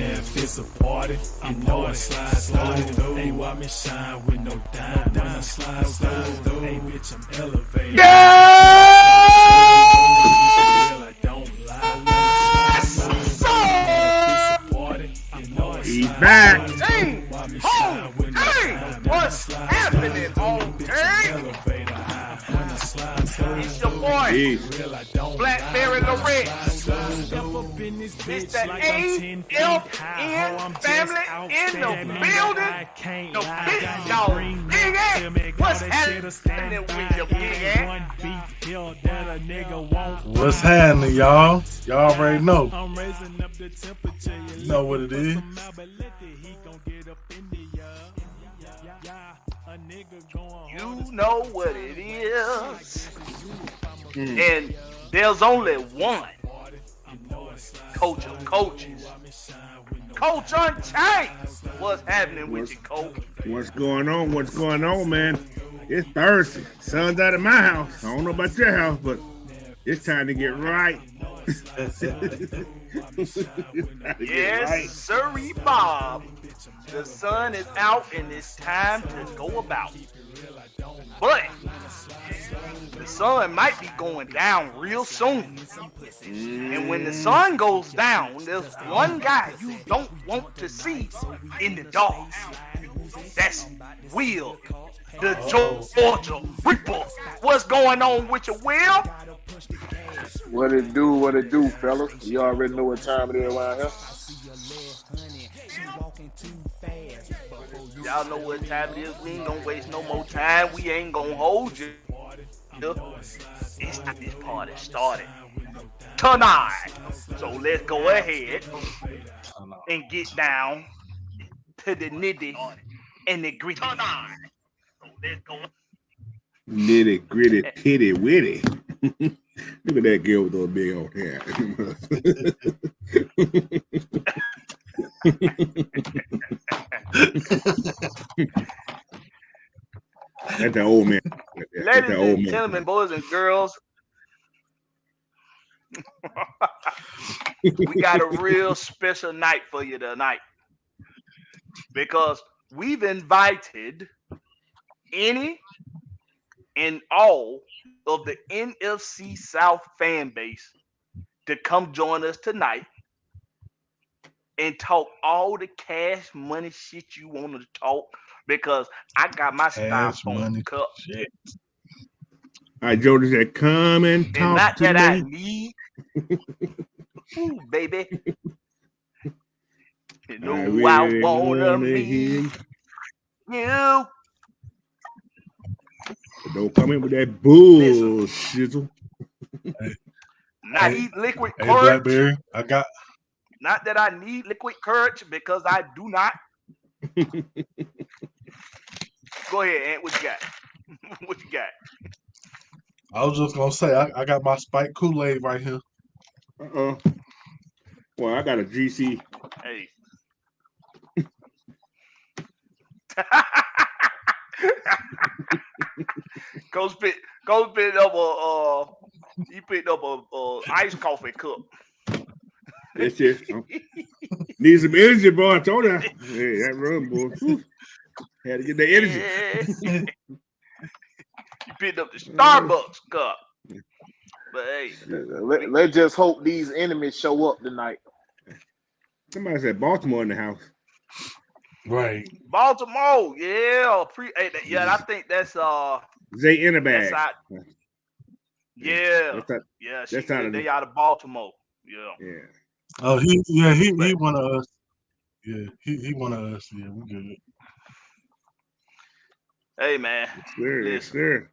if it's a party, you know I slide through. Hey, why me shine with no dime? When I slide through. Hey, bitch, I'm elevated. I don't lie. He's back. Hey, what's happening, okay? It's your boy, Blackberry Lorette. It's the AFN family in the building. The big dog, Big Ant. What's happening with your Big Ant? What's happening, y'all? Y'all already know. You know what it is. You know what it is. And there's only one coach of coaches. Coach Unchained. What's happening with you, Coach? What's going on? What's going on, man? It's Thursday. Sun's out of my house. I don't know about your house, but it's time to get right. Yes, sirree, Bob. The sun is out and it's time to go about. But the sun might be going down real soon. And when the sun goes down, there's one guy you don't want to see in the dark. That's Will, the Georgia Reaper. What's going on with you, Will? What it do, fellas? You already know what time it is around here. Y'all know what time it is. We ain't gonna waste no more time. We ain't gonna hold you. It's not this party started tonight. So let's go ahead and get down to the nitty and the gritty. So let's go. Nitty gritty, pitty witty. Look at that girl with those big old hair. That's the old man. Ladies and gentlemen, boys and girls, we got a real special night for you tonight because we've invited any and all of the NFC South fan base to come join us tonight and talk all the cash money shit you want to talk because I got my styrofoam cup. Shit. All right, Joe, does that come and talk and not to that me? I need. Ooh, baby. You know really I wanna hear meet you. Don't come in with that bullshit. Not eat liquid Hey, courage. Blackberry, I got. Not that I need liquid courage because I do not. Go ahead, Ant. What you got? What you got? I was just gonna say I got my spiked Kool-Aid right here. Well, I got a GC. Hey. Coach picked up he picked up a iced coffee cup. That's it. Need some energy, boy. I told you. Hey, that run, boy. Whew. Had to get the energy. You picked up the Starbucks cup. But hey, let's just hope these enemies show up tonight. Somebody said Baltimore in the house. Right. Baltimore, yeah. I think that's Zay in the bag. that's out. Yeah. They out of Baltimore. Yeah. Oh, he one of us. Yeah, he one of us. Yeah, we good. Hey man, Yes, sir.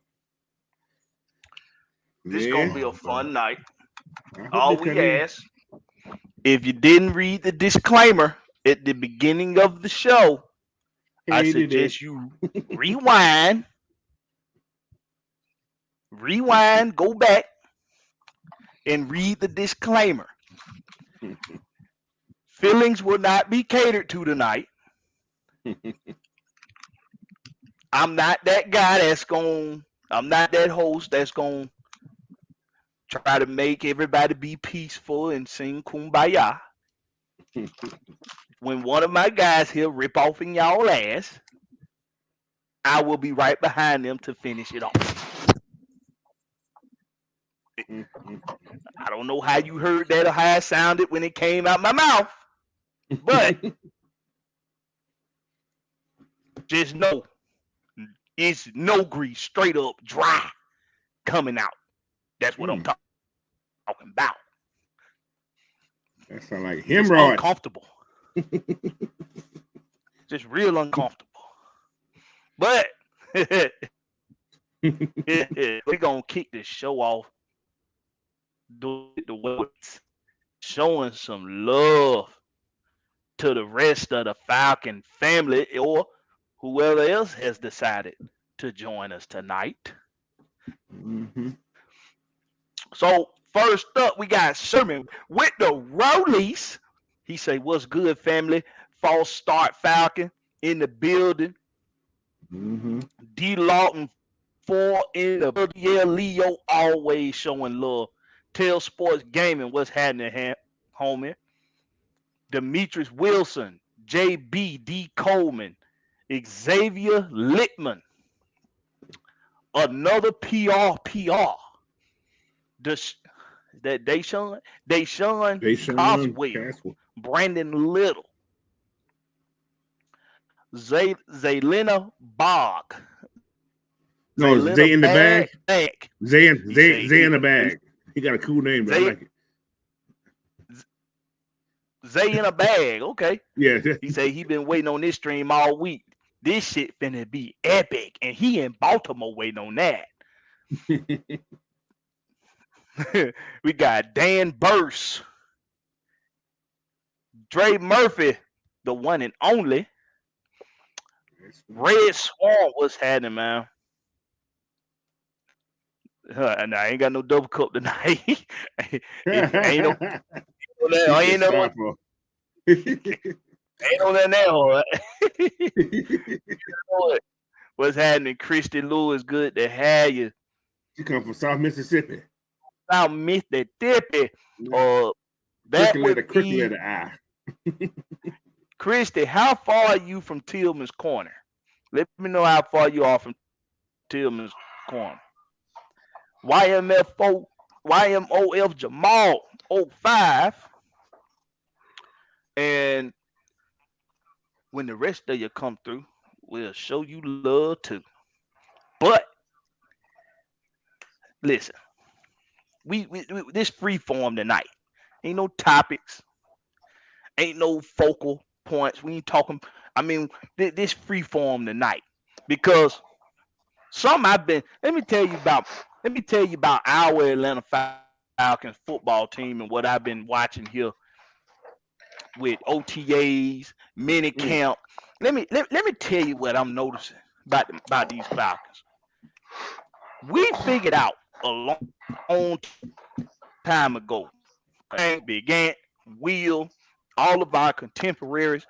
This gonna be a fun night. I hope All they we come in. ask, if you didn't read the disclaimer at the beginning of the show, I Hey, suggest you rewind, go back, and read the disclaimer. Feelings will not be catered to tonight. I'm not that guy I'm not that host that's going to try to make everybody be peaceful and sing Kumbaya. When one of my guys here rip off in y'all ass, I will be right behind them to finish it off. I don't know how you heard that or how it sounded when it came out my mouth, but just know it's no grease, straight up dry coming out. That's what I'm talking about. That sound like It's hemorrhoids. uncomfortable. Just real uncomfortable. But we're going to kick this show off the words, showing some love to the rest of the Falcon family or whoever else has decided to join us tonight. So first up, we got Sherman with the Rollies. He say, "What's good, family? False start Falcon in the building." D. Lawton 4 in the building. Yeah, Leo always showing love. Tell Sports Gaming, what's happening, homie? Demetrius Wilson, JB, D. Coleman, Xavier Littman, another PR. That Deshaun Coswell, Brandon Little, Zaylena Bog. No, Zay in the bag. Zay in the bag. He got a cool name, but I like it. Zay in a bag, okay. Yeah. He say he been waiting on this stream all week. This shit finna be epic, and he in Baltimore waiting on that. We got Dan Burse, Dre Murphy, the one and only. Red Swan, what's happening, man? And I ain't got no double cup tonight. ain't no ain't no that hard. What's happening? Christy Lewis, good to have you. She come from South Mississippi. South Mississippi. That would be eye. Christy, how far are you from Tillman's Corner? Let me know how far you are from Tillman's Corner. YMOF Jamal 05. And when the rest of you come through, we'll show you love too. But listen, we this free form tonight. Ain't no topics, ain't no focal points. We ain't talking. I mean, this free form tonight because let me tell you about our Atlanta Falcons football team and what I've been watching here with OTAs, mini camp. Let me tell you what I'm noticing about these Falcons. We figured out a long time ago. Big Ant, Will, all of our contemporaries.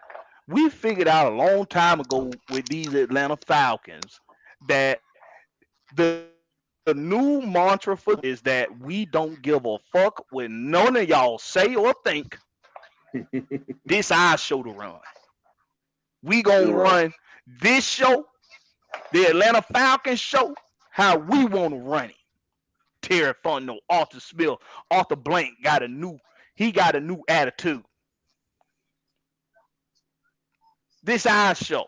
We figured out a long time ago with these Atlanta Falcons that the new mantra for is that we don't give a fuck what none of y'all say or think. This our show to run. We gonna run this show, the Atlanta Falcons show, how we want to run it. Terry Fontenot, Arthur Smith, Arthur Blank got a new attitude. This our show.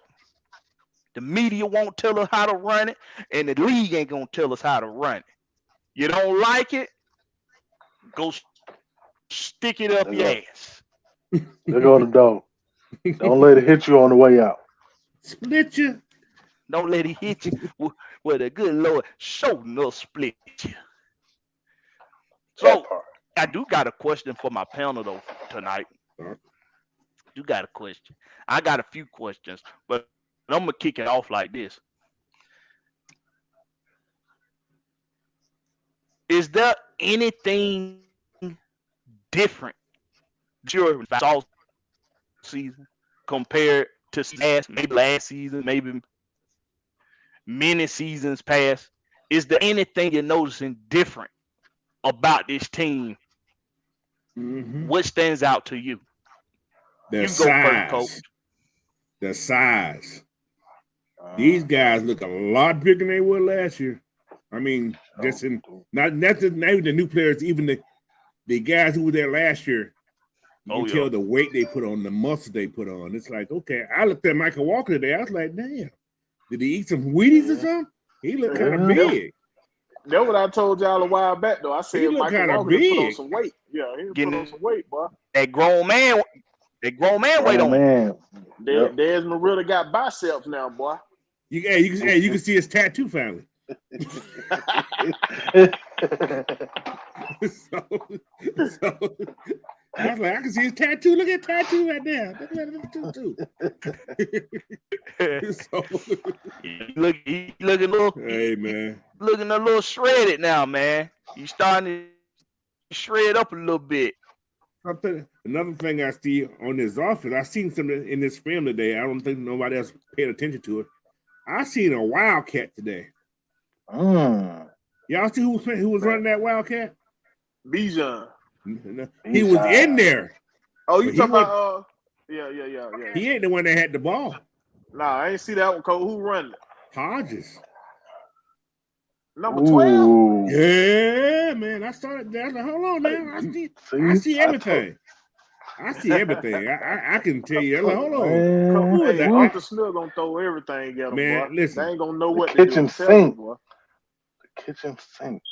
The media won't tell us how to run it, and the league ain't gonna tell us how to run it. You don't like it? Go stick it up your ass. There go the door. Don't let it hit you on the way out. Split you. Don't let it hit you. Well, the good Lord sure enough split you. So I do got a question for my panel though tonight. You got a question. I got a few questions, but I'm gonna kick it off like this. Is there anything different during the season compared to last season, maybe many seasons past? Is there anything you're noticing different about this team? What stands out to you? The You go first, Coach. size. The size. These guys look a lot bigger than they were last year. I mean, just in not even the new players, even the guys who were there last year. You can tell the weight they put on, the muscle they put on. It's like, okay. I looked at Michael Walker today. I was like, damn, did he eat some Wheaties or something? He looked kind of big. That's what I told y'all a while back, though. I said Michael Walker put on some weight. Yeah, he put on some weight, boy. That grown man weight on. Man. Desmond really got biceps now, boy. You can see his tattoo finally. so I was like, I can see his tattoo. Look at tattoo right there. Look at the tattoo. He looking a little. Hey man, looking a little shredded now, man. He's starting to shred up a little bit. Another thing I see on this offense, I seen something in this film today. I don't think nobody else paid attention to it. I seen a wildcat today. Y'all see who was running that wildcat? Bijan. He was in there. Oh, you talking about? Yeah. He ain't the one that had the ball. Nah, I ain't see that one, Cole. Who running it? Hodges. Number 12? Yeah, man. I started there. Like, hold on now. I see everything. I see everything. I can tell you. Like, hold on. Hey, Arthur Smith gonna throw everything at him, man, boy. listen. They ain't gonna know what the kitchen sink. Boy. The kitchen sink.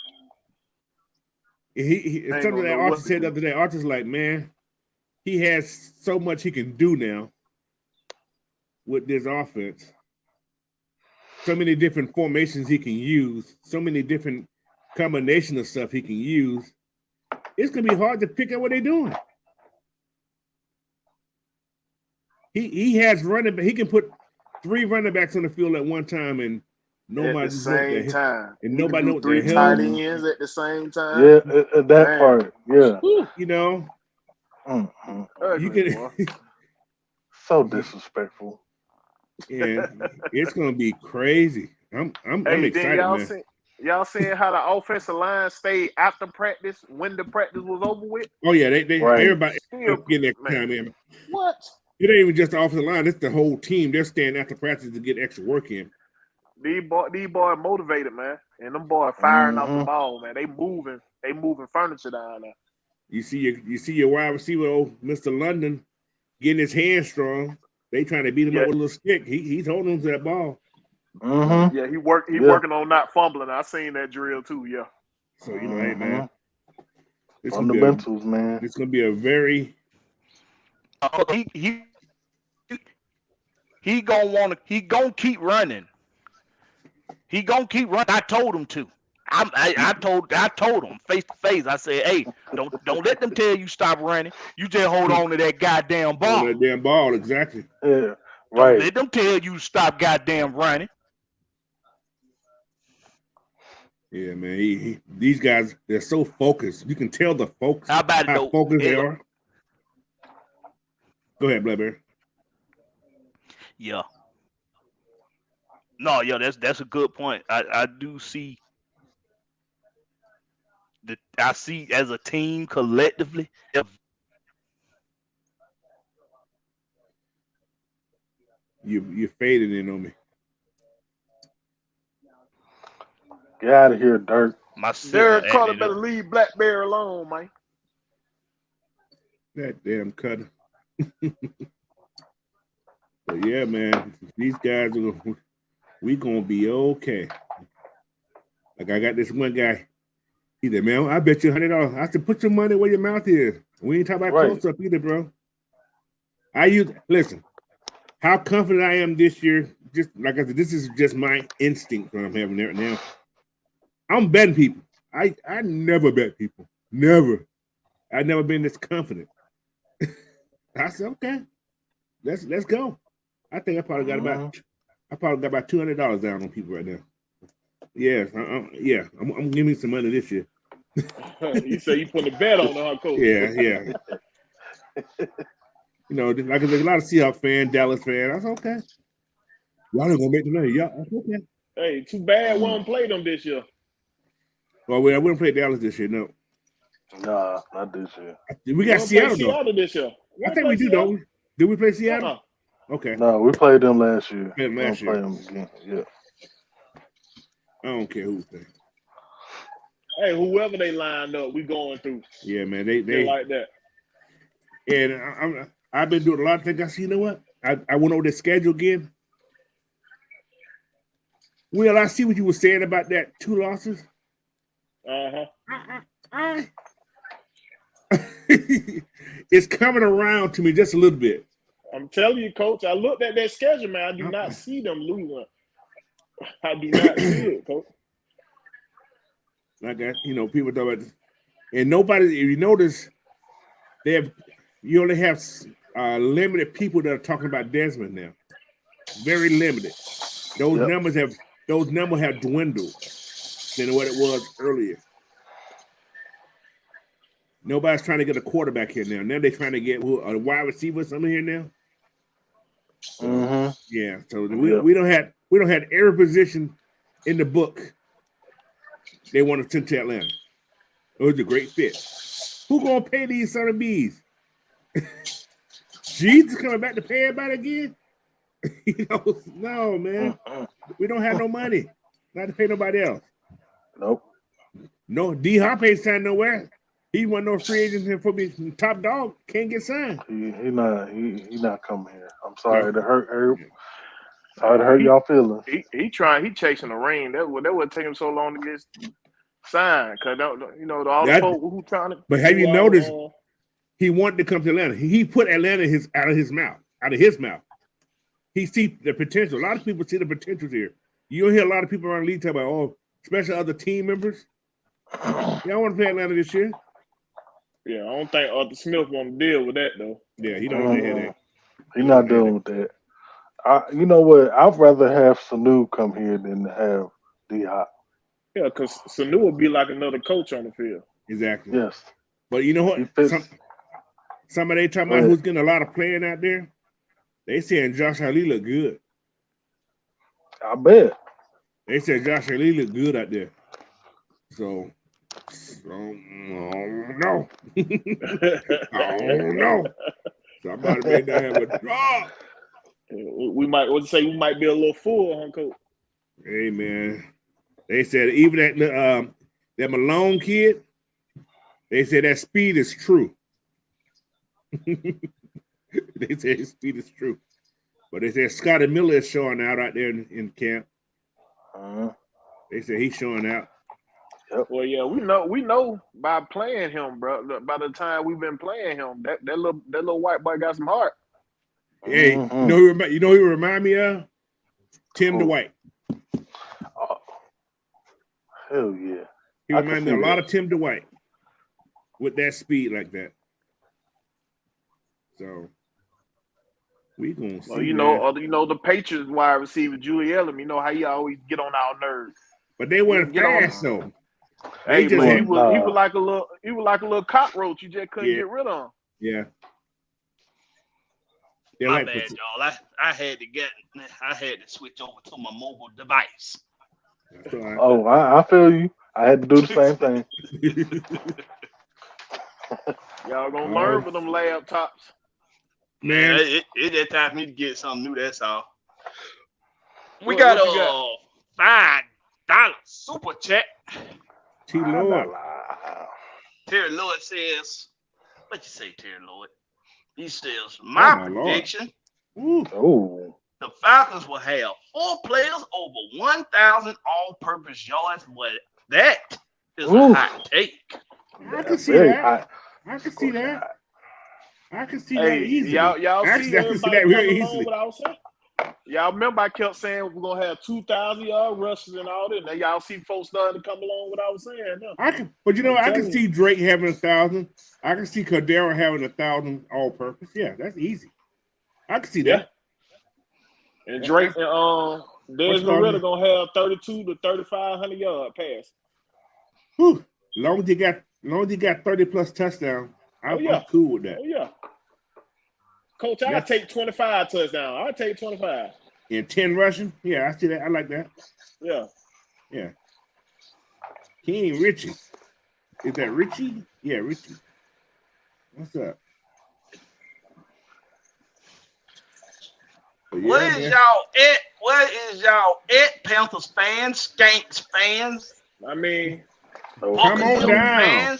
It's something that Arthur said the other day. Arthur's like, man, he has so much he can do now with this offense. So many different formations he can use, so many different combinations of stuff he can use. It's gonna be hard to pick out what they're doing. He has running, but he can put 3 running backs on the field at one time, and nobody at the same time, and nobody knows 3 the tight hell. ends at the same time. Yeah, that part. Yeah, you know, Ugly, you can. So disrespectful. Yeah, it's gonna be crazy. I'm excited, man. Y'all seen how the offensive line stayed after practice when the practice was over with? Oh yeah, they everybody Still getting that time in. What? It ain't even just the offensive line; it's the whole team. They're staying after practice to get extra work in. These boys motivated, man, and them boys firing off the ball, man. They moving furniture down there. You see your wide receiver, old Mr. London, getting his hands strong. They trying to beat him up with a little stick. He's holding on to that ball. Yeah, he working on not fumbling. I seen that drill too. Yeah. So you know, hey man, fundamentals, man. It's gonna be a very. He gonna keep running. He gonna keep running. I told him to. I told him face to face. I said, hey, don't let them tell you stop running. You just hold on to that goddamn ball. That damn ball, exactly. Yeah, right. Don't let them tell you stop goddamn running. Yeah, man. These guys, they're so focused. You can tell the focus. How focused they are. Go ahead, Blackberry. Yeah. No, yeah, that's a good point. I do see that. I see as a team collectively. You faded in on me. Get out of here, Dirk. Derek Carter better leave Blackberry alone, man. That damn cutter. But yeah, man, these guys we gonna be okay. Like I got this one guy. He said, man, I bet you $100. I said, put your money where your mouth is. We ain't talking about close up either, bro. Listen, how confident I am this year, just like I said, this is just my instinct that I'm having right now. I'm betting people. I never bet people. Never. I've never been this confident. I said, okay, let's go. I think I probably got about $200 down on people right now. Yes, I'm giving some money this year. You say you put a bet on her, coach. Yeah. You know, like there's a lot of Seahawks fan, Dallas fan. I said, okay. Y'all ain't gonna make the money. Yeah, okay. Hey, too bad we won't play them this year. Well, I wouldn't play Dallas this year, no. Nah, not this year. We got Seattle this year. I think we do, don't we? Did we play Seattle? Okay. No, we played them last year. Yeah, last year. Play them again. Yeah. I don't care who's there. Hey, whoever they lined up, we going through. Yeah, man. They like that. And I've been doing a lot of things. I see. You know what? I went over the schedule again. Will, I see what you were saying about that 2 losses. It's coming around to me just a little bit. I'm telling you, Coach. I looked at that schedule, man. I do not see them losing. I do not see it, Coach. Like that, people talk about this. And nobody, if you notice, you only have limited people that are talking about Desmond now. Very limited. Those numbers have dwindled than what it was earlier. Nobody's trying to get a quarterback here now. Now they're trying to get a wide receiver something here now. So, yeah. So we don't have every position in the book. They want to send to Atlanta. It was a great fit. Who gonna pay these son of bees? Jesus coming back to pay everybody again? No, man. We don't have no money. Not to pay nobody else. Nope. No, D Hop ain't signed nowhere. He wasn't no free agent for me. Top dog can't get signed. He not coming here. I'm sorry to hurt. Sorry to hurt y'all feelings. He chasing the ring. That would take him so long to get signed. Cause all the folks who trying to. But have you noticed? He wanted to come to Atlanta. He put Atlanta out of his mouth. He see the potential. A lot of people see the potential here. You'll hear a lot of people around the league talk about, especially other team members. Y'all want to play Atlanta this year? Yeah, I don't think Arthur Smith want to deal with that though. Yeah, he don't want to hear that. He's not dealing with that. You know what? I'd rather have Sanu come here than to have D-Hop. Yeah, because Sanu would be like another coach on the field. Exactly. Yes. But you know what? Somebody talking about who's getting a lot of playing out there. They saying Josh Ali look good. I bet. They said Josh Ali look good out there. So I don't know. I don't know. Somebody may not have a drop. We might be a little full, huh, Coach? Hey, man. They said even that Malone kid, they said that speed is true. They said his speed is true. But they said Scotty Miller is showing out there in camp. They said he's showing out. Yep. Well, yeah, we know by playing him, bro. By the time we've been playing him, that little white boy got some heart. Hey, you know who he remind me of? Tim Dwight. Oh, hell yeah. He reminds me a lot of Tim Dwight with that speed like that. So we gonna see. Well, you know the Patriots wide receiver Julie Elam. You know how he always get on our nerves. But they weren't fast though. Hey, man, he was like a little cockroach. You just couldn't get rid of him. Yeah. My bad, y'all. I had to switch over to my mobile device. Right. Oh, I feel you. I had to do the same thing. Y'all gonna learn with them laptops. Man, it's that time for me to get something new, that's all. We got a $5 super chat. T-Lord. Terry Lloyd says, what you say, Terry Lloyd? He says, my prediction, the Falcons will have 4 players over 1,000 all-purpose yards, but that is a hot take. I can see that. I can see that. I can see that easily. Y'all see that very easily. What I was saying? Y'all remember I kept saying we're gonna have 2,000-yard rushes and all that. Now y'all see folks starting to come along with what I was saying. Now. I can see Drake having 1,000. I can see Cordero having 1,000 all-purpose. Yeah, that's easy. I can see that. And Drake and Desmond Ritter gonna have 32 to 3,500 yard pass. Whew. Long as you got 30 plus touchdowns, I'm cool with that. Oh yeah. Coach, I'll take 25 touchdowns. I'll take 25. And 10 rushing? Yeah, I see that. I like that. Yeah. Yeah. King Richie. Is that Richie? Yeah, Richie. What's up? What is y'all at Panthers fans, Skanks fans? I mean, come on down.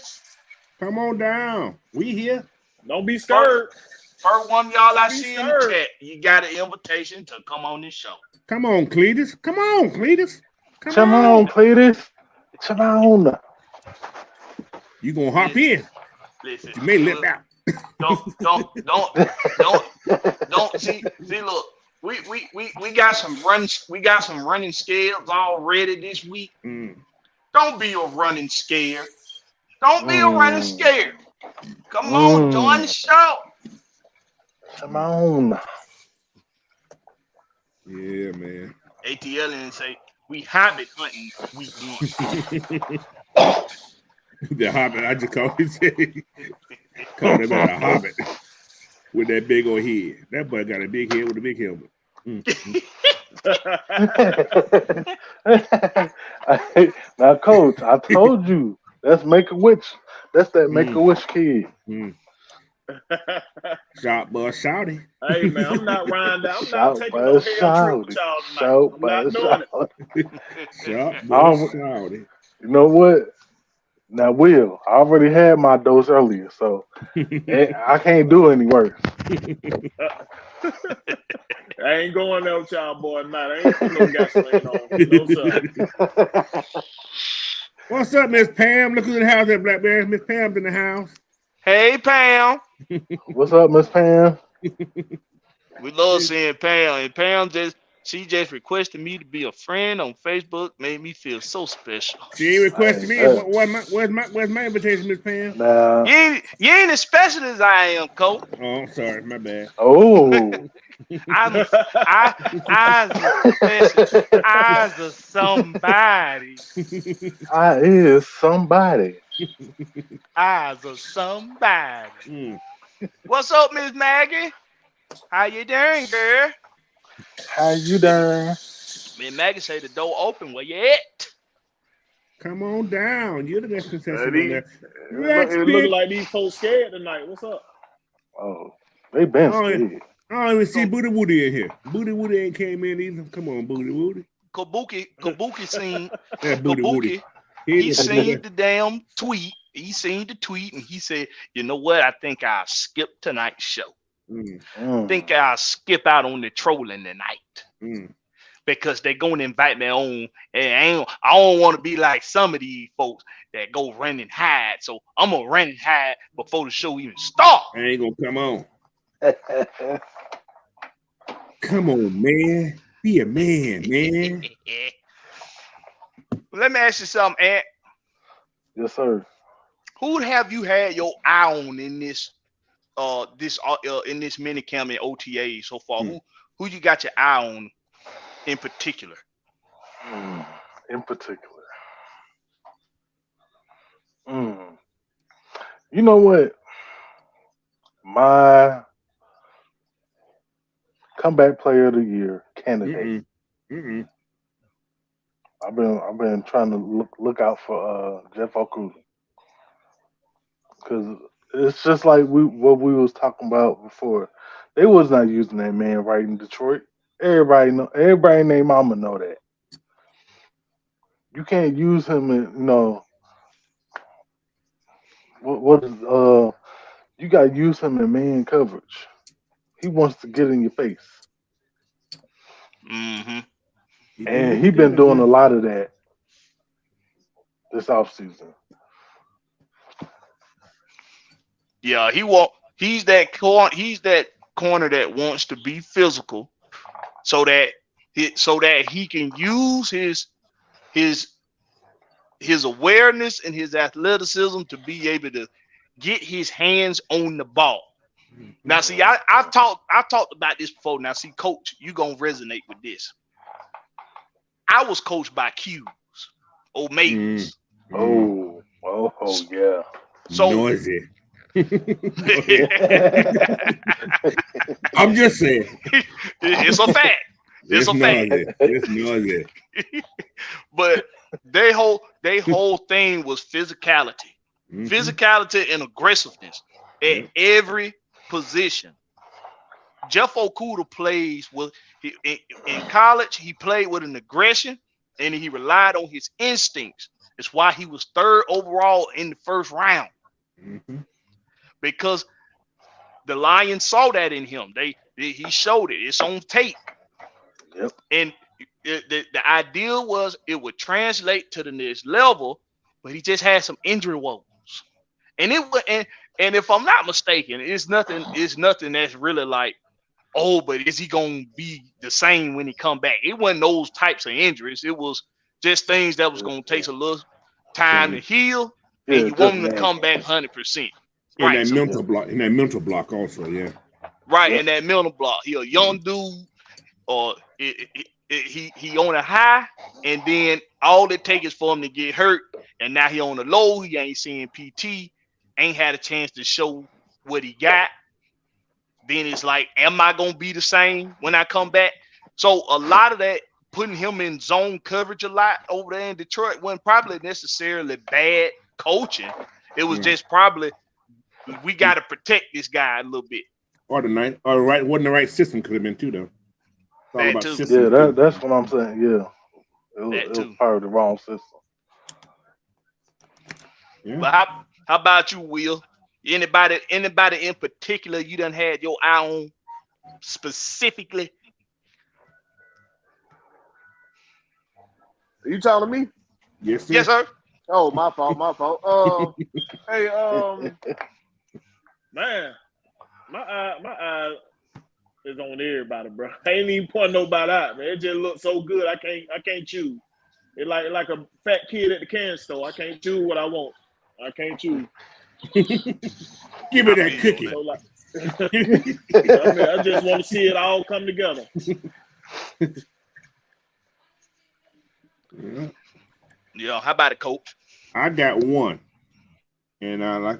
Come on down. We here. Don't be scared. First one y'all I see in the chat, you got an invitation to come on this show. Come on, Cletus. Come on, Cletus. Come on, Cletus. Come on. You gonna hop in? Listen, you may lip out. Don't see. Look, we got some running scares already this week. Don't be a running scare. Don't be a running scare. Come on, join the show. Come on. Yeah, man. ATL and say we hobbit hunting week one. The hobbit, I just call him a hobbit with that big old head. That boy got a big head with a big helmet. Now, Coach, I told you that's Make-A-Wish. That's that Make-A-Wish kid. Shout boy, shouty. Hey man, I'm not riding down. I'm not taking no hell trip with y'all tonight. I'm not doing it. Shout boy, shouty. You know what? Now, Will, I already had my dose earlier, so I can't do any worse. I ain't going there with y'all boy tonight. I ain't putting no gasoline on. No, sir. What's up, Miss Pam? Look who's in the house there, Blackberry. Miss Pam's in the house. Hey, Pam. What's up, Miss Pam? We love seeing Pam. And Pam she just requested me to be a friend on Facebook. Made me feel so special. She ain't requested me. Where's my invitation, Miss Pam? Nah. You ain't as special as I am, Cole. Oh, I'm sorry. My bad. Oh. I'm a somebody. I is somebody. I's a somebody. What's up, Miss Maggie? How you doing, girl? How you doing? Miss Maggie say the door open. Where you at? Come on down. You're the best contestant on there. It look like these folks scared tonight. What's up? Oh, they been scared. I don't even see Booty Woody in here. Booty Woody ain't came in either. Come on, Booty Woody. Kabuki seen. Booty Woody. He seen the damn tweet. He seen the tweet and he said, "You know what? I think I'll skip tonight's show. I think I'll skip out on the trolling tonight because they're gonna invite me on, and I don't want to be like some of these folks that go run and hide. So I'm gonna run and hide before the show even starts. I ain't gonna come on." Come on, man. Be a man, man. Let me ask you something, Ant. Yes, sir. Who have you had your eye on in this in this minicamp and OTA so far? Who you got your eye on in particular? In particular. You know what? My comeback player of the year candidate. I've been trying to look out for Jeff Okuda, because it's just like what we was talking about before. They was not using that man right in Detroit. Everybody named Mama know that. You can't use him in, what is you gotta use him in man coverage. He wants to get in your face. And he been doing a lot of that this offseason. Yeah, he's that corner that wants to be physical so that he can use his awareness and his athleticism to be able to get his hands on the ball. Now, see, I've talked about this before. Now, see, Coach, you gonna resonate with this. I was coached by Q's, old mates. Oh, yeah. So noisy. I'm just saying. It's a fact. It's a noisy. fact. It's noisy. But they whole thing was physicality. Physicality and aggressiveness at every position. Jeff Okuda plays with in college. He played with an aggression, and he relied on his instincts. It's why he was 3rd overall in the first round, because the Lions saw that in him. He showed it. It's on tape. Yep. And the idea was it would translate to the next level, but he just had some injury woes. And it would, and if I'm not mistaken, it's nothing that's really like, oh, but is he gonna be the same when he come back? It wasn't those types of injuries. It was just things that was gonna take a little time to heal, and you want him to come back 100%. Right. In that mental block also, yeah. Right, in that mental block. He a young dude, or he on a high, and then all it takes is for him to get hurt, and now he on the low. He ain't seeing PT, ain't had a chance to show what he got. Then it's like, am I gonna be the same when I come back? So a lot of that, putting him in zone coverage a lot over there in Detroit, wasn't probably necessarily bad coaching. It was just probably, we got to protect this guy a little bit. Wasn't the right system could have been too, though. That too. Yeah, that's what I'm saying. Yeah, it was part of the wrong system. Yeah. But how about you, Will? Anybody in particular you done had your eye on specifically? Are you talking to me? Yes, sir. Yes, sir. Oh, my fault. Hey, man, my eye is on everybody, bro. I ain't even pointing nobody out, man. It just looks so good. I can't choose. It like a fat kid at the can store. I can't choose what I want. I can't choose. Give me that cookie. So I just want to see it all come together. Yeah. How about it, Coach? I got one, and like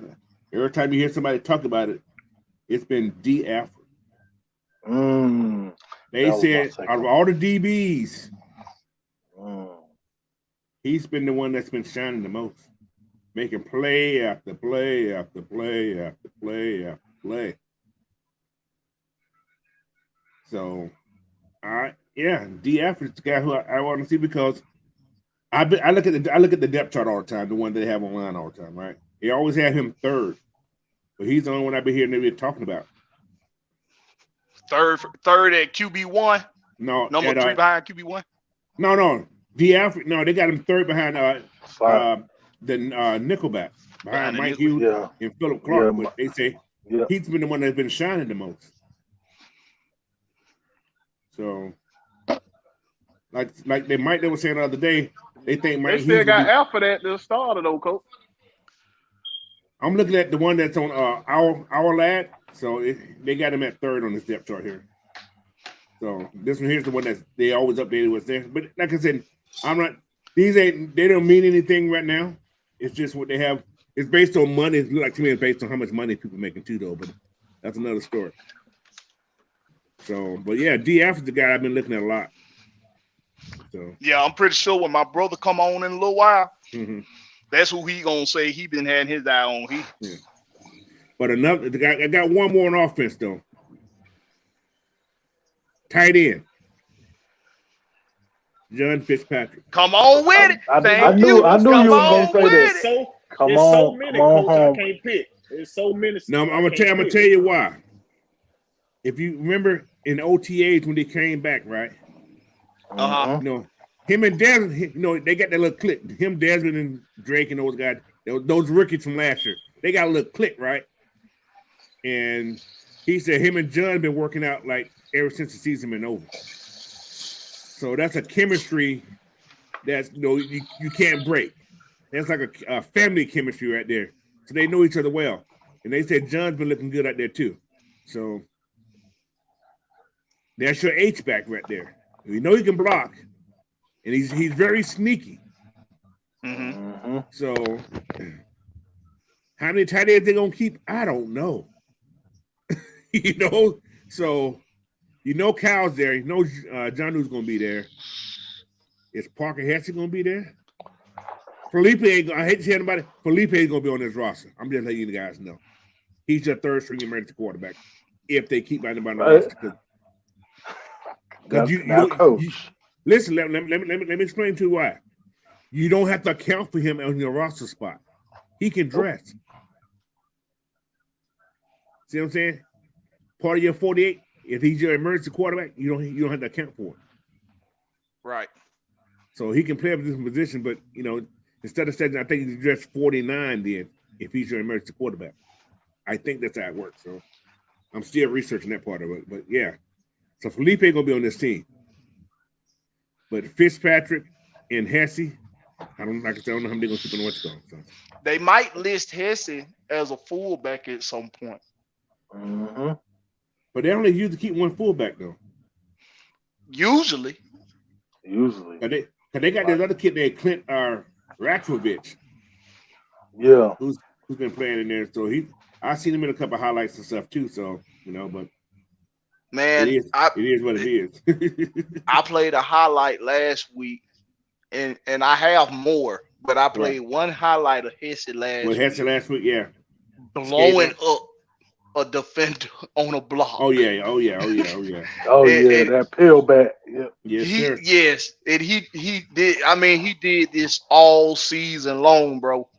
every time you hear somebody talk about it, it's been D. Alford. They said out of all the DBs, he's been the one that's been shining the most, making play after play after play after play after play. So, D. Alford's the guy who I want to see, because I look at the depth chart all the time, the one they have online all the time, right? They always have him 3rd, but he's the only one I've been hearing everybody talking about. Third at QB1. No, number 3 behind QB1. No, D. Alford. No, they got him 3rd behind the nickelback behind Mike Hughes and Philip Clark. But they say he's been the one that's been shining the most. So, like they were saying the other day, they think Mike Hughes. They still got Alford at the starter though, Coach. I'm looking at the one that's on our lad. So they got him at 3rd on this depth chart here. So this one here's the one that they always updated what's there. But like I said, they don't mean anything right now. It's just what they have. It's based on money. It looks like to me it's based on how much money people making too, though. But that's another story. So, but yeah, D. Alford's the guy I've been looking at a lot. So yeah, I'm pretty sure when my brother come on in a little while, that's who he gonna say he been having his eye on. But I got one more on offense though. Tight end, John Fitzpatrick. Come on with it. I knew you was gonna say that. So many, Coach, I can't pick. There's so many. No, I'm gonna tell you why. If you remember in OTAs when they came back, right? Him and Desmond, they got that little click. Him, Desmond, and Drake, and those guys, those rookies from last year, they got a little click, right? And he said him and John been working out like ever since the season been over. So that's a chemistry that's you can't break. That's like a family chemistry right there. So they know each other well. And they said John's been looking good out there too. So that's your H-back right there. We know he can block, and he's very sneaky. So how many tight ends they gonna keep? I don't know. So Cal's there. You know John New's gonna be there. Is Parker Hesse gonna be there? Felipe ain't. I hate to say anybody. Felipe ain't gonna be on this roster. I'm just letting you guys know. He's your 3rd string emergency quarterback. if they keep Brandon on the roster. Because you listen. Let me explain to you why. You don't have to account for him on your roster spot. He can dress. See what I'm saying? Part of your 48. If he's your emergency quarterback, you don't have to account for it. Right. So he can play up this position, but instead of saying I think he's dressed 49 then if he's your emergency quarterback. I think that's how it works. So I'm still researching that part of it. But yeah. So Felipe gonna be on this team. But Fitzpatrick and Hesse, I don't know how they're gonna keep on what's going. So they might list Hesse as a fullback at some point. Mm-hmm. But they only usually keep one fullback though. Usually. But they got this other kid named Clint Ratrovich. Yeah. Who's been playing in there. So I've seen him in a couple of highlights and stuff too. So, but man, it is what it is. I played a highlight last week and I have more, but I played one highlight of Hesse last week. Hesse last week, yeah. Blowing up a defender on a block. Oh yeah. That peel back. Yep. Yes, and he did. I mean, he did this all season long, bro.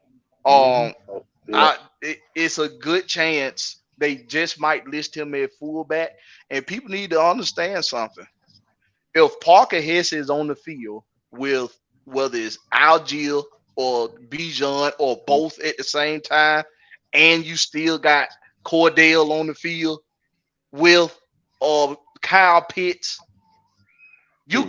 It's a good chance they just might list him at fullback, and people need to understand something. If Parker Hesse is on the field with whether it's Algier or Bijan or both at the same time, and you still got Cordell on the field with Kyle Pitts, you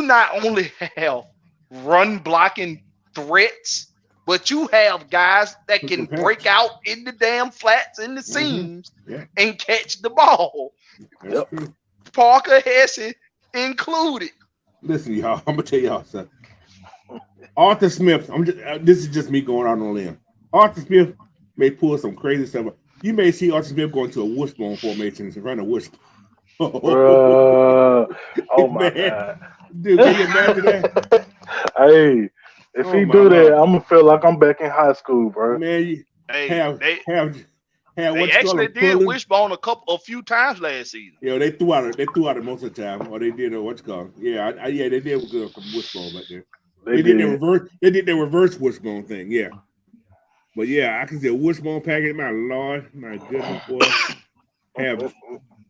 not only have run blocking threats, but you have guys that can break out in the damn flats in the seams and catch the ball. Yep. Parker Hesse included. Listen, y'all, I'm gonna tell y'all something. Arthur Smith, this is just me going out on a limb. Arthur Smith may pull some crazy stuff. You may see Arthur Smith going to a wishbone formation and run a wishbone. Oh my God. Dude, can you imagine that? Hey, if he do that, I'm gonna feel like I'm back in high school, bro. Man, they actually did wishbone a few times last season. Yeah, they threw out it most of the time, or they did what's called. Yeah, they did good from wishbone back there. They did their reverse wishbone thing. Yeah, but yeah, I can see a wishbone package. My Lord, my goodness, boy.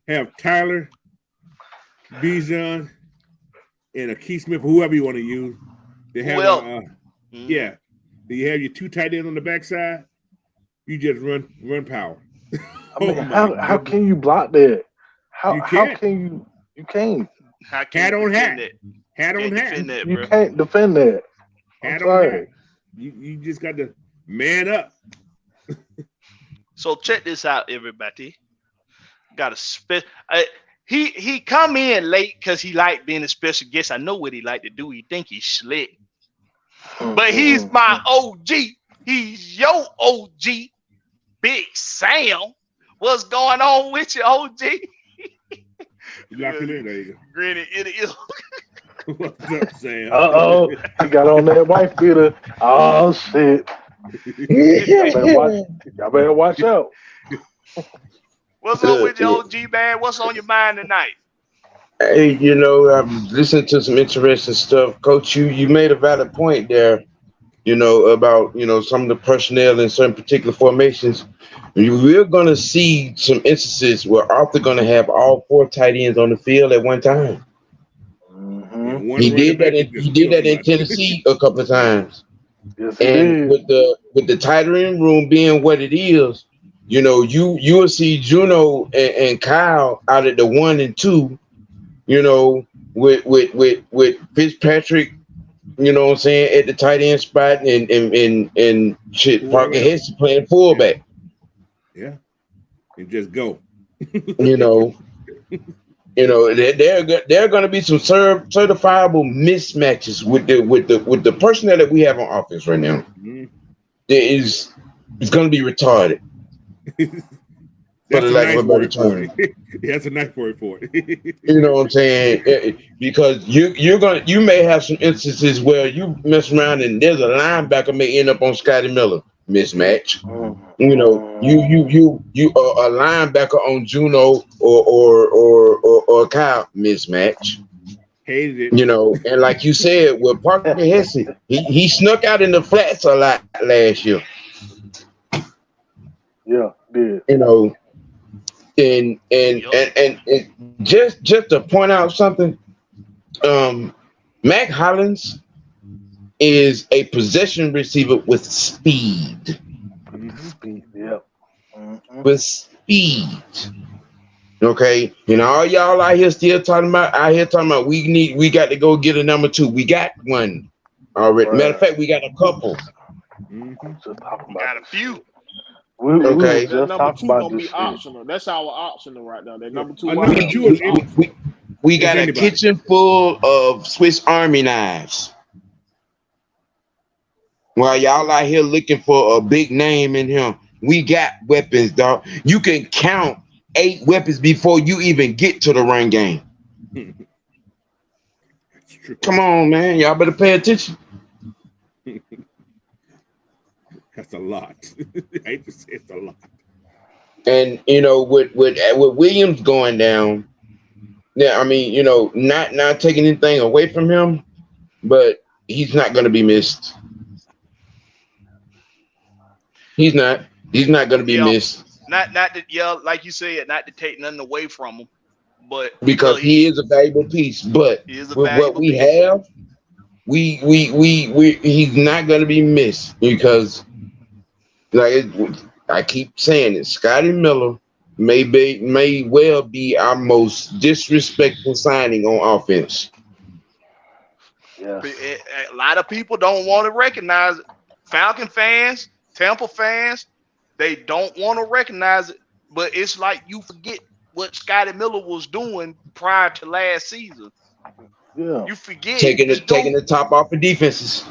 Have Tyler, Bijan, and a Keith Smith, whoever you want to use. They have you have your two tight ends on the backside. You just run power. I mean, how can you block that? How can you can't? Hat on hat. Hat on hat. You can't defend that. Hat on hat. You just got to man up. So check this out, everybody. Got a he come in late because he liked being a special guest. I know what he like to do. He think he's slick. But he's my OG. He's your OG. Big Sam. What's going on with you, OG? You locked it in, there you go. Grinning idiot. What's up, Sam? He got on that wife beater. Oh shit. Y'all better watch out. What's up with your OG, man? What's on your mind tonight? Hey, I'm listening to some interesting stuff. Coach, you made a valid point there, about, some of the personnel in certain particular formations. We're going to see some instances where Arthur going to have all four tight ends on the field at one time. Mm-hmm. He did that in Tennessee a couple of times. Yes, and with the tight end room being what it is, you will see Juno and Kyle out at the 1 and 2, with Fitzpatrick, what I'm saying, at the tight end spot and shit, Parker Hesse playing fullback. Yeah. And just go. There are going to be some certifiable mismatches with the personnel that we have on offense right now. Mm-hmm. It's going to be retarded. That's a nice word for it. That's a nice word for it. You know what I'm saying? Because you may have some instances where you mess around and there's a linebacker may end up on Scotty Miller. mismatch. You know, you are a linebacker on Juno or Kyle, mismatch. Hated it. You know, and like you said, with Parker Hesse, he snuck out in the flats a lot last year. Yeah, did. You know, and just to point out something, Mac Hollins is a possession receiver with speed. Speed, yeah. With speed. Okay, and all y'all out here still talking about we got to go get a number 2. We got one already. Right. Matter of fact, we got a couple. Just talking about Got a few. We Okay. just number talking 2 about gonna this be shit. optional. That's our optional right now. That number 2 A wide number receiver 2 is is optional. We got a anybody. kitchen full of Swiss Army knives. While y'all out here looking for a big name in him, we got weapons, dog. You can count 8 weapons before you even get to the run game. That's true. Come on, man. Y'all better pay attention. That's a lot. I hate to say it's a lot. And you know, with Williams going down, yeah, I mean, you know, not taking anything away from him, but he's not going to be missed. He's not going to be missed. Not to like you said, not to take nothing away from him, but Because he is a valuable piece. But with what we have, we he's not going to be missed because, like I keep saying it, Scotty Miller may well be our most disrespectful signing on offense. Yeah. A lot of people don't want to recognize it. Falcon fans, Tampa fans, they don't want to recognize it. But it's like you forget what Scotty Miller was doing prior to last season. Yeah. You forget taking the top off of defenses.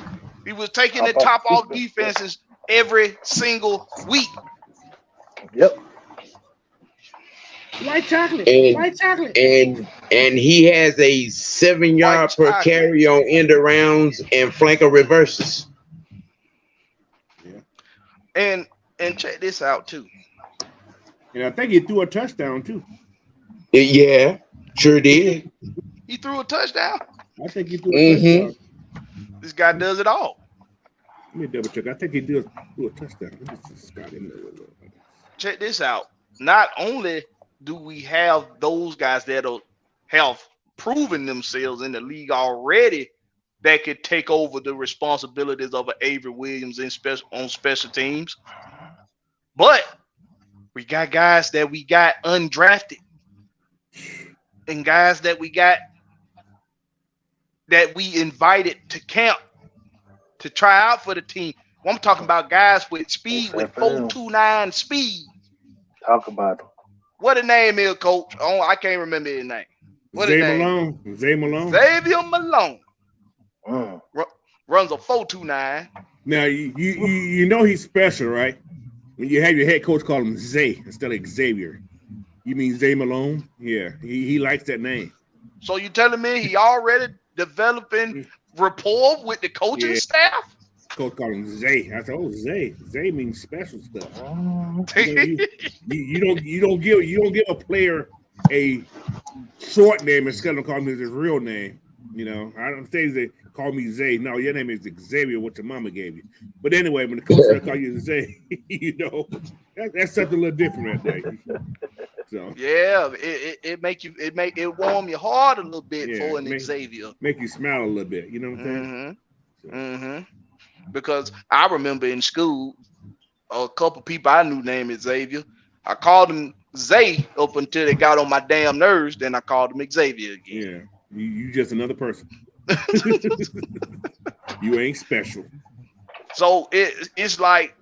He was taking the top off defenses every single week. Yep. White chocolate. And he has a 7 yard per carry on end arounds and flanker reverses. Yeah. And check this out too. And I think he threw a touchdown too. Yeah, sure did. He threw a touchdown. I think he threw a touchdown. This guy does it all. Let me double check. I think he threw a touchdown. Check this out. Not only do we have those guys that have proven themselves in the league already that could take over the responsibilities of an Avery Williams on special teams, but we got guys that we got undrafted and guys that we got that we invited to camp to try out for the team. I'm talking about guys with speed, with 4.29 speed. Talk about them. What the name is, Coach? Oh, I can't remember his name. What his name? Zay Malone. Xavier Malone. Runs a 4.29. Now you know he's special, right? When you have your head coach call him Zay instead of Xavier. You mean Zay Malone? Yeah, he likes that name. So you telling me he already developing rapport with the coaching staff? Coach called him Zay. I said, "Oh, Zay. Zay means special stuff." You don't give a player a short name instead of calling him his real name. You know, I don't say they call me Zay. No, your name is Xavier, what your mama gave you. But anyway, when the coach call you Zay, you know, that's something a little different right there. So yeah, it warm your heart a little bit for an Xavier. Make you smile a little bit. You know what I'm saying? Because I remember in school, a couple people I knew named Xavier. I called him Zay up until they got on my damn nerves. Then I called him Xavier again. Yeah, you just another person. You ain't special. So it's like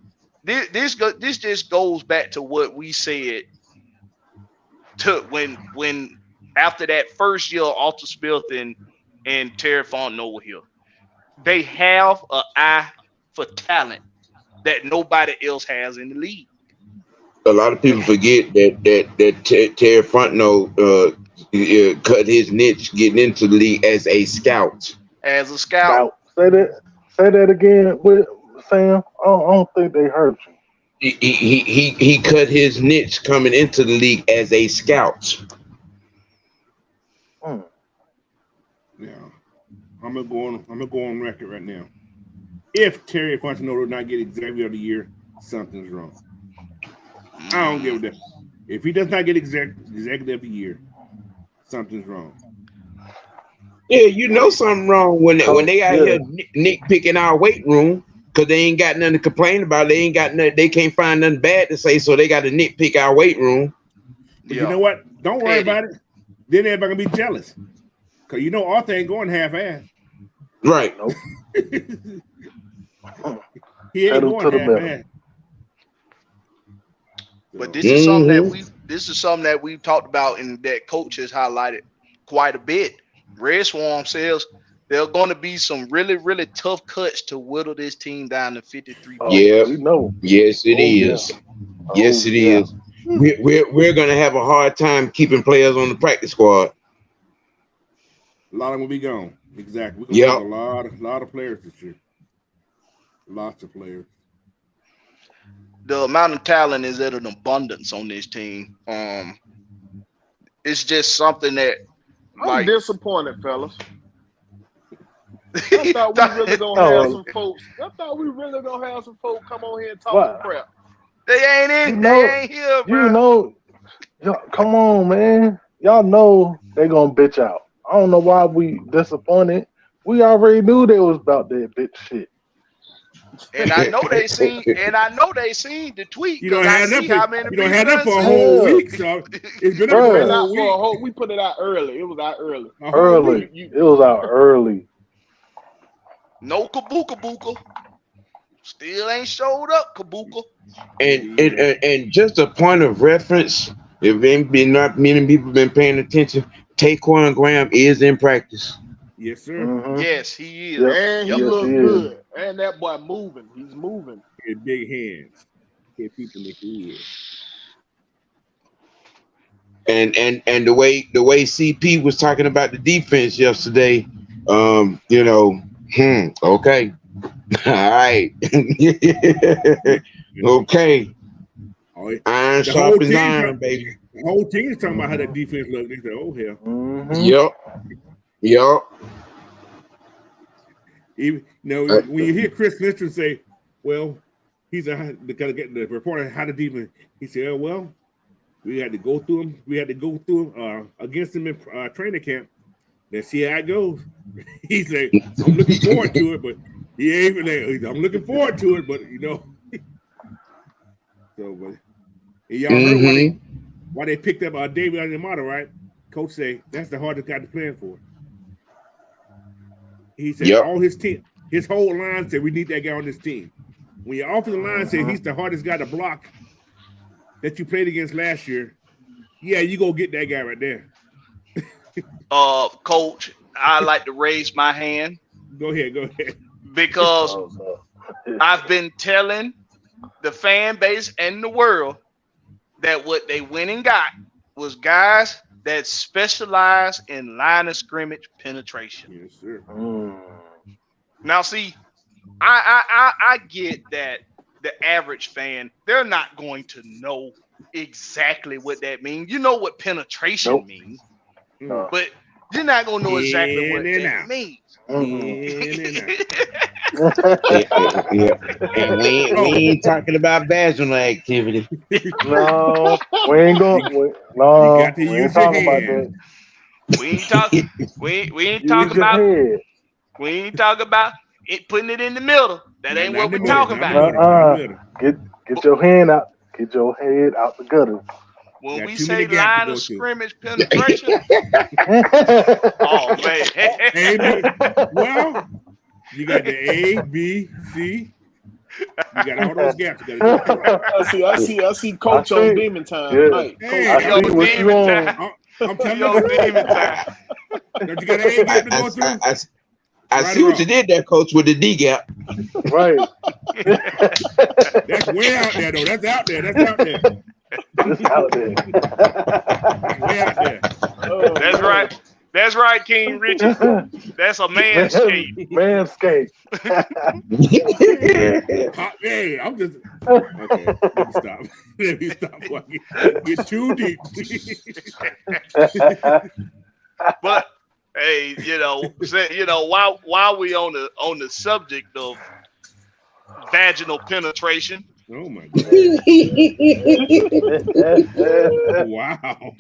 this just goes back to what we said to when after that first year, Arthur Smith and Terry Fontenot over here. They have an eye for talent that nobody else has in the league. A lot of people forget that Terry Fontenot cut his niche getting into the league as a scout. As a scout. Say that again. Sam? I don't think they hurt you. He cut his niche coming into the league as a scout. Yeah, I'm gonna go on record right now. If Terry Fontenot does not get Executive of the Year, something's wrong. I don't give a damn. If he does not get Executive of the Year, something's wrong. Yeah, you know something wrong when they out here nitpicking our weight room because they ain't got nothing to complain about. They ain't got nothing. They can't find nothing bad to say, so they got to nitpick our weight room. But you know what? Don't worry about it. Then everybody gonna be jealous because you know Arthur ain't going half-ass. Right. Nope. He ain't going half-ass. But this is something that we've talked about and that coach has highlighted quite a bit. Red Swarm says there are going to be some really, really tough cuts to whittle this team down to 53 points. Yeah, we know. Yes, it is. Yeah. Yes, it is. We're going to have a hard time keeping players on the practice squad. A lot of them will be gone. Exactly. We're going to have a lot of players this year. Lots of players. The amount of talent is at an abundance on this team. It's just something that I'm disappointed, fellas. I thought we really gonna have some folks. I thought we really gonna have some folks come on here and talk some crap. They ain't in. They ain't here, bro. You know, come on, man. Y'all know they gonna bitch out. I don't know why we disappointed. We already knew they was about that bitch shit. And I know they seen. The tweet. You don't have that. You don't have that for a whole week. So it's been out for a whole week. We put it out early. It was out early. It was out early. No Kabuka. Still ain't showed up, Kabuka. And just a point of reference, if not many people been paying attention, Taquan Graham is in practice. Yes, sir. Mm-hmm. Yes, he is. Yep. And he look good. And that boy moving. He's moving. He had big hands. Can't people in the head. And the way CP was talking about the defense yesterday, okay. All right. Okay. Iron sharp as iron, baby. The whole team is talking about how that defense looked. They said, oh, hell. Mm-hmm. Yep. Even, when you hear Chris Lindstrom say, well, the reporter how the defense, he said, oh, well, we had to go through him. We had to go through against him in training camp. Let's see how it goes. He said, I'm looking forward to it, but he ain't I'm looking forward to it, but So, but y'all heard why they picked up David Onyemata, right? Coach say that's the hardest guy to plan for. He said all his team, his whole line said we need that guy on this team. When your offensive line said he's the hardest guy to block that you played against last year, you go get that guy right there. Coach, I like to raise my hand. Go ahead. Because I've been telling the fan base and the world that what they went and got was guys that specialize in line of scrimmage penetration. Yes, sir. Now, see, I get that the average fan, they're not going to know exactly what that means. You know what penetration means, but you're not going to know exactly what that means. And we ain't talking about vaginal activity. No, we ain't going. No, we ain't talking about that. We ain't talking. We ain't talking about it. Putting it in the middle. That ain't what we're talking about. Get your hand out. Get your head out the gutter. When we say line of scrimmage penetration, oh man. Well, you got the A, B, C. You got all those gaps. I see Coach on Demon Time. Yeah. Hey, Demon Time. I'm telling you, Demon Time. Don't you got an A gap to go through? I see what you did there, Coach, with the D gap. Right. That's way out there, though. That's out there. That's out there. That's out there. Way out there. That's right. That's right, King Richard. That's a manscape. Manscape. Hey, I'm just okay. Let me stop. Let me stop. Get too deep. But hey, while we on the subject of vaginal penetration. Oh my God! Wow!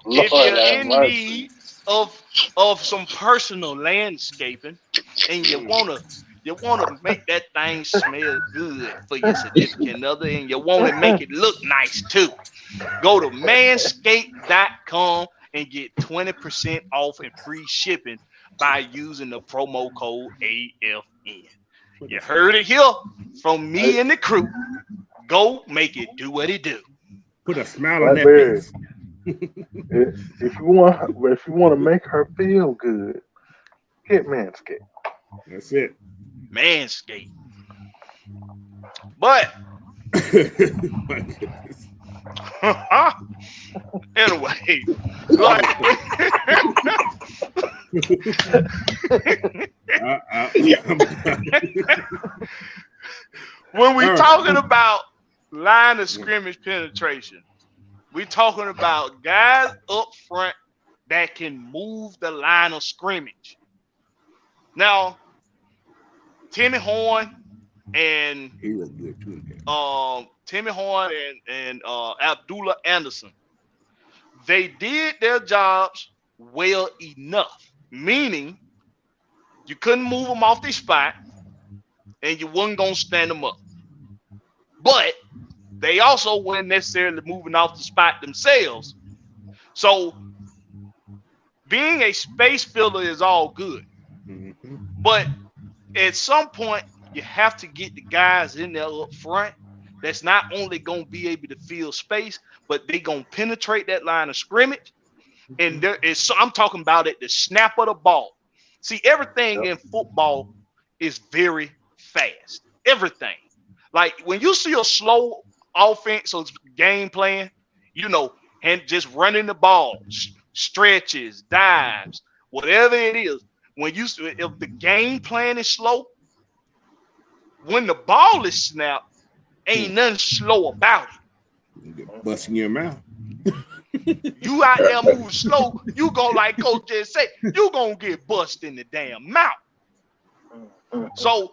If you're in need of some personal landscaping, and you wanna make that thing smell good for your significant other, and you wanna make it look nice too, go to manscaped.com and get 20% off and free shipping by using the promo code AFN. You heard it here from me and the crew. Go make it do what it do. Put a smile on that face. If you want to make her feel good, get Manscaped. That's it. Manscaped. But My goodness. anyway, like when we talking about line of scrimmage penetration, we talking about guys up front that can move the line of scrimmage. Now, Timmy Horn and he was good too. Timmy Horn and Abdullah Anderson, they did their jobs well enough, meaning you couldn't move them off their spot and you wasn't going to stand them up. But they also weren't necessarily moving off the spot themselves. So being a space filler is all good. Mm-hmm. But at some point, you have to get the guys in there up front that's not only going to be able to fill space, but they going to penetrate that line of scrimmage. And there is, I'm talking about at the snap of the ball. See, everything in football is very fast. Everything. Like when you see a slow offense or game plan, and just running the ball, stretches, dives, whatever it is. If the game plan is slow, when the ball is snapped, ain't nothing slow about it. Busting your mouth. You out there moving slow, you gonna, like Coach just said, you gonna get bust in the damn mouth. So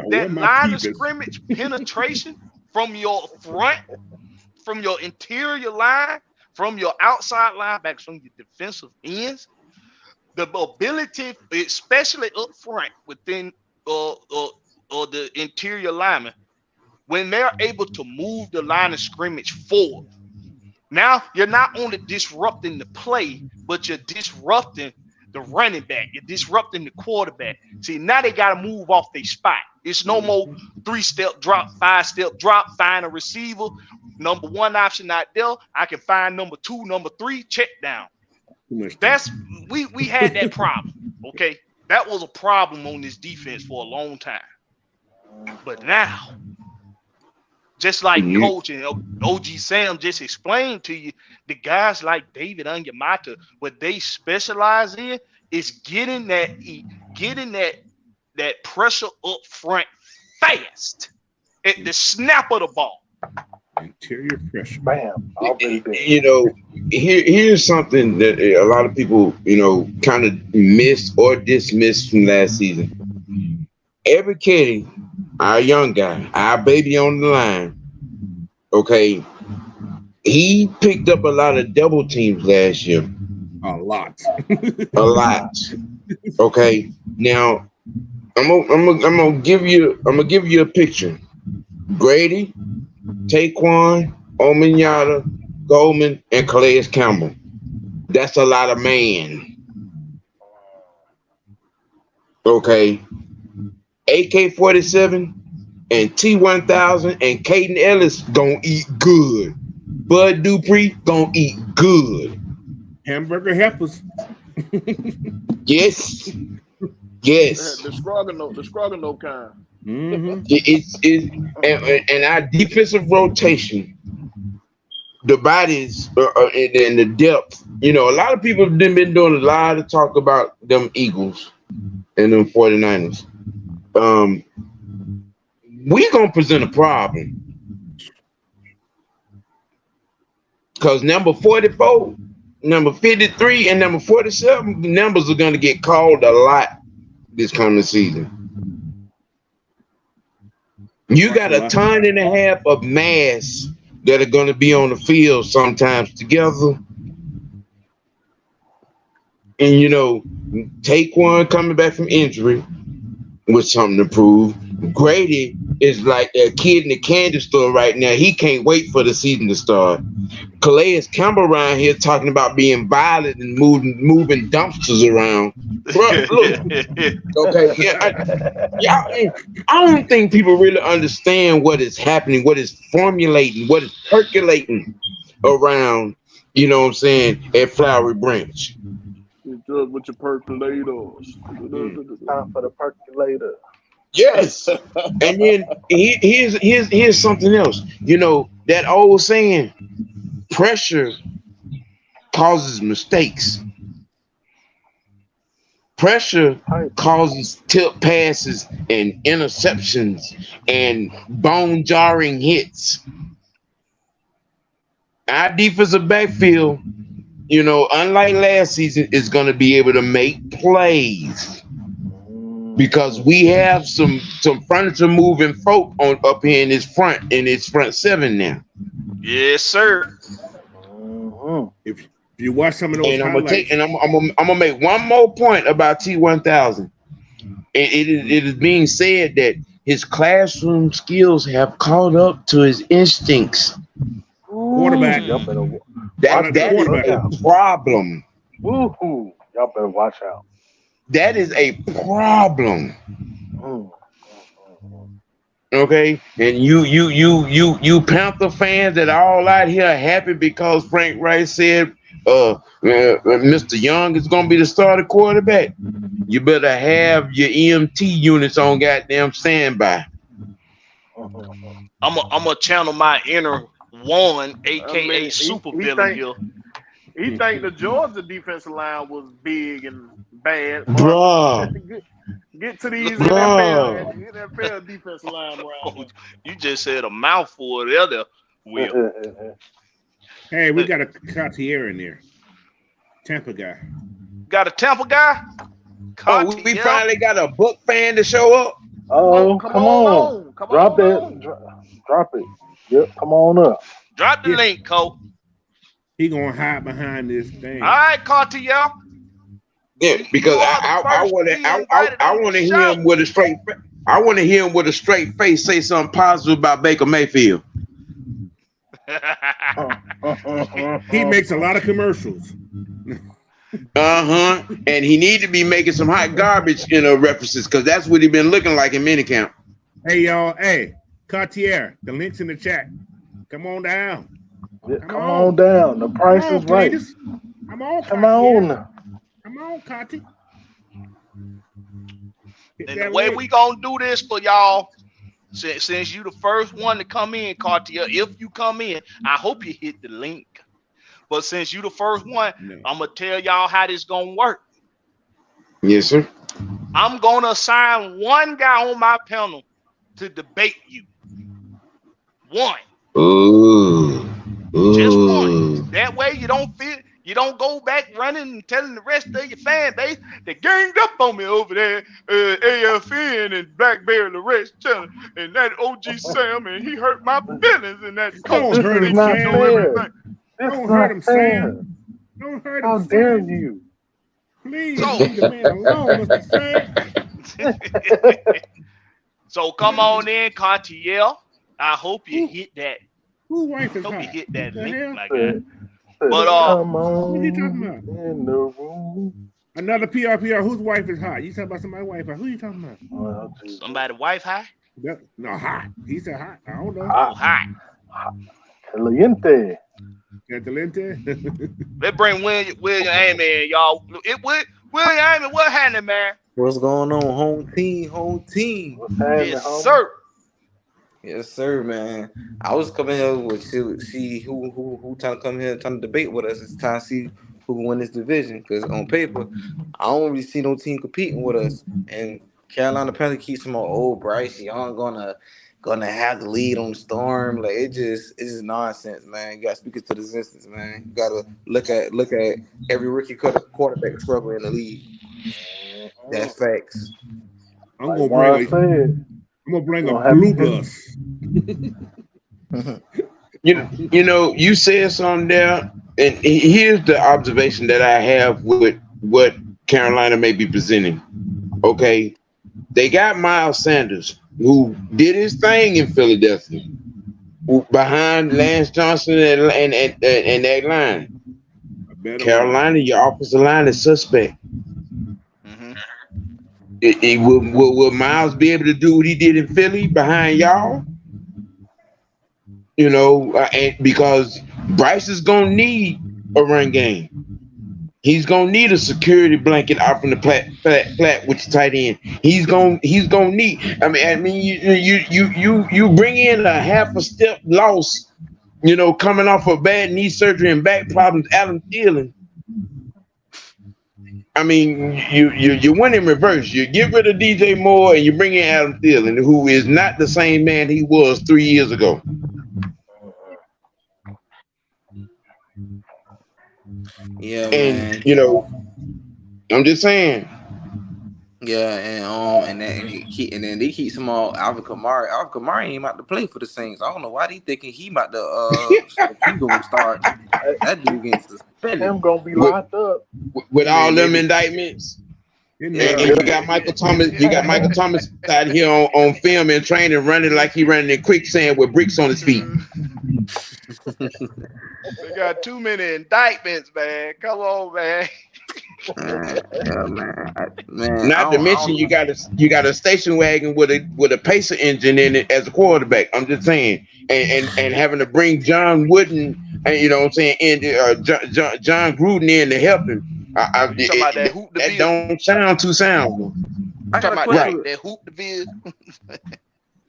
that line of scrimmage penetration from your front, from your interior line, from your outside linebackers, from your defensive ends, the ability, especially up front within or the interior lineman, when they're able to move the line of scrimmage forward. Now you're not only disrupting the play, but you're disrupting the running back. You're disrupting the quarterback. See, now they got to move off their spot. It's no more 3-step drop, 5-step drop, find a receiver. Number one option out there. I can find number 2, number 3, check down. That's we had that problem. Okay. That was a problem on this defense for a long time. But now, just like Coach and OG Sam just explained to you, the guys like David Onyemata, what they specialize in is getting that pressure up front fast at the snap of the ball. Interior pressure. Bam. Here's something that a lot of people, kind of missed or dismissed from last season. Every Kitty, our young guy, our baby on the line, okay, he picked up a lot of double teams last year. A lot. A lot. Okay. Now, I'm gonna give you a picture. Grady, Taquan, Ominyata, Goldman, and Calais Campbell. That's a lot of man. Okay. AK-47 and T-1000 and Caden Ellis gonna eat good. Bud Dupree gonna eat good. Hamburger heifers. Yes. The Stroganoff kind. Mm-hmm. And our defensive rotation, the bodies and the depth You know, a lot of people have been doing a lot of talk about them Eagles and them 49ers. We gonna present a problem. Because number 44, number 53, and number 47 numbers are going to get called a lot this coming season. You got a ton and a half of mass that are going to be on the field sometimes together. And, you know, Taquan coming back from injury with something to prove. Grady is like a kid in the candy store right now. He can't wait for the season to start. Calais Campbell around here talking about being violent and moving dumpsters around. Bro, look, okay, yeah, I don't think people really understand what is happening, what is formulating, what is percolating around, you know what I'm saying, at Flowery Branch. Just with your percolators. Time for the percolator. Yes. And then here's something else. You know, that old saying, pressure causes mistakes. Pressure causes tip passes and interceptions and bone-jarring hits. Our defensive backfield, you know, unlike last season, is going to be able to make plays. Because we have some furniture moving folk on up here in his front seven now. Yes, sir. If you watch some of those highlights, I'm gonna make one more point about T1000. It is being said that his classroom skills have caught up to his instincts. Quarterback, that is a problem. Woohoo! Y'all better watch out. That is a problem. Okay, and you Panther fans that are all out here happy because Frank Wright said Mr. Young is gonna be the starter quarterback. You better have your EMT units on goddamn standby. I'm gonna channel my inner one, aka super villain here. He think the Georgia defensive line was big and bad. Bruh. Get to these NFL defensive line around. You just said a mouthful there, Will. Hey, we got a Cartier in there. Tampa guy. Got a Tampa guy? Oh, we finally got a Book fan to show up. Oh, come on. Drop it. Yep, come on up. Drop the link, Cole. He gonna hide behind this thing. All right, Cartier. Yeah, because I want to hear him with a straight. I want to hear him with a straight face say something positive about Baker Mayfield. He makes a lot of commercials. And he need to be making some hot garbage, references, because that's what he been looking like in minicamp. Hey y'all, hey Cartier, the link's in the chat. Come on down. Come on down. The price is right. Come on, Cartier. And the way we gonna do this for y'all, since you the first one to come in, Cartier, if you come in, I hope you hit the link. But since you the first one, I'm gonna tell y'all how this gonna work. Yes, sir. I'm gonna assign one guy on my panel to debate you. One. Ooh. Just one. That way you don't go back running and telling the rest of your fan base they ganged up on me over there, AFN and Blackberry the rest channel, and that OG Sam, and he hurt my feelings, and that coach hurt not him, fair. Don't hurt him, Sam. Don't hurt him. How dare you? Please leave the man alone, Mr. Sam. So come on in, Cartier. I hope you hit that. Whose wife is hope hot? you hit that link hell? like that. But Come on what are you talking about? in the room. Another PR. Whose wife is hot? You talking about somebody's wife? Who you talking about? Oh, somebody wife high? No, hot. He said hot. I don't know. Oh, hot. Caliente. Caliente. Let's bring William Amy in, y'all. William Amy, what happening, man? What's going on? Home team. What's happening, Yes, homie? sir. Yes, sir, man. I was coming here with see who trying to come here trying to debate with us. It's time to see who can win this division. Because on paper, I don't really see no team competing with us. And Carolina Panthers keep some old Bryce Young gonna have the lead on the Storm. Like it's just nonsense, man. You gotta speak it to the existence, man. You gotta look at every rookie quarterback struggle in the league. That's facts. I'm gonna bring a blue bus. You know, you said something there, and here's the observation that I have with what Carolina may be presenting. Okay, they got Miles Sanders, who did his thing in Philadelphia, behind Lance Johnson and that line. Carolina, your offensive line is suspect. Will Miles be able to do what he did in Philly behind y'all? You know, and because Bryce is gonna need a run game. He's gonna need a security blanket out from the flat with your tight end. He's gonna need. I mean, you bring in a half a step loss. You know, coming off of bad knee surgery and back problems, Adam Thielen. I mean, you win in reverse. You get rid of DJ Moore and you bring in Adam Thielen, who is not the same man he was 3 years ago. Yeah, and man. You know, I'm just saying. Yeah, and then they keep some more Alvin Kamara. Alvin Kamara ain't about to play for the Saints. I don't know why they thinking he about to he gonna start. That dude getting suspended. Him gonna be locked up with all them indictments. Yeah. And you got Michael Thomas. You got Michael Thomas out here on film and training, running like he running in quicksand with bricks on his feet. They got too many indictments, man. Come on, man. Man. Not to mention you got a station wagon with a Pacer engine in it as a quarterback. I'm just saying, and having to bring John Wooden and you know what I'm saying, and John Gruden in to help him. That don't sound too sound. I got a question. That hoop the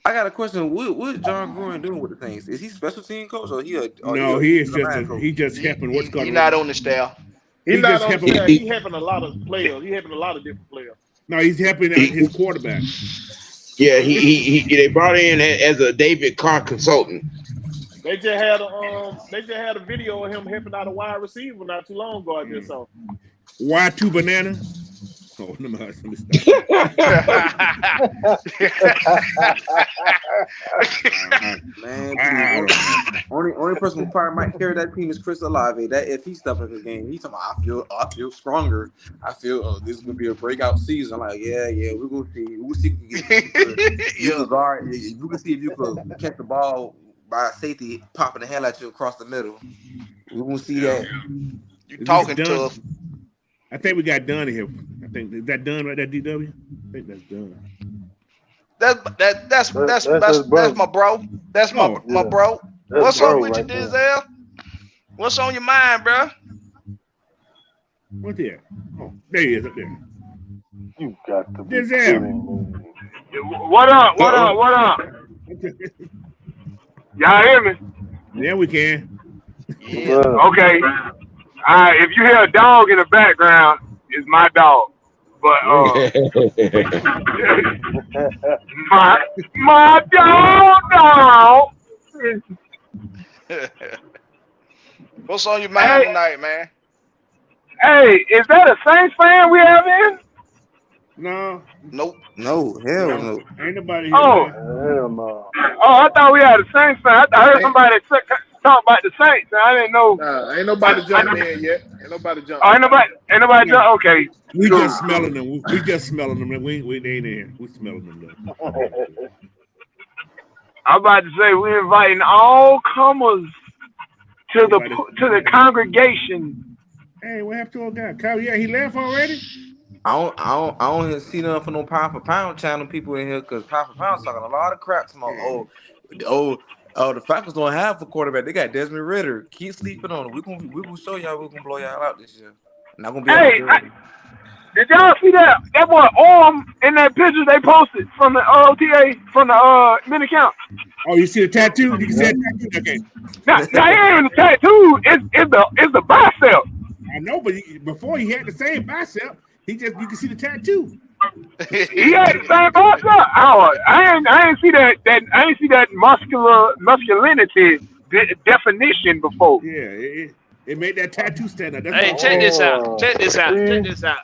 I got a question. What John Gruden doing with the things? Is he special team coach or he? He just helping. What's going on? He's not on the staff. He's not on the staff. He's helping a lot of players. He's helping a lot of different players. No, he's helping his quarterback. Yeah, they brought in as a David Carr consultant. They just had a video of him helping out a wide receiver not too long ago. I just saw. Y2 banana. Oh, let me stop. Man, only person who probably might carry that team is Chris Olave. That if he steps up his game, he's talking about, I feel stronger. I feel this is gonna be a breakout season. I'm like, yeah, we're gonna see. We'll see if you can see if you could catch the ball by safety popping the hell at you across the middle. We're gonna see that. You talking tough. I think we got done here. I think is that done right there, DW? I think that's done. That's my bro. That's my bro. What's up with you, Denzel? What's on your mind, bro? What's there? Oh, there he is up there. You got to be Denzel. What up? Y'all hear me? Yeah, we can. Yeah. Okay. If you hear a dog in the background, it's my dog. But my dog. What's on your mind tonight, man? Hey, is that a Saints fan we have in? No. Nope. No, hell no. Ain't nobody here. Oh, hell no. Oh, I thought we had a Saints fan. I heard somebody talk about the Saints. I didn't know. Ain't nobody jumping in yet. Ain't nobody jumping. Oh, ain't nobody jumping. Okay. We just smelling them. We just smelling them. We ain't in here. We smelling them though. I'm about to say we're inviting all comers to the congregation. Hey, what happened to our guy? Kyle, yeah, he left already? I don't see nothing for no pound for pound channel people in here because pound for pound's talking a lot of crap. The Falcons don't have a quarterback. They got Desmond Ridder. Keep sleeping on him. We gonna show y'all we're gonna blow y'all out this year. Not gonna be did y'all see that boy arm in that picture they posted from the OTA from the mini camp? Oh, you see the tattoo? You can see that tattoo? Okay. Now it ain't even the tattoo. It's the bicep. I know, but before he had the same bicep. You can see the tattoo. He had the same bicep. Oh, I ain't see that. I ain't see that masculinity definition before. Yeah, it made that tattoo stand out. Hey, check this out. Check this out.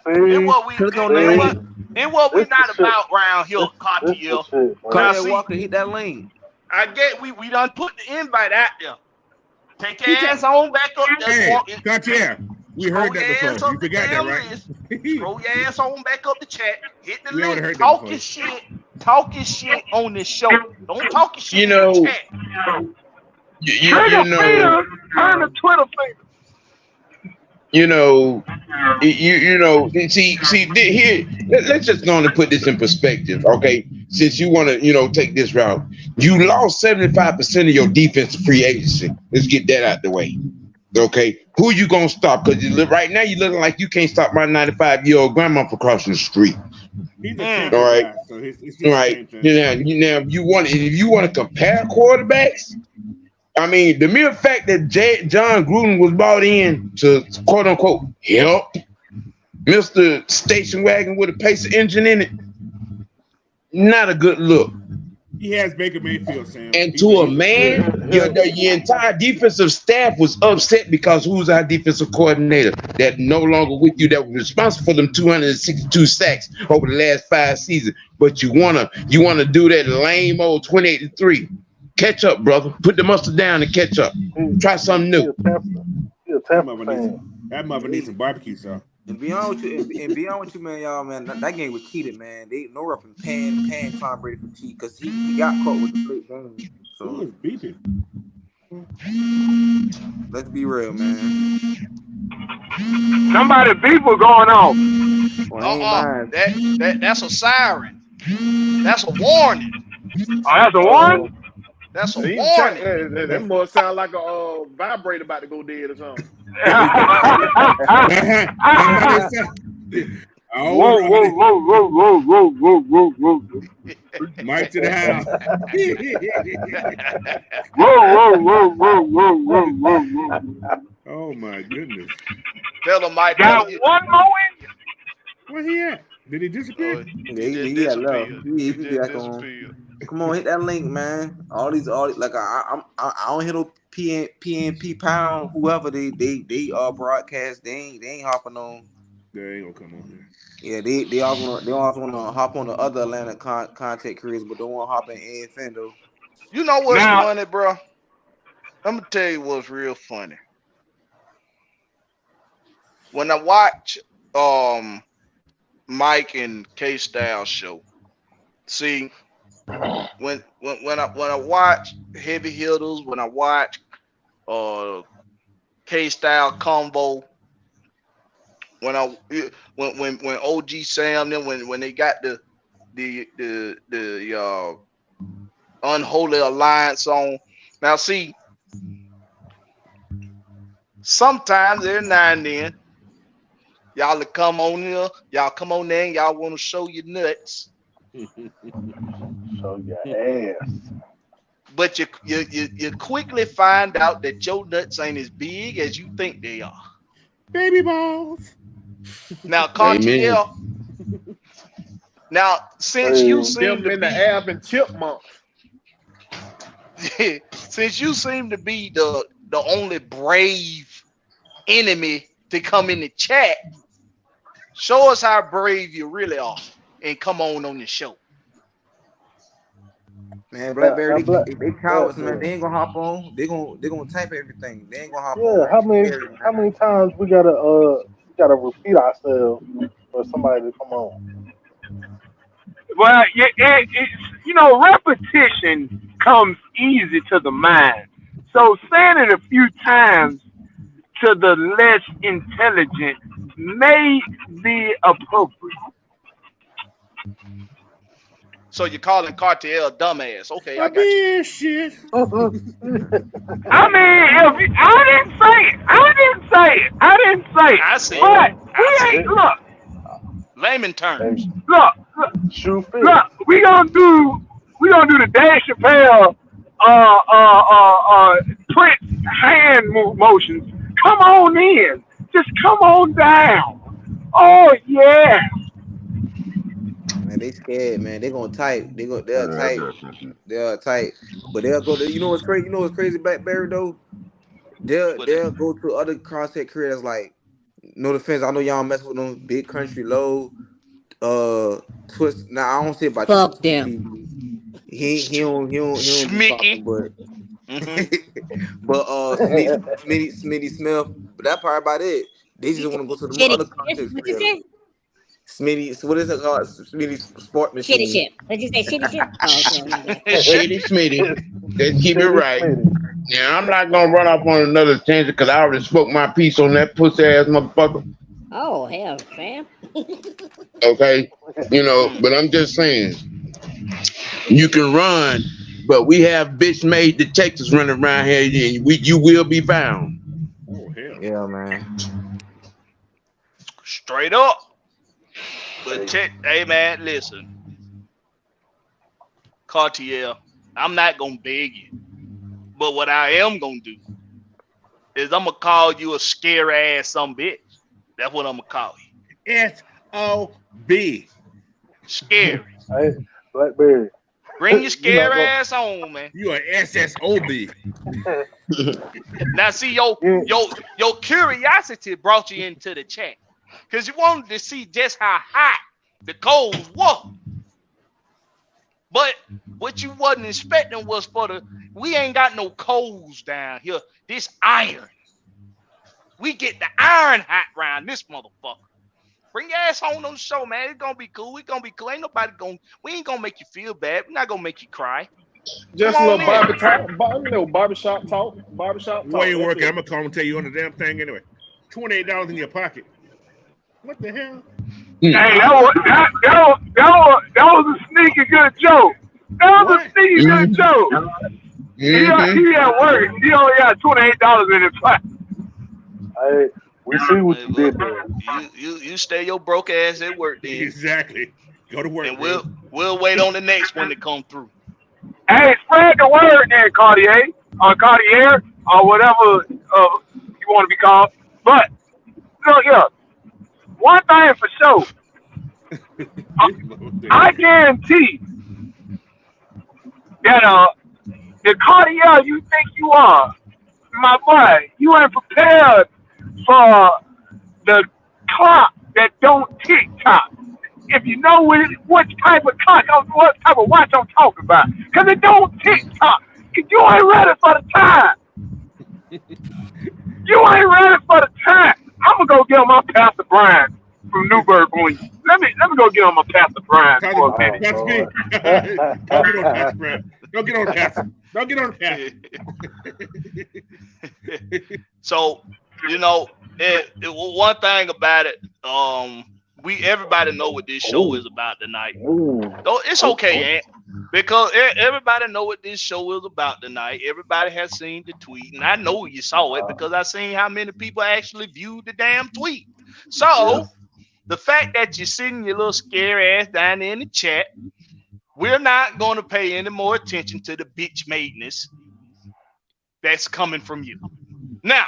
Then what we not about round here, Cartier. Cartier Walker, hit that lane. I get we done put the invite out there. Take your ass on back up there. Hey, Cartier, we heard that before. You forgot that, right? Throw your ass on back up the chat. Hit the link. Talk your shit. Talk your shit on this show. Don't talk your shit in the chat. You know. Turn the Twitter finger. See, here, let's just go on and put this in perspective, okay? Since you want to, take this route, you lost 75% of your defensive free agency. Let's get that out the way, okay? Who you gonna stop? Because right now you're looking like you can't stop my 95-year-old grandma from crossing the street. All right, guy, so it's all right. Now, if you want to compare quarterbacks. I mean, the mere fact that John Gruden was brought in to quote unquote help Mr. Station Wagon with a Pacer engine in it, not a good look. He has Baker Mayfield, Sam. And to a man, your entire defensive staff was upset because who's our defensive coordinator that no longer with you, that was responsible for them 262 sacks over the last 5 seasons. But you wanna do that lame old 28-3. Catch up, brother. Put the mustard down and catch up. Try something new. That mother needs some barbecue sauce. And beyond what you, man, y'all, man, that game was heated, man. They no repping paying Tom Brady for cheat because he got caught with the late game. So who was beeping? Let's be real, man. Somebody beep was going on. Well, that's a siren. That's a warning. Oh, that's a warning? That's a warning. That must sound like a vibrator about to go dead or something. Whoa. Mike to the house. Whoa. Oh my goodness. Tell him Mike. Got one more in. Where he at? Did he disappear? He got love. He back on. Come on, hit that link, man. All these like I don't hit no PNP pound whoever they broadcast. They ain't hopping on. They ain't gonna come on here. Yeah, they also wanna hop on the other Atlanta content creators, but don't want to hop in AFN though. You know what's funny, bro? I'm gonna tell you what's real funny. When I watch Mike and K-Style show, see. When I watch Heavy Hitters, when I watch K-Style Combo, when OG Sam then when they got the Unholy Alliance on. Now see, sometimes every now and then y'all will come on here, and y'all want to show your nuts. Show your ass. But you quickly find out that your nuts ain't as big as you think they are. Baby balls. Now, Cartier. Now, since you seem to be the Ab and Chipmunk. Since you seem to be the only brave enemy to come in the chat, show us how brave you really are. And come on the show. Man, Blackberry, they cowards, man. They ain't gonna hop on. They gonna type everything. They ain't gonna hop on. Yeah, how many times we gotta repeat ourselves for somebody to come on? Well, repetition comes easy to the mind. So saying it a few times to the less intelligent may be appropriate. So you're calling Cartier a dumbass? Okay, I got you. Shit. I mean, I didn't say it. I said, but we ain't look. Layman terms. Look. We gonna do the Dave Chappelle Prince hand motions. Come on in. Just come on down. Oh yeah. Man, they scared, man. They gonna type. They'll type. They'll type. But they'll go to, you know what's crazy? You know what's crazy, Blackberry though? They'll go to other content creators like, no defense, I know y'all mess with them, Big Country Low, Twist. Now I don't say about Fuck them. TV. He don't be talking, but but Smitty Smith. But that part about it. They just want to go to the other content What you creators. say? Smitty, what is it called? Smitty Sport Machine. Shitty shit. Did you say shitty shit? Oh, okay. Shitty Smitty. Let's keep it right. Yeah, I'm not gonna run off on another tangent because I already spoke my piece on that pussy ass motherfucker. Oh hell, fam. Okay, you know, but I'm just saying, you can run, but we have bitch made detectives running around here, and you will be found. Oh hell. Yeah, man. Straight up. But check, hey man, listen, Cartier, I'm not gonna beg you, but what I am gonna do is I'm gonna call you a scary ass some bitch. That's what I'm gonna call you. S-O-B. Scary. Hey, Blackberry. Bring your scary ass on, man. You are SSOB. Now see your curiosity brought you into the chat. Because you wanted to see just how hot the coals were. But what you wasn't expecting was we ain't got no coals down here. This iron. We get the iron hot round this motherfucker. Bring your ass on the show, man. It's gonna be cool. It's gonna be cool. Ain't nobody we ain't gonna make you feel bad. We're not gonna make you cry. Just a little barbershop talk. Barbershop talk. Where you working? I'm gonna call and tell you on the damn thing anyway. $28 in your pocket. What the hell? Hey, that was a sneaky good joke. That was a sneaky good joke. He at work. He only got $28 in his pocket. Hey, we see what you did there. You stay your broke ass at work then. Exactly. Go to work. And we'll wait on the next one to come through. Hey, spread the word there, Cartier, or whatever you want to be called. But look here. One thing for sure, I guarantee that the Cartier you think you are, my boy, you ain't prepared for the clock that don't tick-tock. If you know what type of clock, what type of watch I'm talking about. Because it don't tick-tock. You ain't ready for the time. You ain't ready for the time. I'm gonna go get on my Pastor Brian from Newburgh, Queens. Let me go get on my Pastor Brian for a minute. That's me. Don't get on Pastor Brian. Don't get on Pastor. Don't get on Pastor. So, one thing about it, everybody know what this show is about tonight. So it's okay, Aunt, because everybody know what this show is about tonight. Everybody has seen the tweet, and I know you saw it because I seen how many people actually viewed the damn tweet. So the fact that you're sitting your little scary ass down there in the chat, we're not going to pay any more attention to the bitch madeness that's coming from you. Now,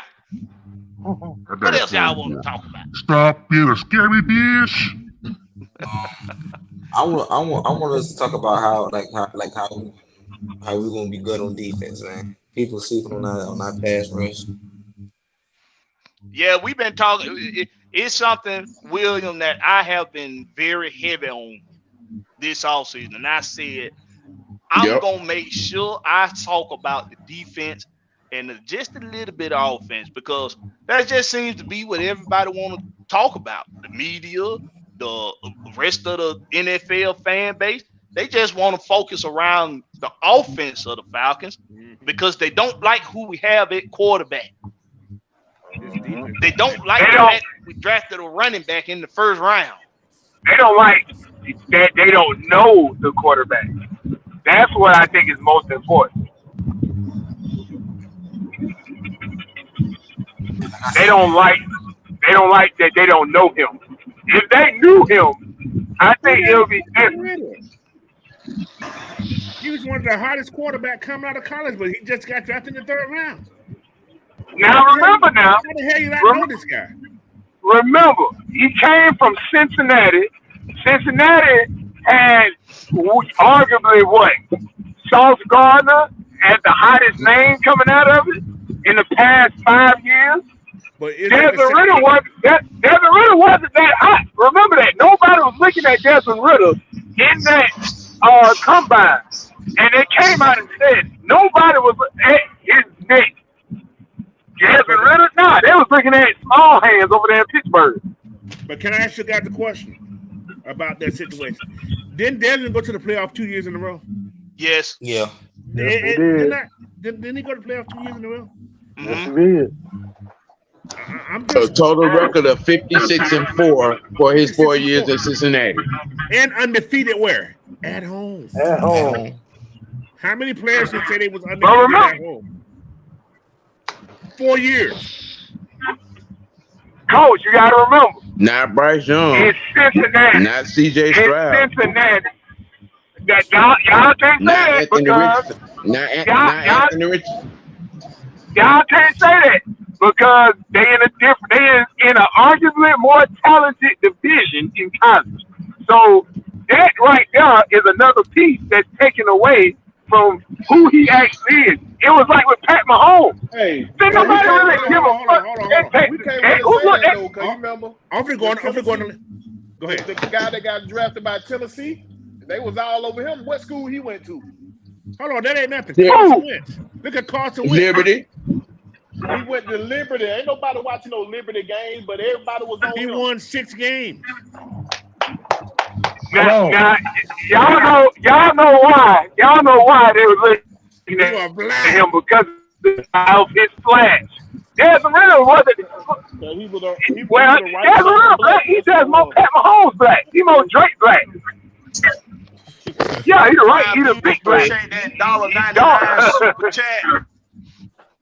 what else y'all want to talk about? Stop being a scary bitch. I want us to talk about how we gonna be good on defense, man. People sleeping on our pass rush. Yeah, we've been talking. It's something, William, that I have been very heavy on this offseason. And I said, I'm going to make sure I talk about the defense and just a little bit of offense, because that just seems to be what everybody want to talk about. The media, the rest of the NFL fan base, they just want to focus around the offense of the Falcons because they don't like who we have at quarterback. They don't like that we drafted a running back in the first round. They don't like that they don't know the quarterback. That's what I think is most important. They don't like that they don't know him. If they knew him, I think it'll be different. He was one of the hottest quarterbacks coming out of college, but he just got drafted in the third round. Now remember, how the hell you not know this guy? remember, he came from Cincinnati. Cincinnati had arguably what? Sauce Gardner had the hottest name coming out of it in the past 5 years. But Desmond Ritter wasn't that hot. Remember that. Nobody was looking at Desmond Ritter in that combine. And they came out and said nobody was at his neck. Desmond Ritter? Nah, they was looking at small hands over there in Pittsburgh. But can I ask you guys the question about that situation? Didn't Desmond go to the playoff 2 years in a row? Yes. Yeah. Didn't he go to the playoff 2 years in a row? Yes, he did. A total record of 56-4 for his 4 years in Cincinnati. And undefeated where? At home. At home. How many players can say they was undefeated at home? 4 years. Coach, you got to remember. Not Bryce Young. It's Cincinnati. Not C.J. Stroud. It's Cincinnati. That y'all can't say that because not Anthony Richardson. Y'all can't say that because they in an arguably more talented division in college. So that right there is another piece that's taken away from who he actually is. It was like with Pat Mahomes. Hey, nobody really give a fuck. We can't really say that though, because you remember. Go ahead. The guy that got drafted by Tennessee, they was all over him. What school he went to? Hold on, that ain't nothing. Yeah. Carson Wentz. Look at Carson Wentz. Liberty. He went to Liberty. Ain't nobody watching no Liberty games, but everybody was on him. He won 6 games. Now, y'all know why. Y'all know why they was looking at him because of his flash. Desmond Ritter wasn't. Desmond Ritter black. He just more Pat Mahomes black. He more Drake black. Yeah, he's right. He's a big black. Appreciate that $1.99 super chat.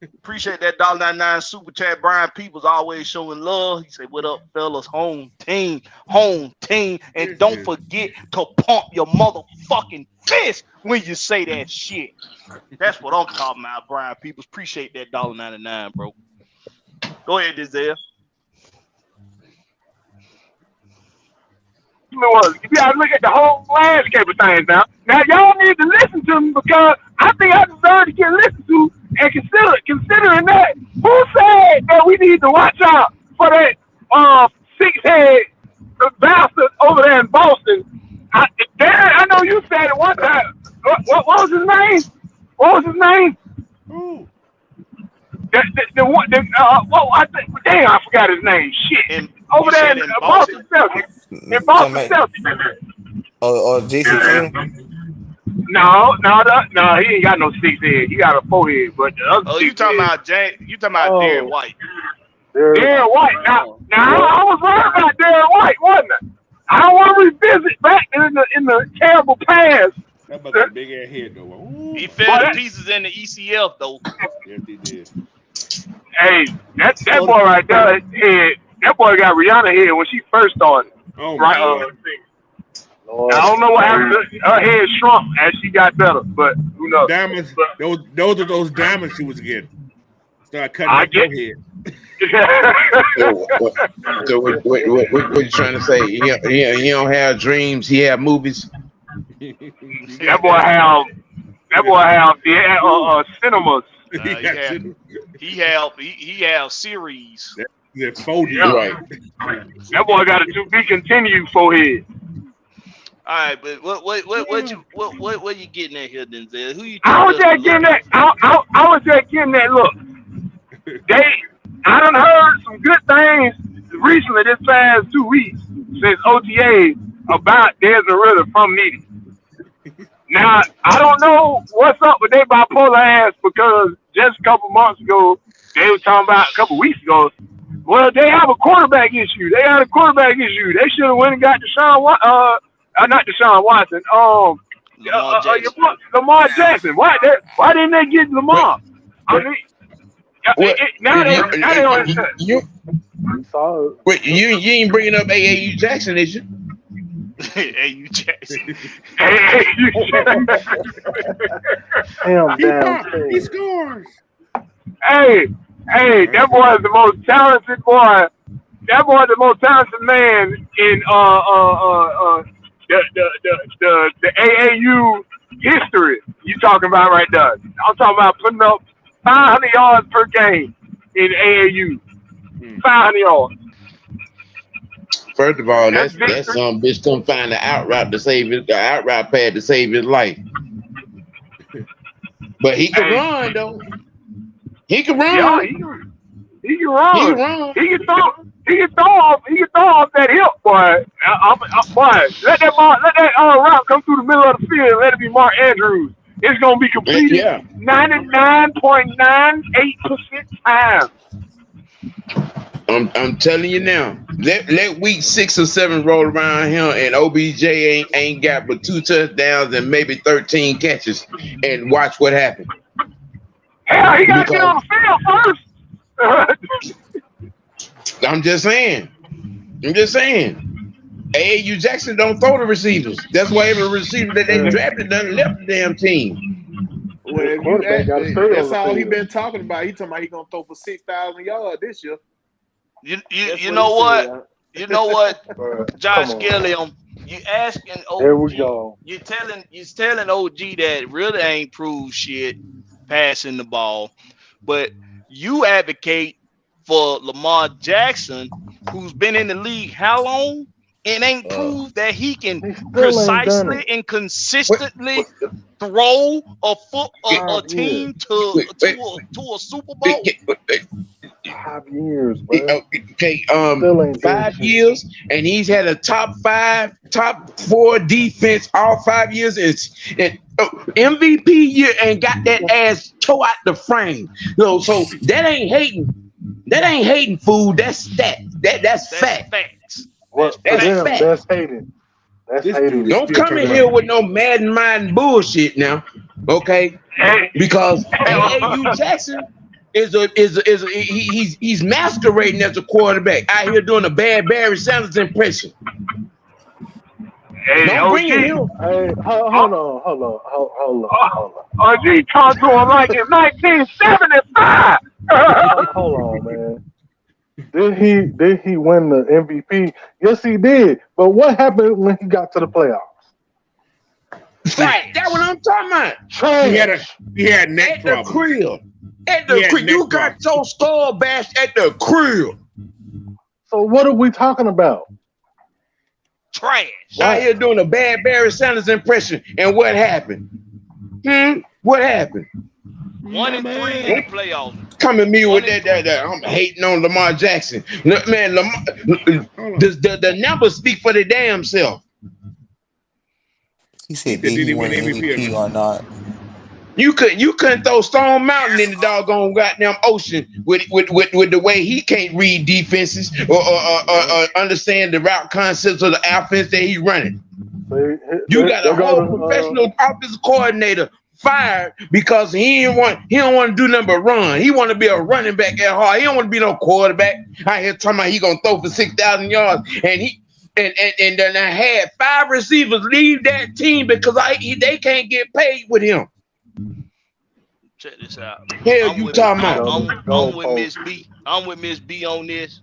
Appreciate that $1.99 super chat. Brian Peoples always showing love. He said, "What up, fellas? Home team, and don't forget to pump your motherfucking fist when you say that shit." That's what I'm talking about, Brian Peoples. Appreciate that $1.99, bro. Go ahead, Denzel. You gotta look at the whole landscape of things now. Now y'all need to listen to me because I think I deserve to get listened to and considering that, who said that we need to watch out for that 6-head bastard over there in Boston? Darren, I know you said it one time. What was his name? What was his name? Who? Damn, I forgot his name. Shit. Over there in Boston Celtics. In Boston Celtics. Or Jason Tatum? No, he ain't got no 6 head. He got a 4 head. But the other you talking about Darren White? Darren White. Now I was worried about Darren White, wasn't I? I don't want to revisit back in the terrible past. That was a big ass head though. Ooh. He fell to pieces in the ECF though. Yes, he did. Hey, that boy right there, that boy got Rihanna head when she first started. Oh right. I don't know what happened. Her head shrunk as she got better, but who knows? Diamonds. Those are those diamonds she was getting. Start cutting her head. So what you trying to say? He don't have dreams. He have movies. That boy have cinemas. He have series. Yeah, folded. Right. That boy got a to be continued forehead. All right, but what you getting at here, Denzel? Who you? I was just getting that. I was just getting that look. I done heard some good things recently this past 2 weeks since OTA about Desmond Ritter from Needy. Now, I don't know what's up with their bipolar ass because just a couple months ago, they were talking about a couple weeks ago, well, they have a quarterback issue. They had a quarterback issue. They should have went and got not Deshaun Watson. Lamar Jackson. Why didn't they get Lamar? I mean, now they understand. Wait, you ain't bringing up AAU Jackson, is you? AAU Jackson. He scores. Hey, that boy is the most talented boy that boy the most talented man in the AAU history. You talking about right there? I'm talking about putting up 500 yards per game in AAU. 500 yards. First of all, that's some bitch come find the out route to save the out route pad to save his life. But he can run though. He can run. Yeah, he can run. He can run. He can throw off that hip, boy. Boy, let that route come through the middle of the field and let it be Mark Andrews. It's gonna be completed 99.98% time. I'm telling you now. Let week 6 or 7 roll around here and OBJ ain't got but 2 touchdowns and maybe 13 catches, and watch what happens. Hell, he gotta get on the field first. I'm just saying. AAU Jackson don't throw the receivers. That's why every receiver that they drafted done left the damn team. Well, that's all he been talking about. He talking about he gonna throw for 6,000 yards this year. You know what? You know what, Josh Gilliam? You asking OG? There we go. You telling OG that really ain't proved shit passing the ball, but you advocate for Lamar Jackson, who's been in the league how long and ain't proved that he can precisely and consistently throw a team to a Super Bowl. 5 years, bro. Okay, 5 years, and he's had a top 4 defense all 5 years. And MVP year and got that ass tore out the frame. So that ain't hating. That ain't hating, fool. That's fact. That's facts. Well, that's hating. That's hating. Don't come in here with no Madden mind bullshit now, okay? Because AAU Jackson he's masquerading as a quarterback out here doing a bad Barry Sanders impression. Hey, don't bring him. Hey, hold on. OG talked to him like in 1975. Hold on, man. Did he win the MVP? Yes, he did. But what happened when he got to the playoffs? Right, that's what I'm talking about. He had neck problems. At the crib. You got so skull bashed at the crib. So what are we talking about? Trash. Out here doing a bad Barry Sanders impression. And what happened? What happened? 1-3 in the playoffs. Come at me with that. I'm hating on Lamar Jackson. Man, the numbers speak for the damn self. He said, did he win MVP or not? You couldn't throw Stone Mountain in the doggone goddamn ocean with the way he can't read defenses or understand the route concepts of the offense that he's running. You got a whole professional offensive coordinator fired because he don't want to do nothing but run. He want to be a running back at heart. He don't want to be no quarterback out here talking about he gonna throw for 6,000 yards. And then I had 5 receivers leave that team because they can't get paid with him. Check this out. Hell, you talking about? I'm with Miss B. I'm with Miss B on this.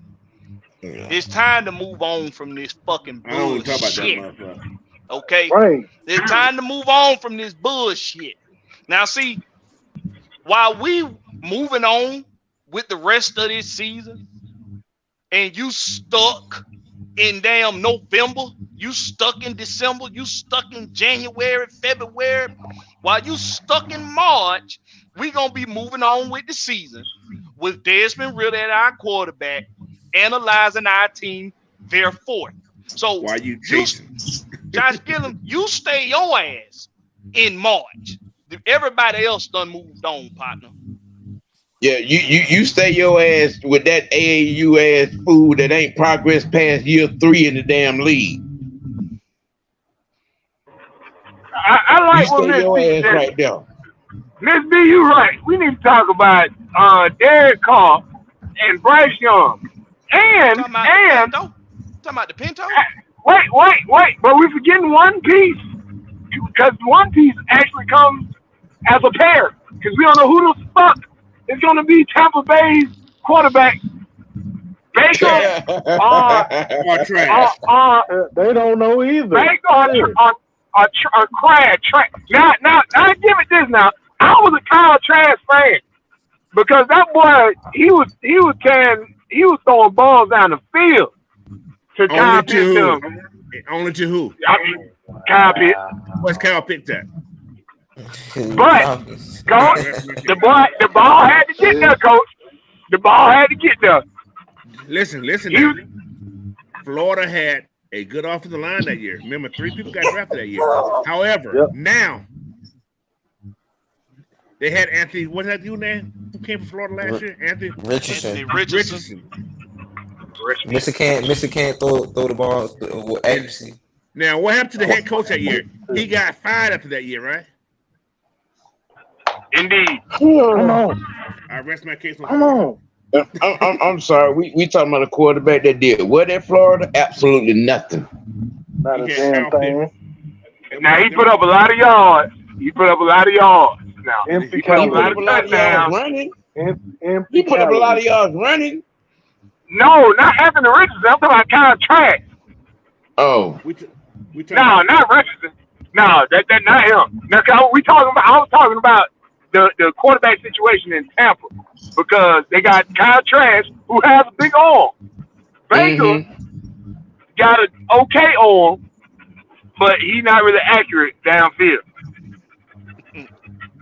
Yeah. It's time to move on from this fucking bullshit. Okay? Right. It's time to move on from this bullshit. Now, see, while we moving on with the rest of this season, and you stuck in damn November, you stuck in December, you stuck in January, February, while you stuck in March, we gonna be moving on with the season with Desmond Ritter at our quarterback, analyzing our team, therefore. So why you chasing? Josh Gilliam, you stay your ass in March. Everybody else done moved on, partner. Yeah, you stay your ass with that AAU ass food that ain't progressed past year 3 in the damn league. I like what Miss B said. Right there. Miss B, you right. We need to talk about Derek Carr and Bryce Young. And talking about the Pinto? Wait. But we're forgetting one piece. Because one piece actually comes as a pair. Because we don't know who the fuck is going to be Tampa Bay's quarterback based Baker Or trash. They don't know either. Baker or Crab. Now, give it this now. I was a Kyle Trask fan because that boy, he was throwing balls down the field to Kyle Pitts. Only to who? I mean, Kyle Pitts. What's Kyle Pitts at? But the ball had to get there, coach. The ball had to get there. Listen. Florida had a good offensive line that year. Remember, 3 people got drafted that year. However, now they had Anthony. What's that dude name? Who came from Florida last year? Anthony Richardson. Mr. can't throw the ball with accuracy. Now, what happened to the head coach that year? He got fired after that year, right? Indeed. Come on. I rest my case. Come on. I'm sorry. We talking about a quarterback that did what at Florida? Absolutely nothing. Not a damn thing. Now he put up a lot of yards. Now Empty He put up a lot of yards running. He put up a lot of yards running. No, not Anthony Richardson. I'm talking about Kyle Trask. Oh. No, not Richardson. No, that not him. Now, I was talking about the quarterback situation in Tampa because they got Kyle Trask who has a big arm. Baker got an okay arm, but he's not really accurate downfield.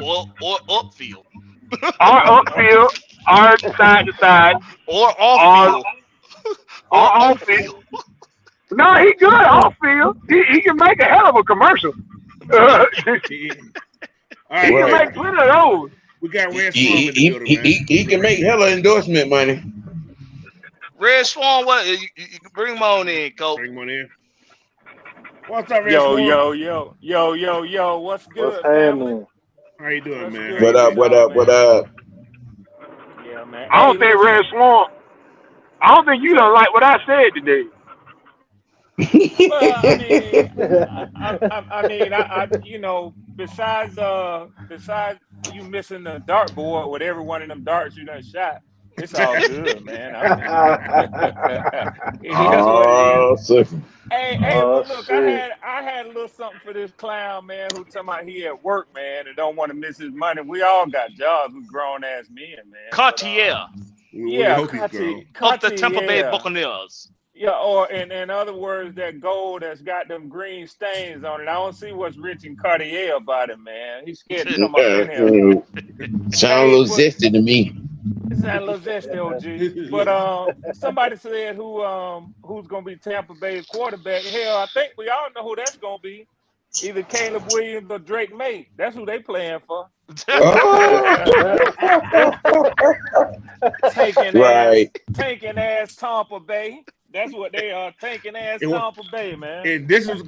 Or upfield. Or upfield, or side to side. Or off-field. Or off-field. No, he good off-field. He can make a hell of a commercial. He can make plenty of those. We got Red Swan in the building, man. He can make hella endorsement money. Red Swan, what? You bring him on in, coach. Bring him on in. What's up, Red Yo, Swan? yo. What's good, What's family? happening? How you doing, man? What up? Yeah, man. I don't think Red Swan. I don't think you don't like what I said today. Well, I mean, you know, besides you missing the dartboard with every one of them darts you done shot, it's all good, man. It is what it is. Hey, but look, I had a little something for this clown, man, who talking about he at work, man, and don't want to miss his money. We all got jobs. We grown ass men, man. Cartier. Cartier. Of the Tampa Bay Buccaneers. Yeah, or in other words, that gold that's got them green stains on it. I don't see what's rich in Cartier about it, man. He's scared to come up in here. Sound a little zesty to me. It sounds a little zesty, OG. But somebody said who's gonna be Tampa Bay's quarterback. Hell, I think we all know who that's gonna be. Either Caleb Williams or Drake May. That's who they playing for. Tanking ass Tampa Bay. That's what they are, tanking ass Tampa Bay, man. And this is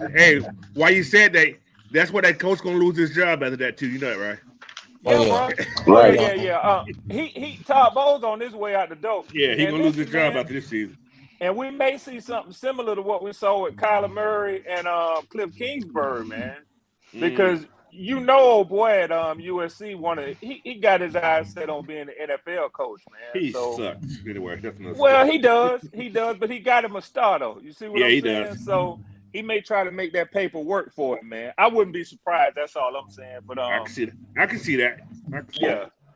why you said that. That's why that coach gonna lose his job after that too. You know that, right? Yeah. He Todd Bowles on his way out the door. Yeah, he gonna lose his job after this season. And we may see something similar to what we saw with Kyler Murray and Cliff Kingsbury, man. Because you know, old boy at USC he got his eyes set on being an NFL coach, man. He sucks. Anyway, he does, but he got him a star though. You see what I'm saying? Does. So he may try to make that paper work for him, man. I wouldn't be surprised. That's all I'm saying. But I can see that.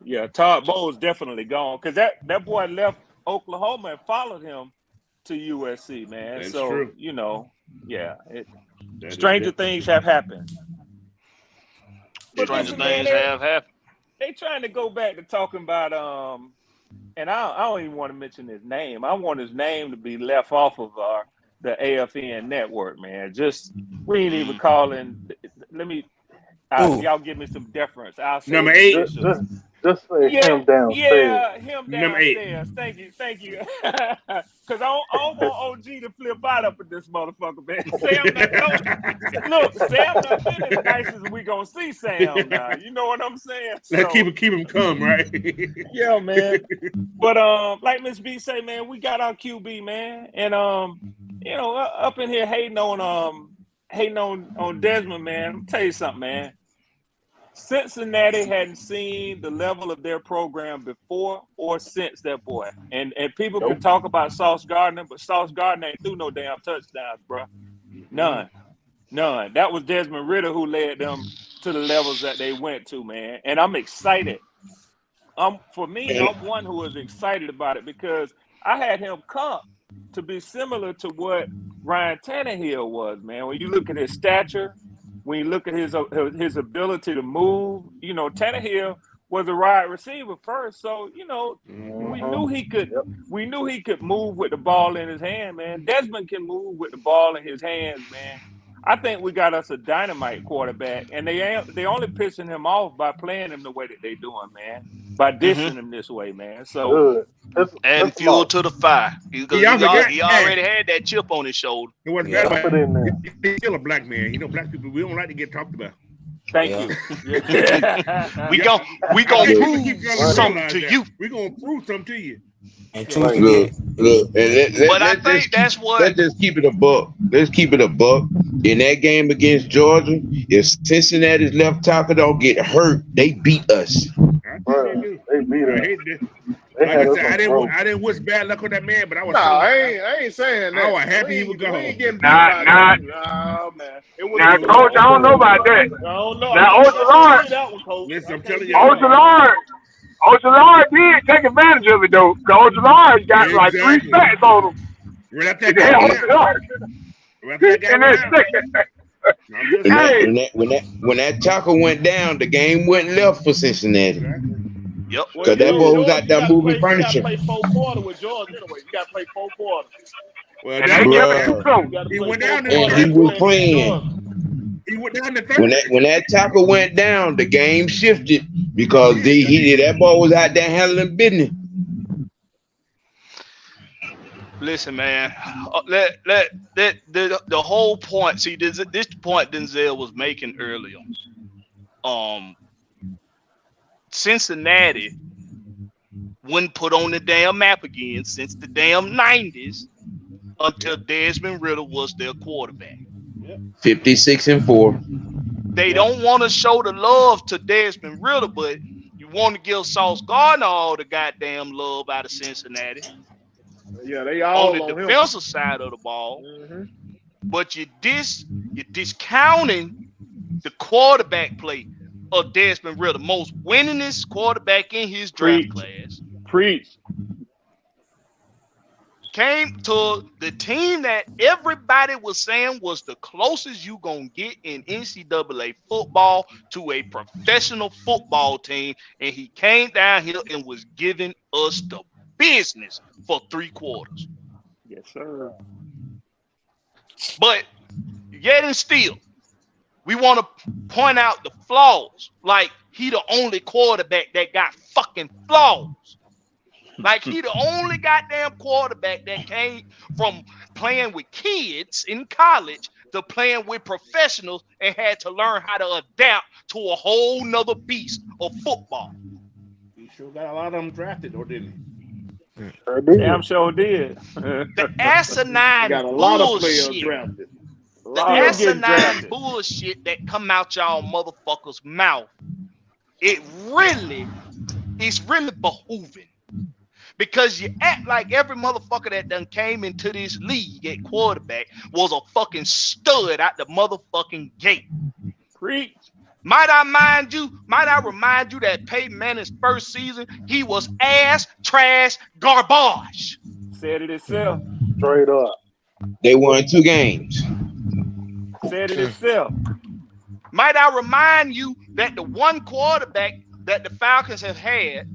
Yeah. Todd Bowles definitely gone because that boy left Oklahoma and followed him to USC, man. That's so true. You know, stranger things have happened. Stranger things have happened. They trying to go back to talking about and I don't even want to mention his name. I want his name to be left off of the AFN network, man. Just we ain't even calling. Y'all give me some deference. I'll say number 8. Just say him downstairs. Yeah, him number downstairs. 8. Thank you. Because I don't want OG to flip out up at this motherfucker, man. Sam done been as nice as we gonna see Sam now. You know what I'm saying? Let's keep him calm, right? Yeah, man. But like Miss B say, man, we got our QB, man, and you know, up in here hating on Desmond, man. I'll tell you something, man. Cincinnati hadn't seen the level of their program before or since that boy. And people can talk about Sauce Gardner, but Sauce Gardner ain't threw no damn touchdowns, bro. None. That was Desmond Ridder who led them to the levels that they went to, man. And I'm excited. For me, I'm one who is excited about it because I had him comp to be similar to what Ryan Tannehill was, man. When you look at his stature, when you look at his ability to move, you know, Tannehill was a wide receiver first, so you know we knew he could. We knew he could move with the ball in his hand, man. Desmond can move with the ball in his hands, man. I think we got us a dynamite quarterback, and they only pissing him off by playing him the way that they doing, man. By dishing him this way, man. So adding fuel to the fire. He already had that chip on his shoulder. It wasn't bad about it. He's still a black man. You know, black people, we don't like to get talked about. Thank you. we gonna prove something to you. We gonna prove something to you. And look, but I think that's what. Let's just keep it a buck. Let's keep it a buck. In that game against Georgia, if Cincinnati's left tackle don't get hurt, they beat us. They beat us. I didn't wish bad luck on that man, but I was. I ain't saying that. I was happy he would go. Nah, man. Now, Coach, I don't know about that. I don't know. Now, Ojalard. Listen, I'm telling you. Ojalard did take advantage of it, though. Ojalard got like 3 sacks on him. Right after that guy. When that tackle went down, the game went left for Cincinnati. Yep. Because that boy was out there moving furniture. You got to play 4 quarters with Georgia anyway. You got to play 4 quarters. Well, he went down and he was playing. He went down the third. When that tackle went down, the game shifted because that ball was out there handling business. Listen, man. The whole point. See, this point Denzel was making earlier. Cincinnati wouldn't put on the damn map again since the damn 90s until Desmond Ridder was their quarterback. 56-4. They don't want to show the love to Desmond Ridder, but you want to give Sauce Gardner all the goddamn love out of Cincinnati. Yeah, they all on the defensive side of the ball. But you're discounting the quarterback play of Desmond Ridder, most winningest quarterback in his draft class. Preach. Came to the team that everybody was saying was the closest you gonna get in NCAA football to a professional football team, and he came down here and was giving us the business for 3 quarters. Yes, sir. But yet and still, we want to point out the flaws. Like he the only quarterback that got fucking flaws. Like he the only goddamn quarterback that came from playing with kids in college to playing with professionals and had to learn how to adapt to a whole nother beast of football. He sure got a lot of them drafted, or didn't he? Damn sure did. The asinine got a lot bullshit. of players drafted. The asinine bullshit that come out y'all motherfuckers' mouth. It's really behooving. Because you act like every motherfucker that done came into this league at quarterback was a fucking stud out the motherfucking gate. Preach. Might I remind you that Peyton Manning's first season, he was ass, trash, garbage. Said it itself. Straight up. They won 2 games. Said it itself. Might I remind you that the one quarterback that the Falcons have had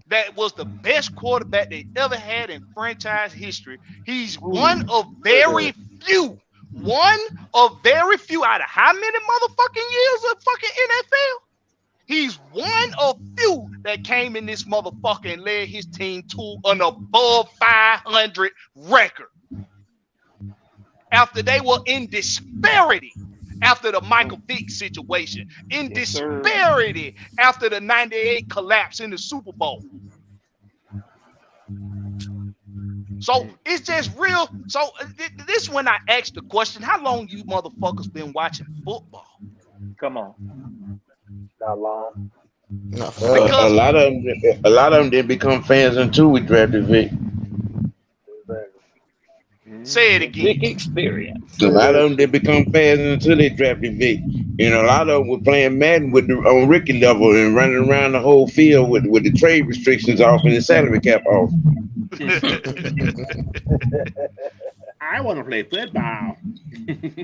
that was the best quarterback they ever had in franchise history. He's one of very few out of how many motherfucking years of fucking NFL? He's one of few that came in this motherfucker and led his team to an above 500 record. After they were in disparity after the Michael Vick situation, in disparity after the 98 collapse in the Super Bowl. So it's just real. So this when I asked the question, how long you motherfuckers been watching football? Come on. Not long. Not A Because lot of them, didn't become fans until we drafted Vic. say it The again. Vic experience. A lot of them didn't become fans until they drafted Vic. And a lot of them were playing Madden on Ricky level and running around the whole field with the trade restrictions off and the salary cap off. I want to play football.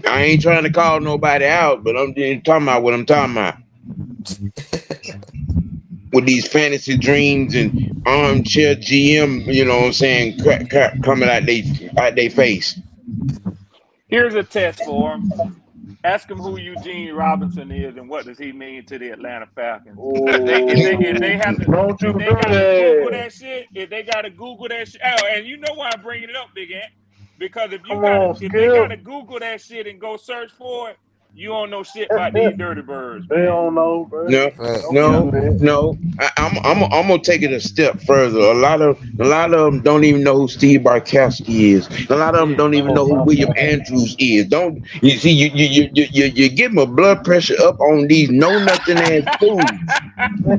I ain't trying to call nobody out, but I'm just talking about what I'm talking about. With these fantasy dreams and armchair GM, you know what I'm saying, crap coming out they face. Here's a test for him. Ask him who Eugene Robinson is and what does he mean to the Atlanta Falcons. If they have to, Don't you if they do gotta that. Google that shit, if they gotta Google that shit, oh, and you know why I'm bringing it up, Big Ant, because if they gotta Google that shit and go search for it, you don't know shit about these dirty birds. They don't know, bro. No. I'm gonna take it a step further. A lot of them don't even know who Steve Bartkowski is. A lot of them don't even know who William Andrews is. Don't you see? You get my blood pressure up on these know nothing ass fools.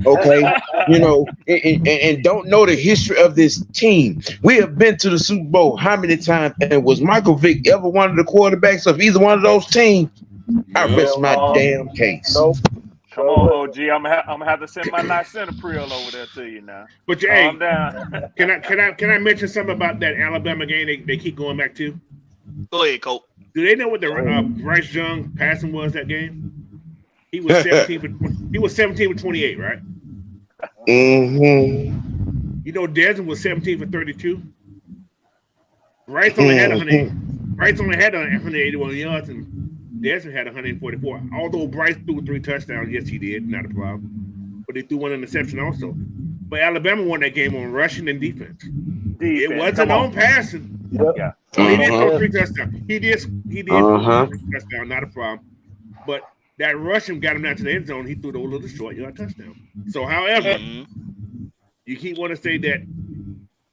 Okay, you know, and don't know the history of this team. We have been to the Super Bowl how many times? And was Michael Vick ever one of the quarterbacks of either one of those teams? I rest my damn case. Nope. Come on, OG. I'm gonna have to send my Nycinopril over there to you now. But calm down. Can I mention something about that Alabama game they keep going back to? Go ahead, Colt. Do they know what the Bryce Young passing was that game? He was 17 for 28, right? Mm-hmm. You know, Desmond was 17 for 32. Bryce only had 181 yards, and Desmond had 144. Although Bryce threw 3 touchdowns, yes, he did, not a problem. But he threw 1 interception also. But Alabama won that game on rushing and defense. It wasn't on passing. Yep. Yeah. He did throw 3 touchdowns. He did throw 3 touchdowns, not a problem. But that rushing got him down to the end zone. He threw the little short yard touchdown. So, however, you keep wanting to say that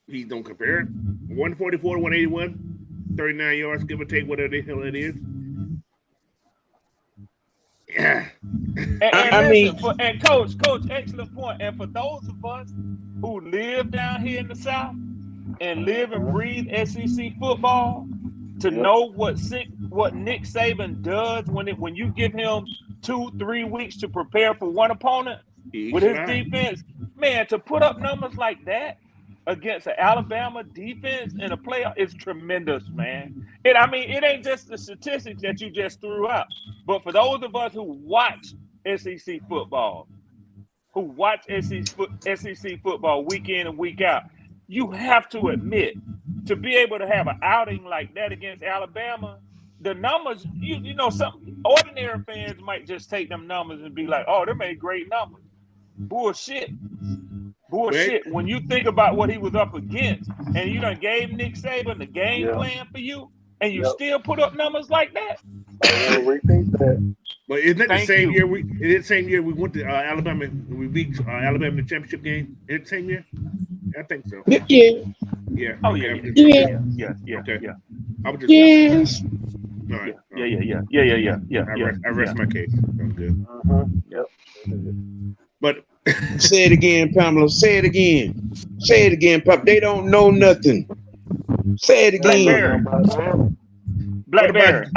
he don't compare it. 144 to 181, 39 yards, give or take, whatever the hell it is. Yeah. And coach, excellent point. And for those of us who live down here in the South and live and breathe SEC football, to know what Nick Saban does when you give him 2-3 weeks to prepare for one opponent with his defense, man, to put up numbers like that against an Alabama defense in a playoff is tremendous, man. It ain't just the statistics that you just threw out, but for those of us who watch SEC football, SEC football week in and week out, you have to admit, to be able to have an outing like that against Alabama, the numbers, you know, some ordinary fans might just take them numbers and be like, oh, they made great numbers. Bullshit. When you think about what he was up against, and you done gave Nick Saban the game plan for you, and you still put up numbers like that. I rethink that. But isn't that the same year we went to Alabama? We beat Alabama in the championship game. Is it the same year? I think so. Yeah. Oh yeah. Okay. I was just yes. All right. Yeah. I rest my case. I'm good. Yep. But say it again, Pamela. Say it again. Say it again, Pop. They don't know nothing. Say it again. Blackberry.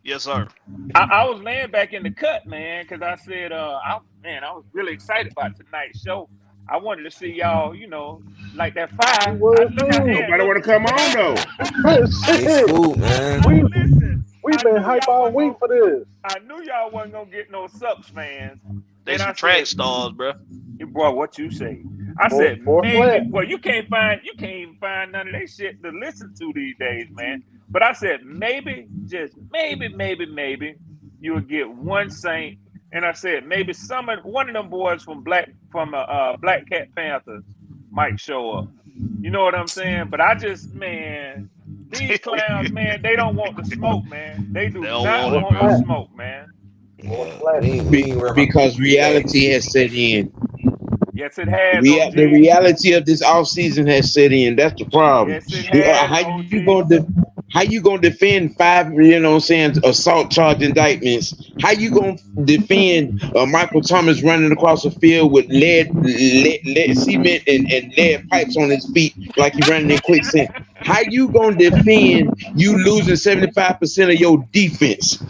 Yes, sir. I was laying back in the cut, man, because I said, I was really excited about tonight's show. I wanted to see y'all, you know, like that 5. Nobody want to come on though. It's cool, man. We've been hype all week for this. I knew y'all wasn't gonna get no subs fans. They some track stars, bro. Boy, what you say? I said, maybe. Well, you can't even find none of that shit to listen to these days, man. But I said, maybe, just maybe, you'll get one Saint. And I said, maybe one of them boys from Black Cat Panthers might show up. You know what I'm saying? But these clowns, man, they don't want the smoke, man. They do not want the smoke, man. Because reality has set in. Yes, it has. The reality of this offseason has set in. That's the problem. Yes, it has. How you gonna defend 5, you know what I'm saying, assault charge indictments? How you gonna defend Michael Thomas running across the field with lead cement and lead pipes on his feet like he running in quicksand? How you gonna defend you losing 75% of your defense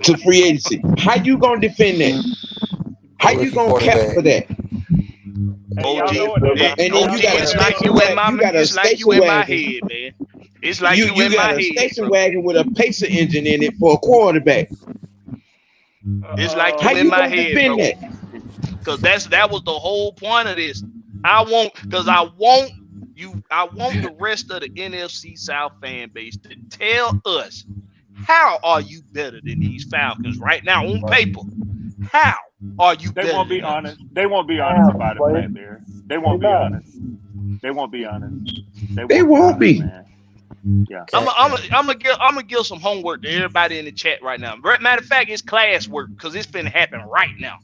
to free agency? How you gonna defend that? How you gonna cap for that? OG, it's like you in my head, man. It's like you in my head. You got a station wagon with a Pacer engine in it for a quarterback. It's like you in my head, bro. Because that was the whole point of this. I want the rest of the NFC South fan base to tell us, how are you better than these Falcons right now on paper? How are you better? They won't be honest. They won't be honest about it, man. They won't be honest. They won't be honest. They won't be. Yeah. I'm gonna give some homework to everybody in the chat right now. Matter of fact, it's class work because it's finna happen right now.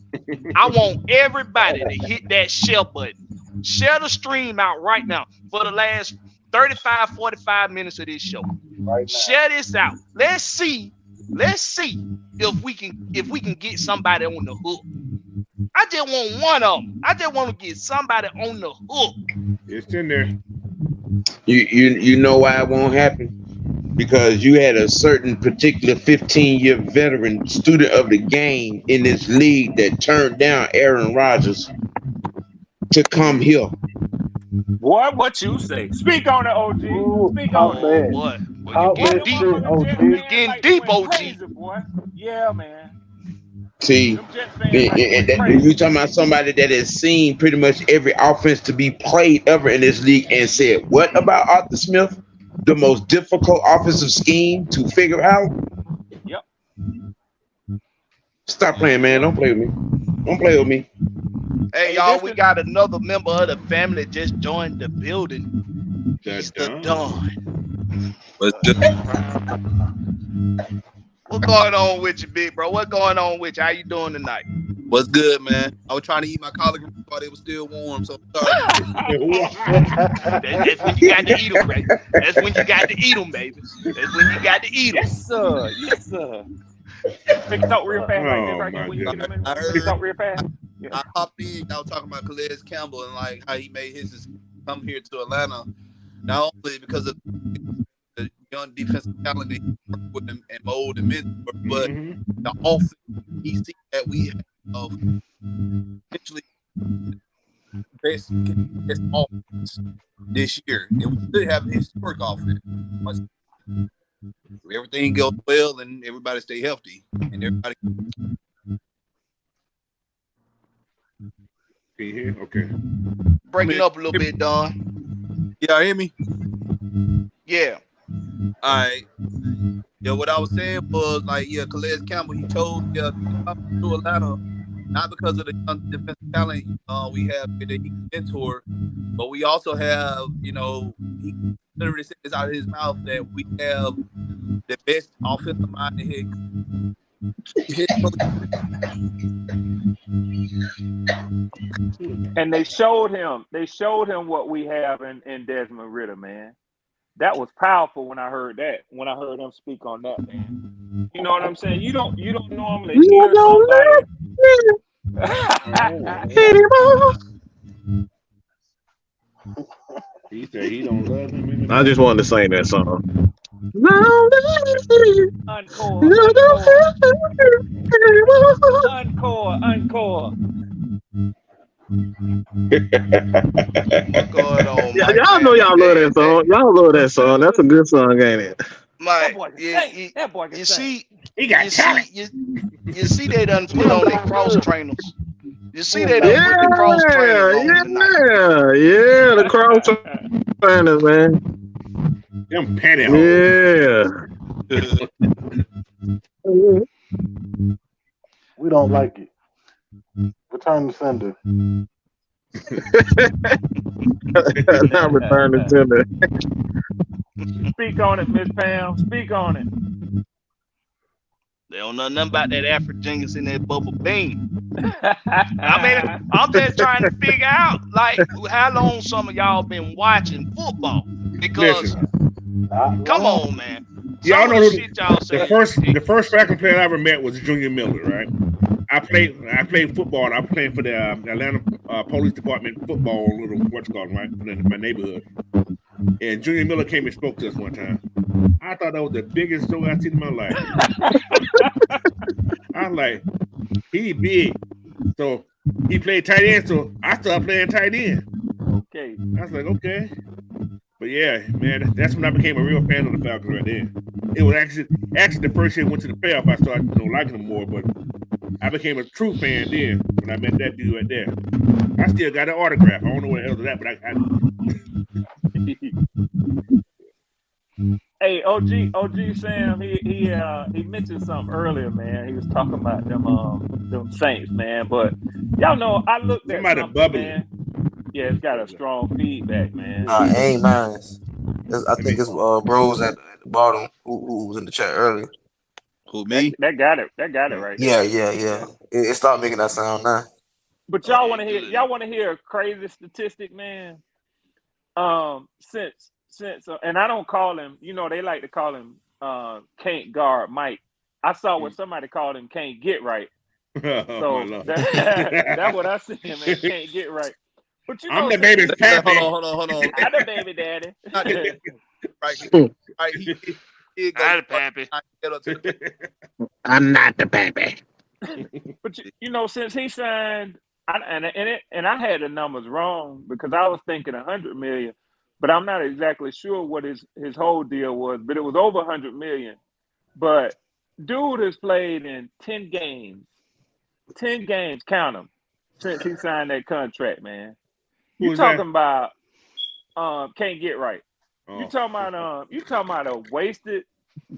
I want everybody to hit that share button. Share the stream out right now for the last 35, 45 minutes of this show. Share this out. Let's see if we can get somebody on the hook. I just want one of them. I just want to get somebody on the hook. It's in there. You know why it won't happen? Because you had a certain particular 15-year veteran student of the game in this league that turned down Aaron Rodgers to come here. Boy, what you say? Speak on it, OG. Speak on it. What? You getting deep, OG. Crazy, boy. Yeah, man. See, you talking about somebody that has seen pretty much every offense to be played ever in this league and said, what about Arthur Smith? The most difficult offensive scheme to figure out? Yep. Stop playing, man. Don't play with me. Don't play with me. Hey, y'all, we got another member of the family just joined the building. He's the Don. What's going on with you, big bro? What's going on with you? How you doing tonight? What's good, man? I was trying to eat my collard greens while they were still warm, so sorry. That's when you got to eat them, right? That's when you got to eat them, baby. That's when you got to eat them. Yes, sir. Yes, sir. Make it talk real fast right there, when you get them in. Make it talk real fast. Yeah. I popped in. I was talking about Calais Campbell and like how he made his come here to Atlanta, not only because of the young defensive talent that he worked with him and mold and mentor, but the offense he sees that we have essentially best offense this year, and we should have a historic offense. Everything goes well and everybody stay healthy and everybody. Can you hear? Okay. Breaking up a little bit, Don. Yeah, hear me? Yeah. All right. Yeah, what I was saying was like, yeah, Calais Campbell, he chose to come to Atlanta not because of the young defensive talent we have that he can mentor, but we also have, you know, he literally says out of his mouth that we have the best offensive mind in his and they showed him what we have in Desmond Ridder, man. That was powerful when I heard that. When I heard him speak on that, man. You know what I'm saying? You don't normally hear somebody. He said he don't love him. I just wanted to sing that song. Encore. What's going on, yeah, y'all know y'all love that song. Y'all love that song. That's a good song, ain't it? Mike, that boy can sing. He got talent. You see they done put on their cross trainers. You see they done put the cross trainers on tonight. Yeah, the cross trainers, man. Them petty hoes. We don't like it. Return the sender. Not return the sender. Speak on it, Miss Pam. Speak on it. They don't know nothing about that Afro Jingles in that bubble bean. I mean, I'm just trying to figure out, like, how long some of y'all been watching football. Because Come on, man. Yeah, I Some of know the shit y'all say is ridiculous. the first Falcon player I ever met was Junior Miller, right? I played football. I was playing for the Atlanta Police Department football, little what's called right in my neighborhood. And Junior Miller came and spoke to us one time. I thought that was the biggest joke I've seen in my life. I was like, he big. So he played tight end, so I started playing tight end. Okay. I was like, okay. But yeah, man, that's when I became a real fan of the Falcons right there. It was actually the first year we went to the playoff, I started liking them more, but I became a true fan then when I met that dude right there. I still got an autograph. I don't know what else is that, but Hey, OG Sam, he mentioned something earlier, man. He was talking about them Saints, man. But y'all know I looked at something, man. Yeah, it's got a strong feedback, man. Ain't mine. I think it's bros at the bottom who was in the chat earlier. Who, me? That got it right Yeah, there. yeah. It stopped making that sound now. But y'all want to hear a crazy statistic, man? Since and I don't call him, they like to call him can't guard Mike. I saw where somebody called him can't get right. So that's what I see him, man. Can't get right. But I'm the baby's pappy. Hold on. I'm the baby daddy. Right. He I'm the pappy. I'm not the pappy. But since he signed, and I had the numbers wrong because I was thinking 100 million, but I'm not exactly sure what his whole deal was. But it was over 100 million. But dude has played in 10 games. 10 games, count them, since he signed that contract, man. You talking about can't get right. Oh. You talking about a wasted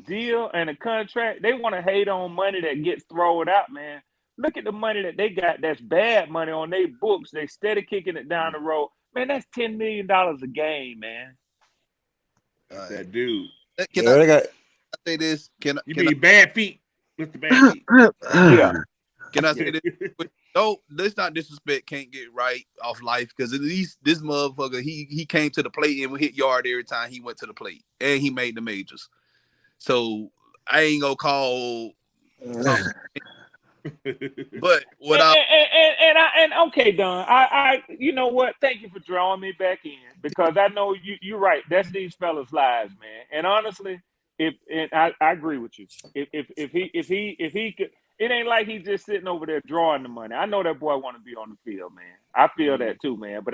deal and a contract. They want to hate on money that gets thrown out, man. Look at the money that they got. That's bad money on their books. They steady kicking it down the road. Man, that's $10 million a game, man. That dude. Can I say this? You mean bad feet? Mr. Bad Feet. Yeah. Can I say this? No, let's not disrespect can't get right off life, because at least this motherfucker, he came to the plate and hit yard every time he went to the plate, and he made the majors. So I ain't gonna call. But what okay, Don. I you know what? Thank you for drawing me back in, because I know you're right. That's these fellas' lives, man. And honestly, I agree with you. If he could. It ain't like he's just sitting over there drawing the money. I know that boy want to be on the field, man. I feel that too, man. But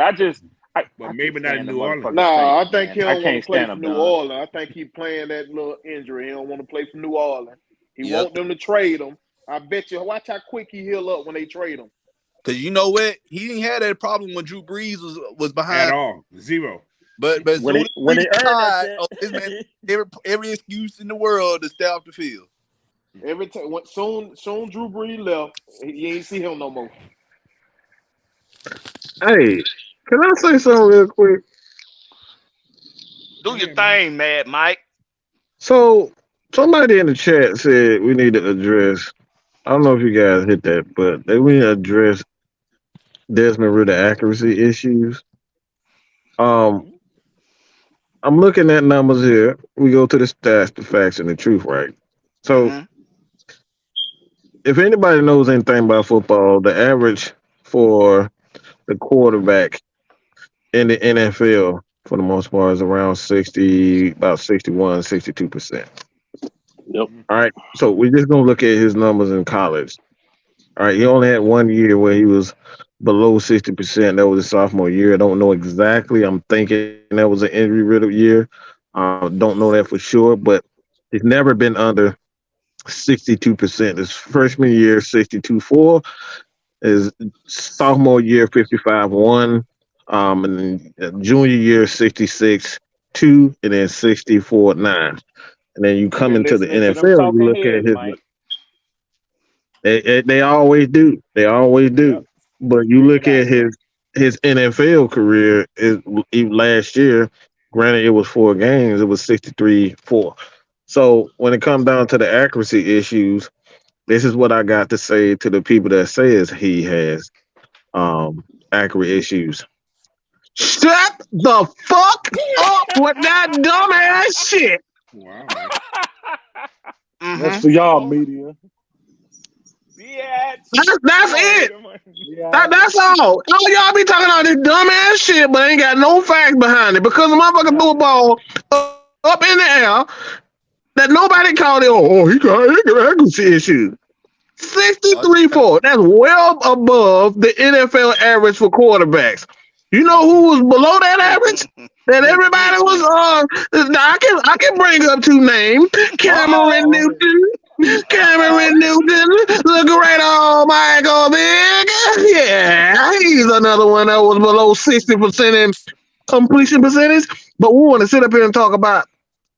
maybe not in New Orleans. Nah, I think he don't want to play for New Orleans. Orleans. I think he playing that little injury. He don't want to play for New Orleans. He want them to trade him. I bet you. Watch how quick he heal up when they trade him. Because you know what? He didn't have that problem when Drew Brees was behind. At all. Zero. But when he earned that, this man, every excuse in the world to stay off the field. Every time, soon Drew Brees left, you ain't see him no more. Hey, can I say something real quick? Do your thing, Mad Mike. So somebody in the chat said we need to address. I don't know if you guys hit that, but we need to address Desmond Ridder accuracy issues. I'm looking at numbers here. We go to the stats, the facts, and the truth, right? So. If anybody knows anything about football, the average for the quarterback in the NFL, for the most part, is around about 61, 62%. Yep. All right. So we're just going to look at his numbers in college. All right. He only had 1 year where he was below 60%. That was his sophomore year. I don't know exactly. I'm thinking that was an injury-riddled year. Don't know that for sure, but he's never been under 62%. His freshman year, 62.4. His sophomore year, 55.1. And then junior year, 66.2, and then 64.9. And then you come into the NFL, you look at his. They always do. They always do. Yep. But you look at his NFL career. Even last year, granted it was 4 games, it was 63.4. So when it comes down to the accuracy issues, this is what I got to say to the people that says he has accurate issues. Shut the fuck up with that dumbass shit. Wow. That's for y'all, media. That's it. That's all. All y'all be talking about this dumbass shit, but ain't got no facts behind it because the motherfucker threw a ball up in the air that nobody called it. Oh, he got accuracy issues. 63-4. That's well above the NFL average for quarterbacks. You know who was below that average? That everybody was I can bring up two names. Cameron Newton. Cameron Newton, the great old Michael Vick. Yeah, he's another one that was below 60% in completion percentage. But we want to sit up here and talk about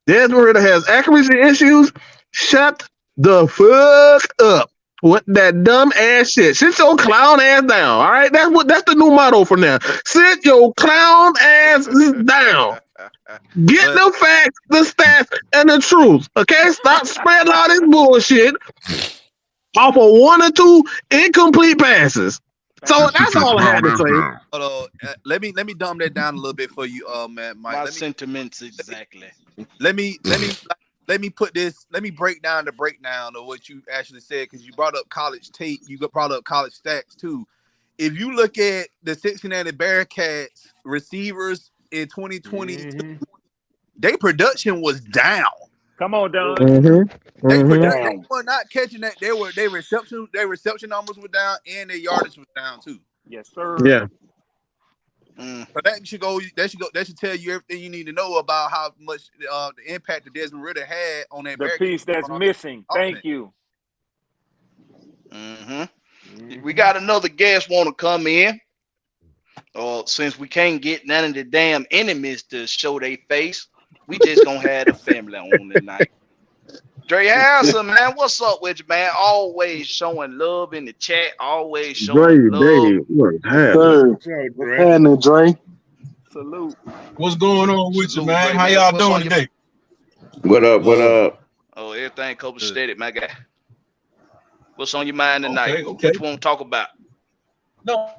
Desmond Ritter has accuracy issues. Shut the fuck up with that dumb ass shit. Sit your clown ass down. All right, that's the new motto for now. Sit your clown ass down. Get the facts, the stats, and the truth. Okay, stop spreading all this bullshit off of one or two incomplete passes. So that's all I had to say. Hold on. Let me dumb that down a little bit for you, man. Mike. My sentiments exactly. Let me put this. Let me break down the breakdown of what you actually said because you brought up college tape. You brought up college stats too. If you look at the Cincinnati Bearcats receivers in 2022, their production was down. Come on, Don. They were not catching that. Their reception numbers were down, and their yardage was down too. Yes, sir. Yeah. So that should tell you everything you need to know about how much the impact that Desmond Ritter had on that. The piece that's missing. Thank you. We got another guest want to come in. Since we can't get none of the damn enemies to show their face, we just gonna have the family on tonight. Dre Harrison, man, what's up with you, man? Always showing love in the chat. Always showing love. What's happening, Dre? Salute. What's going on with you, man? How y'all doing today? What up? What up? Oh, everything copacetic, my guy. What's on your mind tonight? Okay. What you want to talk about? No,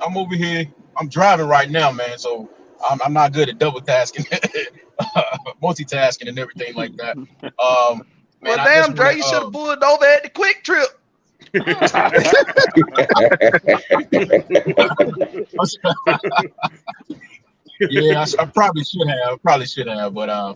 I'm over here. I'm driving right now, man. So I'm not good at double tasking, multitasking, and everything like that. Well, damn, Dre, you should have pulled over at the Quick Trip. Yeah, I probably should have, but I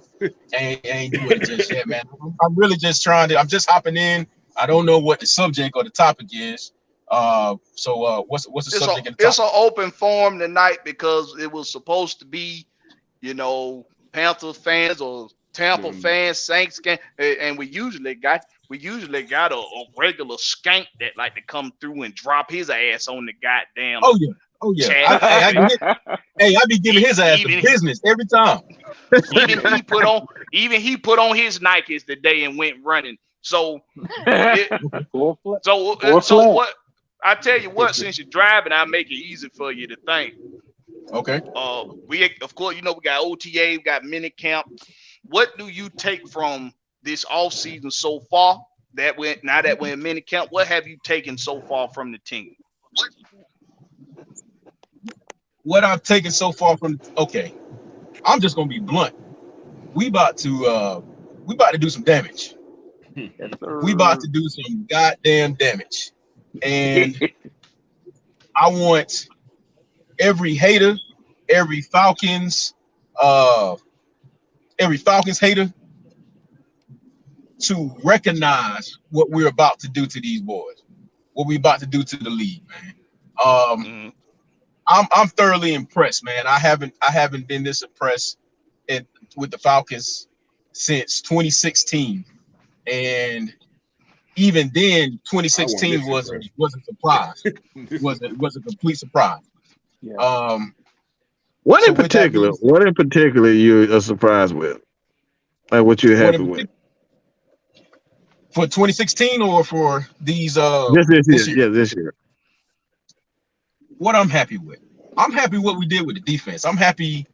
ain't doing it just yet, man. I'm really just I'm just hopping in. I don't know what the subject or the topic is. So what's the subject? It's an open forum tonight because it was supposed to be, Panthers fans or Tampa fans, Saints game, and we usually got a regular skank that like to come through and drop his ass on the goddamn. Oh yeah. I be giving his ass the business every time. Even he put on his Nikes today and went running. So what? I tell you what, since you're driving, I'll make it easy for you to think. Okay. We got OTA, we got mini camp. What do you take from this off season so far? Now that we're in mini camp, what have you taken so far from the team? What I've taken so far I'm just gonna be blunt. We about to do some damage. We about to do some goddamn damage. And I want every hater, every Falcons hater to recognize what we're about to do to these boys, what we're about to do to the league, man. I'm thoroughly impressed, man. I haven't been this impressed with the Falcons since 2016, and even then, 2016 was a surprise. was a complete surprise. Yeah. What in particular you are surprised with? Like what you're happy with? For 2016 or for these this year? Yeah, this year. What I'm happy with. I'm happy what we did with the defense. I'm happy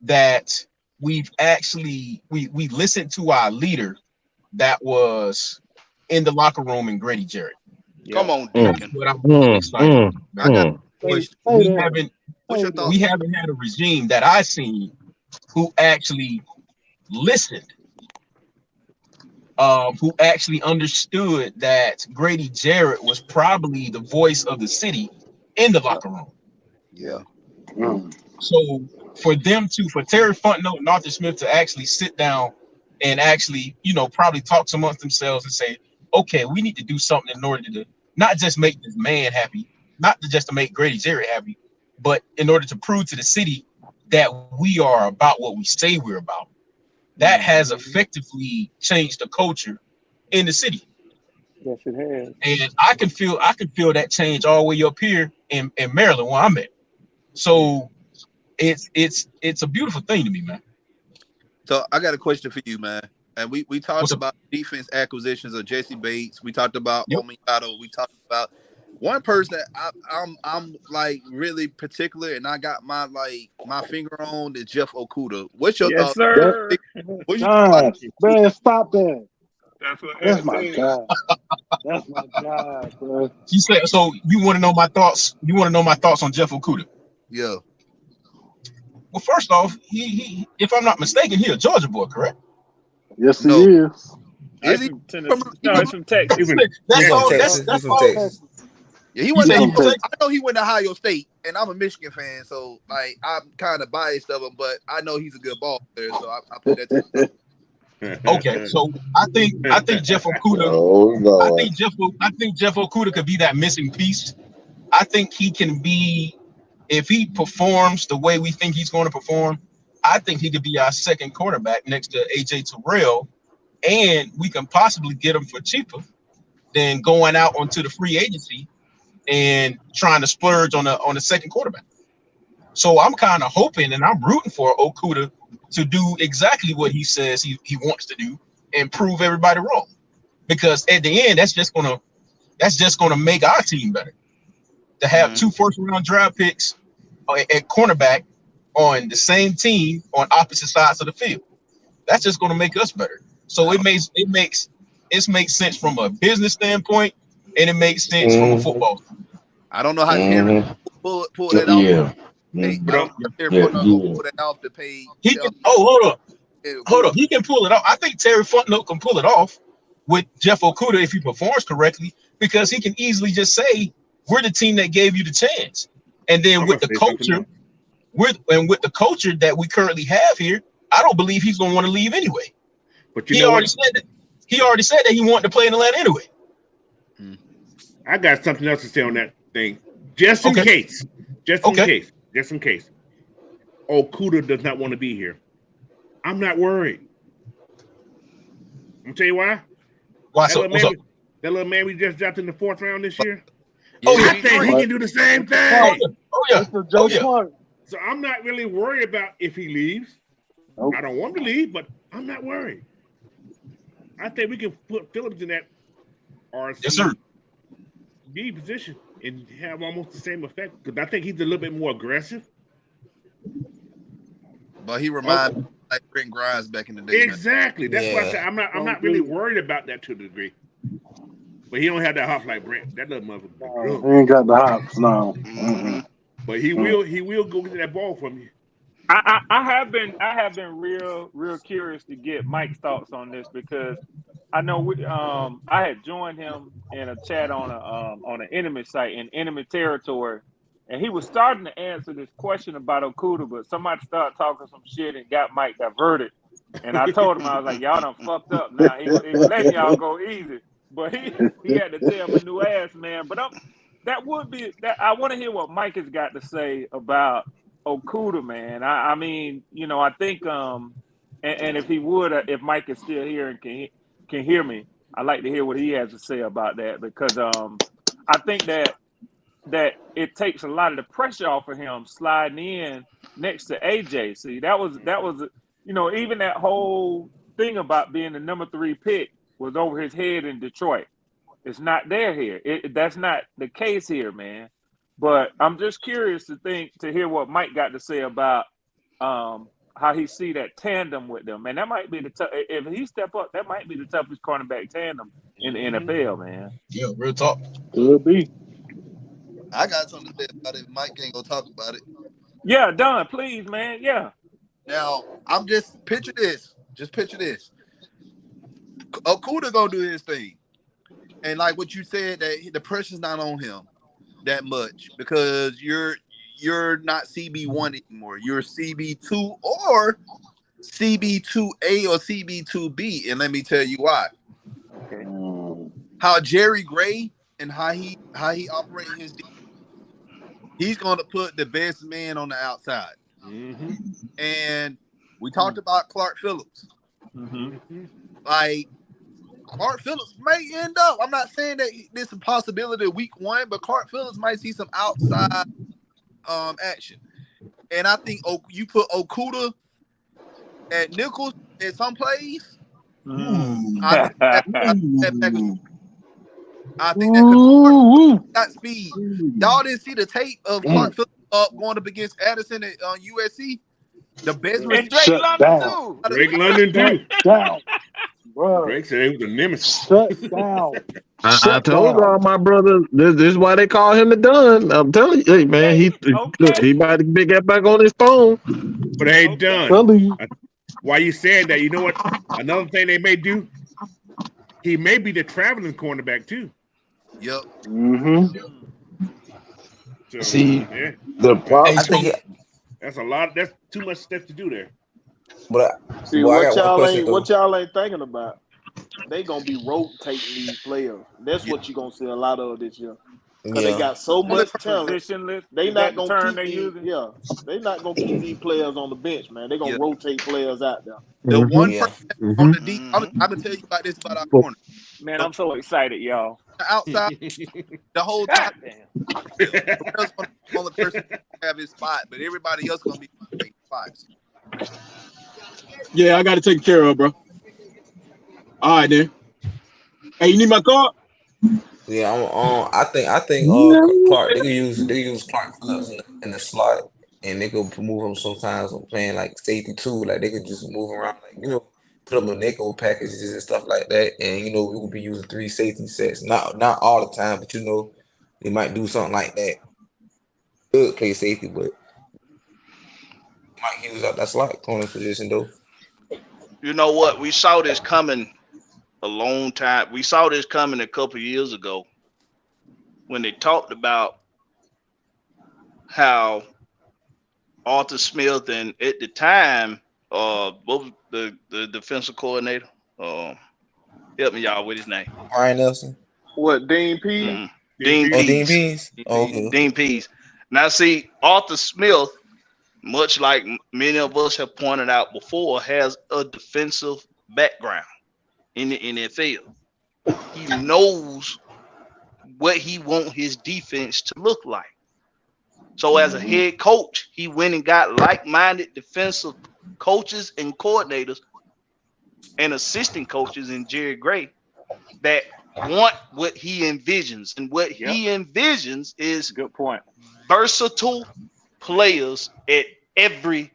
that we've actually we listened to our leader that was in the locker room in Grady Jarrett. Come on, Deacon. What I'm excited about. What's your thoughts? We haven't had a regime that I've seen who actually listened, who actually understood that Grady Jarrett was probably the voice of the city in the locker room. Yeah. So for Terry Fontenot and Arthur Smith to actually sit down and actually, probably talk amongst themselves and say, okay, we need to do something in order to not just make this man happy, not just to make Grady Jarrett happy, but in order to prove to the city that we are about what we say we're about. That has effectively changed the culture in the city. Yes, it has. And I can feel that change all the way up here in Maryland where I'm at. So it's a beautiful thing to me, man. So I got a question for you, man. And we talked about defense acquisitions of Jesse Bates. We talked about Omiyato. We talked about one person that I'm like really particular, and I got my finger on is Jeff Okuda. What's your thoughts? Sir. God, man, stop that. That's my God. That's my God, bro. He said, so you want to know my thoughts? You want to know my thoughts on Jeff Okuda? Yeah. Well, first off, he if I'm not mistaken, he a Georgia boy, correct? Yes, he is. Is he? He's from Texas. He's from Texas. Yeah, he went. I know he went to Ohio State, and I'm a Michigan fan, so like I'm kind of biased of him, but I know he's a good ball player, so I put that to Okay, so I think Jeff Okuda. I think Jeff Okuda could be that missing piece. I think he can be, if he performs the way we think he's going to perform, I think he could be our second quarterback next to AJ Terrell, and we can possibly get him for cheaper than going out onto the free agency and trying to splurge on a second quarterback. So I'm kind of hoping and I'm rooting for Okuda to do exactly what he says he wants to do and prove everybody wrong. Because at the end, that's just gonna make our team better. To have 2 first-round draft picks at cornerback on the same team on opposite sides of the field, that's just gonna make us better. So it makes sense from a business standpoint, and it makes sense from a football standpoint. I don't know how Terry pull that off. Yeah. Pull that off to pay. He can. Oh, hold up. He can pull it off. I think Terry Fontenot can pull it off with Jeff Okuda if he performs correctly, because he can easily just say, "We're the team that gave you the chance." And then with the culture, with the culture that we currently have here, I don't believe he's going to want to leave anyway. But he already said that he wanted to play in Atlanta anyway. I got something else to say on that thing, just in case. Just in case. Okuda does not want to be here. I'm not worried. I'm gonna tell you why. Why? That little man we just dropped in the 4th round this year. I think he can do the same thing. So I'm not really worried about if he leaves. I don't want him to leave, but I'm not worried. I think we can put Phillips in that RC B position and have almost the same effect, because I think he's a little bit more aggressive. But he reminds me like Brent Grimes back in the day. Exactly. That's why I said I'm not really worried about that to a degree. But he don't have that hop like Brent. That little motherfucker. He ain't got the hops, no. But he will go get that ball from you. I have been real curious to get Mike's thoughts on this, because I know I had joined him in a chat on an enemy site in enemy territory, and he was starting to answer this question about Okuda, but somebody started talking some shit and got Mike diverted. And I told him, I was like, y'all done fucked up now. He was letting y'all go easy, but he had to tell my new ass, man. But I want to hear what Mike has got to say about Okuda, man. I mean, I think and if he would, if Mike is still here and can hear me, I'd like to hear what he has to say about that, because I think that it takes a lot of the pressure off of him sliding in next to AJ. See, that was even that whole thing about being the number 3 pick was over his head in Detroit. It's not there here. That's not the case here, man. But I'm just curious to hear what Mike got to say about how he see that tandem with them. Man, that might be if he step up, that might be the toughest cornerback tandem in the NFL, man. Yeah, real talk. Could be. I got something to say about it. Mike ain't gonna talk about it. Yeah, Don, please, man. Yeah. Now, I'm just picture this. Just picture this. Okuda gonna do his thing, and like what you said, that the pressure's not on him that much because you're not CB1 anymore. You're CB2 or CB2A or CB2B, and let me tell you why. Okay. How Jerry Gray and how he operate his defense, he's going to put the best man on the outside. Mm-hmm. And we talked about Clark Phillips. Mm-hmm. Like Clark Phillips may end up. I'm not saying that there's a possibility of week 1, but Clark Phillips might see some outside action. And I think you put Okuda at Nichols at some plays. I think that could got speed. Y'all didn't see the tape of Clark Phillips going up against Addison at USC. The best and Drake London too. Drake London too. Down, bro. Drake said it was a nemesis. Shut down. I told all my brothers this is why they call him the Don. I'm telling you, hey man, he about to get back on his phone. But hey, Don, why you saying that? You know what? Another thing they may do, he may be the traveling cornerback too. Yep. Mm-hmm. So, see, the problem. I think that's a lot. That's too much stuff to do there. But see, what y'all ain't thinking about? They gonna be rotating these players. That's what you gonna see a lot of this year. Because they got so much talent. They not gonna keep these, they not gonna keep these players on the bench, man. They gonna rotate players out there. The one person on the deep, I'm gonna tell you about this about our corner. Man, I'm so excited, y'all. Outside the whole time. The only person have his spot, but everybody else gonna be taking spots. Yeah, I got to take care of, bro. All right, then. Hey, you need my card? Yeah, I think Clark. They use Clark Phillips in the slot, and they could move him sometimes when playing like safety too. Like they could just move around, like put them in nickel packages and stuff like that. And we will be using 3 safety sets. Not all the time, but they might do something like that. Good play safety, but might use out that slot corner position though. You know what? We saw this coming a long time. We saw this coming a couple of years ago when they talked about how Arthur Smith and at the time, what was the defensive coordinator? Help me y'all with his name. Brian Nelson. What, Dean Pease? Mm-hmm. Dean Pease. Okay. Dean Pease. Now see, Arthur Smith, much like many of us have pointed out before, has a defensive background in the NFL. He knows what he wants his defense to look like. So as a head coach, he went and got like-minded defensive coaches and coordinators and assistant coaches in Jerry Gray that want what he envisions. And what he envisions is versatile players at every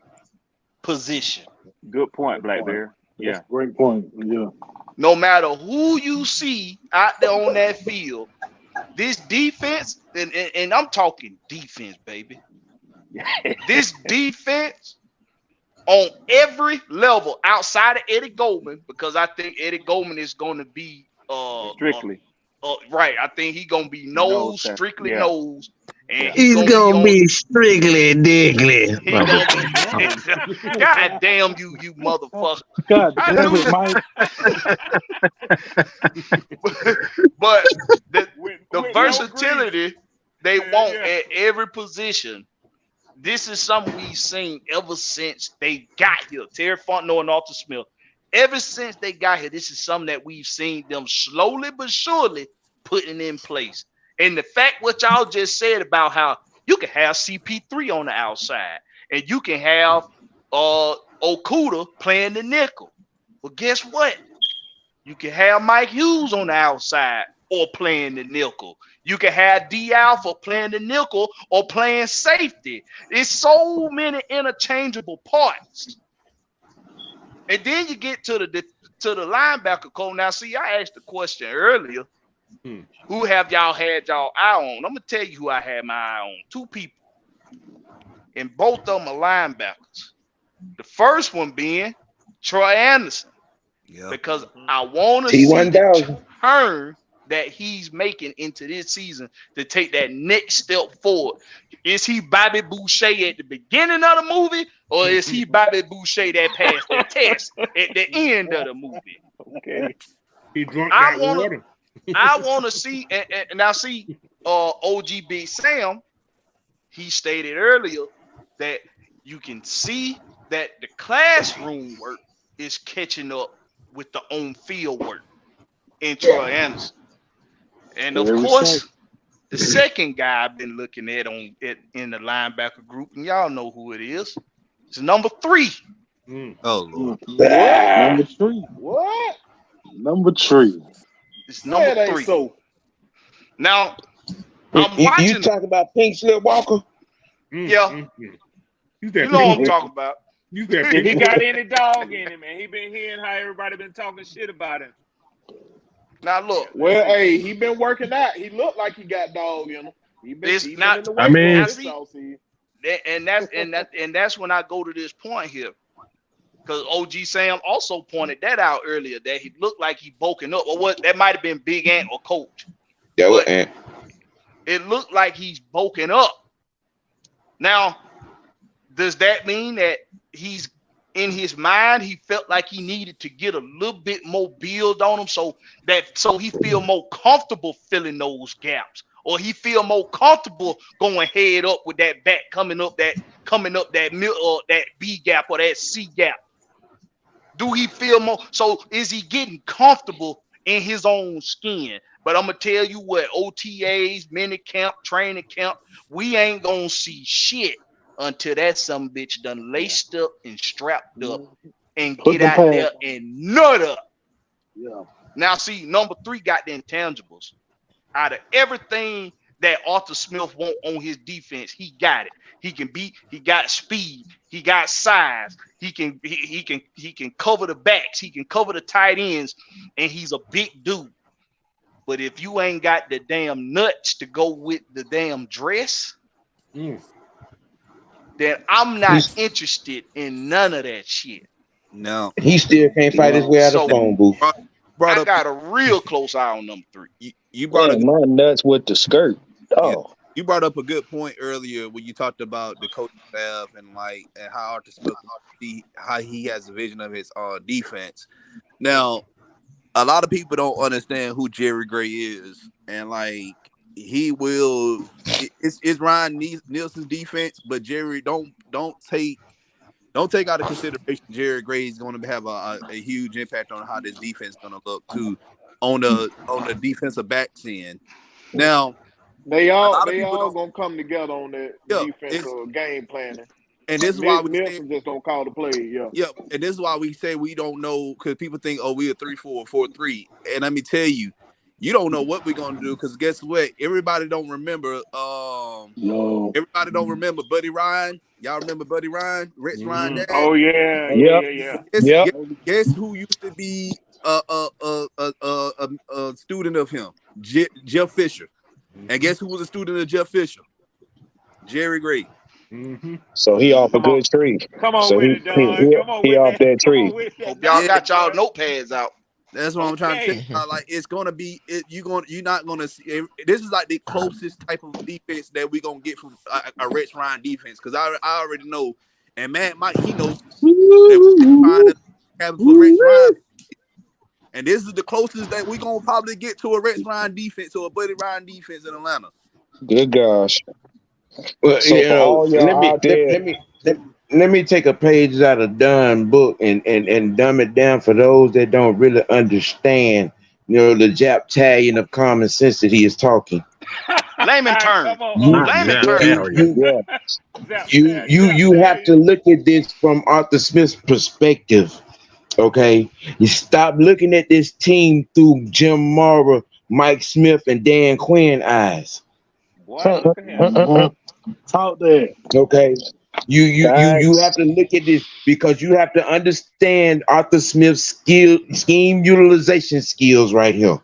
position. Good point, Blackbeard. Yeah. Great point. Yeah. No matter who you see out there on that field, this defense, and I'm talking defense, baby. This defense on every level outside of Eddie Goldman, because I think Eddie Goldman is going to be strictly. Right. I think he's going to be strictly nose. And he's gonna be strictly diggly. God damn you motherfucker. God damn it, Mike. But the versatility they want at every position, this is something we've seen ever since they got here. Terry Fontenot and Arthur Smith. Ever since they got here, this is something that we've seen them slowly but surely putting in place. And the fact what y'all just said about how you can have CP3 on the outside and you can have Okuda playing the nickel. Well, guess what? You can have Mike Hughes on the outside or playing the nickel. You can have D Alpha playing the nickel or playing safety. It's so many interchangeable parts. And then you get to the linebacker code. Now, see, I asked the question earlier. Who have y'all had y'all eye on? I'm gonna tell you who I had my eye on. 2 people. and both of them are linebackers. The first one being Troy Anderson, because I want to see the turn that he's making into this season to take that next step forward. Is he Bobby Boucher at the beginning of the movie, or is he Bobby Boucher that passed the test at the end of the movie? Okay. He drunk that water. I want to see, and now see, OG Big Sam, he stated earlier that you can see that the classroom work is catching up with the on-field work in Troy Anderson. And of course, the second guy I've been looking at in the linebacker group, and y'all know who it is. It's number 3. Oh Lord. Number 3. What? Number 3. It's number 3. So. Now, I'm watching. You talking about Pink Slip Walker? Yeah. You know what I'm talking about. If he got any dog in him, and he been hearing how everybody been talking shit about him. Now look. Well, hey, he been working out. He looked like he got dog in him. He been in the weight room. And that's when I go to this point here, because OG Sam also pointed that out earlier, that he looked like he bulking up, or what? That might have been Big Ant or Coach. That was Ant. It looked like he's bulking up. Now, does that mean that he's in his mind, he felt like he needed to get a little bit more build on him so he feel more comfortable filling those gaps, or he feel more comfortable going head up with that back coming up that B gap or that C gap? Do he feel more? So is he getting comfortable in his own skin? But I'm gonna tell you what, OTAs, mini camp, training camp, we ain't gonna see shit until that some bitch done laced up and strapped up and get out there and nut up. Yeah. Now see, number 3 got the intangibles. Out of everything that Arthur Smith want on his defense, he got it. He can beat, he got speed, he got size, he can cover the backs, he can cover the tight ends, and he's a big dude. But if you ain't got the damn nuts to go with the damn dress, then I'm not interested in none of that shit. No. He still can't fight his way out of the phone booth. I got a real close eye on number 3. You brought up my nuts with the skirt. Oh. You brought up a good point earlier when you talked about the coaching staff and how Arthur Smith, how he has a vision of his defense. Now, a lot of people don't understand who Jerry Gray is, and he will. It's Ryan Nielsen's defense, but Jerry don't take out of consideration Jerry Gray is going to have a huge impact on how this defense is going to look too on the defensive backs end. Now they all gonna come together on that defensive game planning. And this is why Nielsen just don't call the play. Yeah, and this is why we say we don't know, because people think, we're 3-4 or 4-3. And let me tell you, you don't know what we're gonna do, because guess what? Everybody don't remember. No. Everybody don't remember Buddy Ryan. Y'all remember Buddy Ryan? Rex Ryan dad? Oh yeah. Guess who used to be a student of him? Jeff Fisher. And guess who was a student of Jeff Fisher? Jerry Gray. So he off a good tree. Come on, so with it, Don. He off that tree. Hope y'all got y'all notepads out. That's what I'm trying to tell you. It's gonna be you're not gonna see. This is like the closest type of defense that we're gonna get from a Rex Ryan defense, because I already know, and Mike, he knows that we're having for Rex Ryan. And this is the closest that we're gonna probably get to a Rex Ryan defense or a Buddy Ryan defense in Atlanta. Good gosh. Well, so let me take a page out of Dunn's book and dumb it down for those that don't really understand, the Japtalion of common sense that he is talking. Layman term. You have to look at this from Arthur Smith's perspective. Okay, you stop looking at this team through Jim Mara, Mike Smith, and Dan Quinn eyes. Talk there. Okay, you have to look at this, because you have to understand Arthur Smith's scheme utilization skills right here.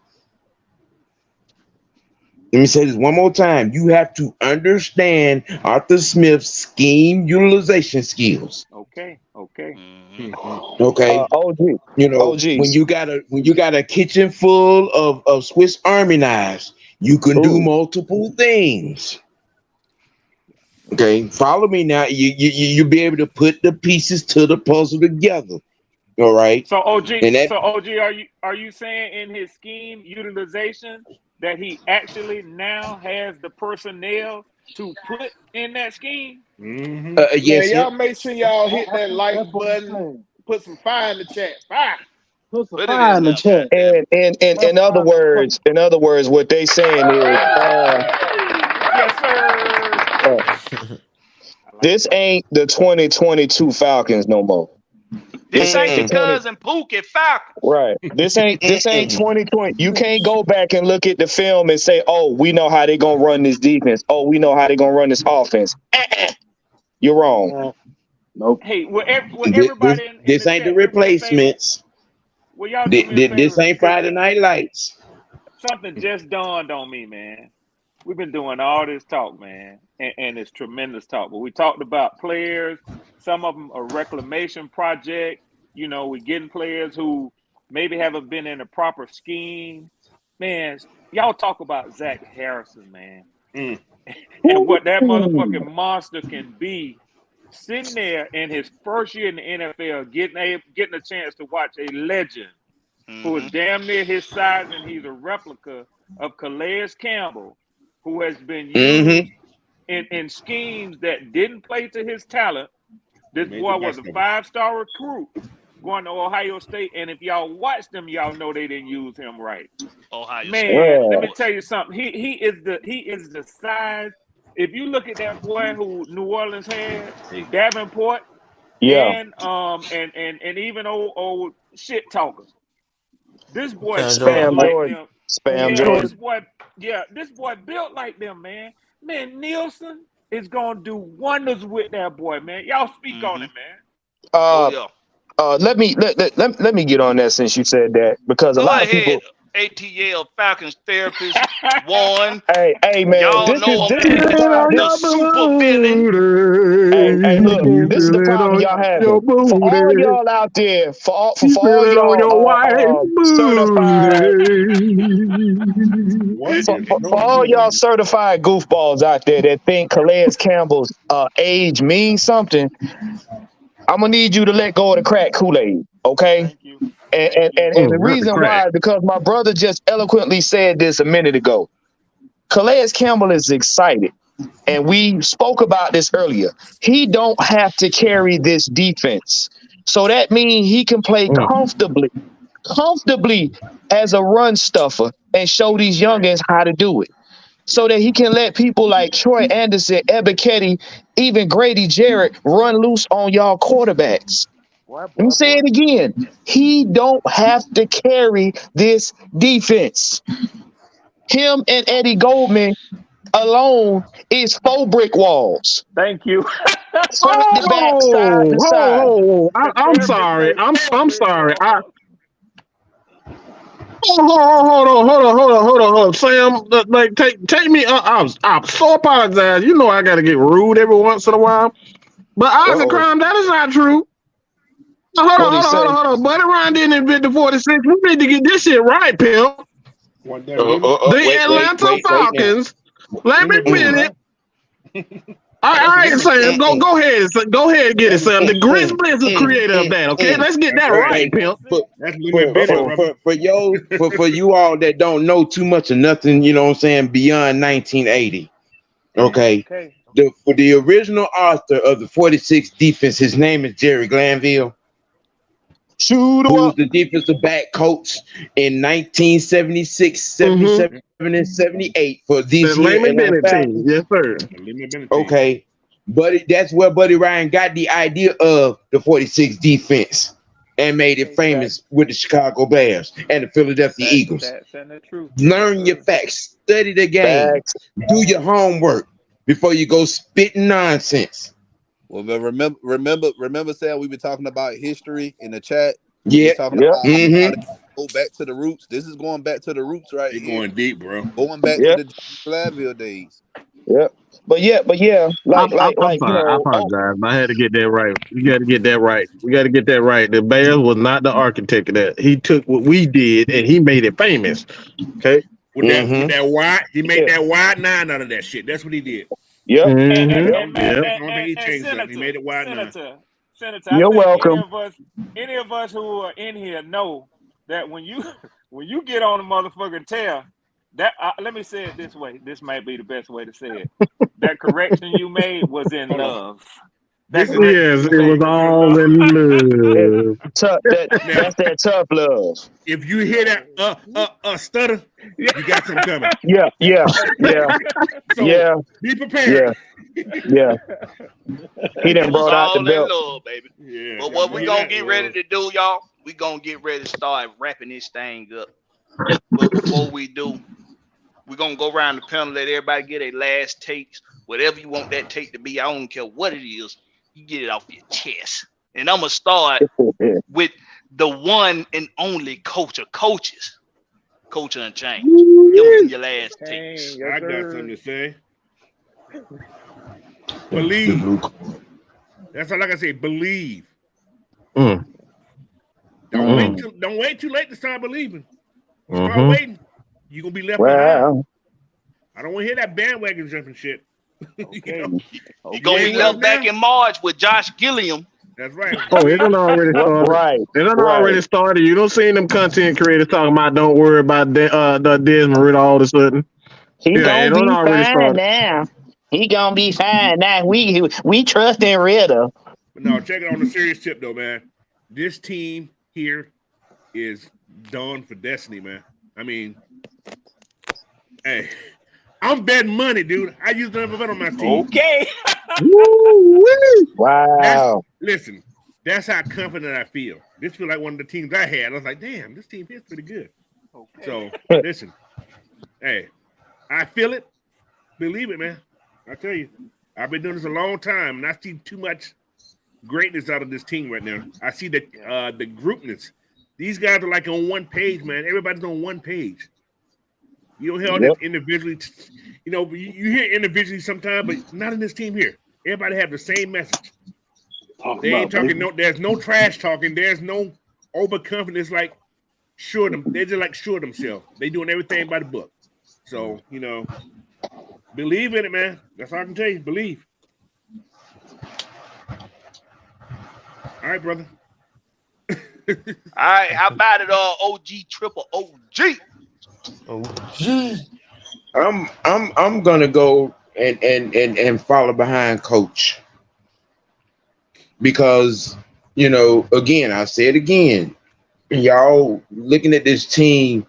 Let me say this one more time. You have to understand Arthur Smith's scheme utilization skills. Okay. Okay. OG. You know, OG. when you got a kitchen full of Swiss Army knives, you can do multiple things. Okay, follow me now. You'll be able to put the pieces to the puzzle together. All right. So OG, And that, are you saying in his scheme utilization that he actually now has the personnel to put in that scheme? yes, Man, sir. y'all make sure y'all hit that like That's what he's button. saying. Put some fire in the chat. Fire. Put some Put it fire in in the there, chat. goddamn. And Put in fire other words, what they saying is, Yes, sir. this ain't the 2022 Falcons no more. This ain't the your 20 cousin Pookie Falcons. Right. This ain't 2020. You can't go back and look at the film and say, "Oh, we know how they gonna run this defense. Oh, we know how they gonna run this offense." You're wrong. Nope. Hey, will everybody in This the ain't the chat do me a favor? replacements. Will y'all do me a favor? This ain't Friday Night Lights. Something just dawned on me, man. We've been doing all this talk, man, and it's tremendous talk. But we talked about players. Some of them are reclamation projects. You know, we're getting players who maybe haven't been in a proper scheme. Man, y'all talk about Zach Harrison, man, and what that motherfucking monster can be. Sitting there in his first year in the NFL, getting a chance to watch a legend who is damn near his size, and he's a replica of Calais Campbell, who has been used in schemes that didn't play to his talent. This boy was a 5-star recruit going to Ohio State, and if y'all watch them, y'all know they didn't use him right. Ohio Man, State. let me tell you something. He is the size. If you look at that boy who New Orleans had, Davenport, Yeah. and even old shit talker. This boy Sam built Spam Jordan. like Jordan. them. Spam Yeah, Jordan. this boy built like them, man. Man, Nielsen is gonna do wonders with that boy, man. Y'all speak on it, man. Oh Uh, yeah. let me get on that since you said that because a Go lot of ahead, people. ATL Falcons therapist one. Hey man, Y'all know him Feel as it on the your super villain. Hey, booty. look, You this is feel the it problem on y'all your having. For all booty. y'all out there, You for feel all it on your y'all wife's certified booty. What is for going all y'all on? certified goofballs out there that think Calais Campbell's age means something, I'm gonna need you to let go of the crack Kool-Aid, okay? Thank you. And the Not the reason crack. why is because my brother just eloquently said this a minute ago. Calais Campbell is excited. And we spoke about this earlier. He don't have to carry this defense. So that means he can play comfortably as a run stuffer and show these youngins how to do it. So that he can let people like Troy Anderson, Ebiketie, even Grady Jarrett run loose on y'all quarterbacks. Let me say it again. He don't have to carry this defense. Him and Eddie Goldman alone is 4 brick walls. Thank you. Front to back, side to side. I'm sorry. I'm sorry. Hold on. Sam, like take me. I'm so apologize. You know I got to get rude every once in a while. But Isaac Crime, that is not true. Hold on. Buddy Ryan didn't invent the 46. We need to get this shit right, pimp. What that didn't? The Atlanta Falcons. Let me finish. All right, Sam, go ahead. Go ahead and get it, Sam. The Grizz Blitz is creator of that. Okay, let's get that right, pimp. That's Lemon Bennett, brother. For you all that don't know too much of nothing, you know what I'm saying, beyond 1980. Okay. For the original author of the 46 defense, his name is Jerry Glanville. Who was the defensive back coach in 1976, 77, and 78 for this year Lemon Atlanta Bennett team. Falcons. Yes, sir. Okay. But that's where Buddy Ryan got the idea of the 46 defense and made it famous with the Chicago Bears and the Philadelphia Eagles. Learn your facts, study the game, do your homework before you go spitting nonsense. Well, but remember, Sam, we been talking about history in the chat. Yeah. Talking about go back to the roots. This is going back to the roots right You're here. going deep, bro. Going back to the Gladville days. Yeah. But yeah, I'm like you sorry. I know, apologize. I had to get that right. We got to get that right. We got to get that right. The Bears was not the architect of that. He took what we did and he made it famous. Okay. With that wide, he made that wide 9 out of that shit. That's what he did. Yep. And He changed something. He made it wide 9. Senator, You're I think welcome. any of us who are in here know that when you get on a motherfucking tear, that let me say it this way. This might be the best way to say it. That correction you made was in love. Yes, it was all in love. That's that tough love. If you hear that stutter, you got something coming. Yeah. So be prepared. Yeah. He done brought out the belt. Love, baby. Yeah, but what we gonna get ready to do, y'all? We gonna get ready to start wrapping this thing up. But before we do, we're gonna go around the panel, let everybody get a last takes. Whatever you want that take to be, I don't care what it is. You get it off your chest. And I'm gonna start with the one and only coach of coaches, Coach Unchained. Give them your last takes. I got something to say. Believe. That's all I can say. Believe. Don't wait too late to start believing. Start waiting. You're gonna be left behind. I don't want to hear that bandwagon jumping shit. You're gonna be left back in March with Josh Gilliam. That's right. Oh, it done already started. Right. It done already started. You don't see them content creators talking about don't worry about the Desmond Ritter all of a sudden. He gonna be fine now. He gonna be fine now. We trust in Ritter. No, check it on the serious tip though, man. This team here is done for destiny, man. I mean, hey, I'm betting money, dude. I used to never bet on my team. Okay. Wow. Listen, that's how confident I feel. This feels like one of the teams I had. I was like, damn, this team feels pretty good. Okay. So listen, hey, I feel it. Believe it, man. I tell you, I've been doing this a long time, and I see too much greatness out of this team right now. I see the groupness. These guys are like on one page, man. Everybody's on one page. You don't hear all this individually. You know, you hear individually sometimes, but not in this team here. Everybody have the same message. They ain't talking. There's no trash talking. There's no overconfidence. Like they're just like sure themselves. They doing everything by the book. So you know, believe in it, man. That's all I can tell you. Believe. All right, brother. All right, how about it? OG triple OG. I'm gonna go and follow behind Coach because you know, again, I'll say it again. Y'all looking at this team,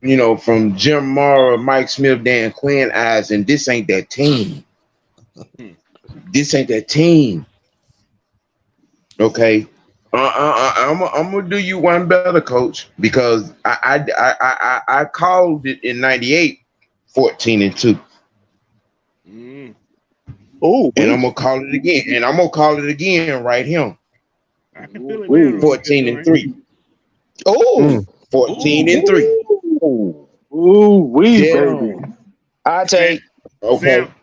you know, from Jim Mara, Mike Smith, Dan Quinn eyes, and this ain't that team. This ain't that team. Okay. I'm gonna do you one better, Coach, because I called it in '98, 14-2. Oh, and I'm gonna call it again, and I'm gonna call it again right here. 14-3. Oh, 14-3. Ooh, baby. I take. Okay. Sam,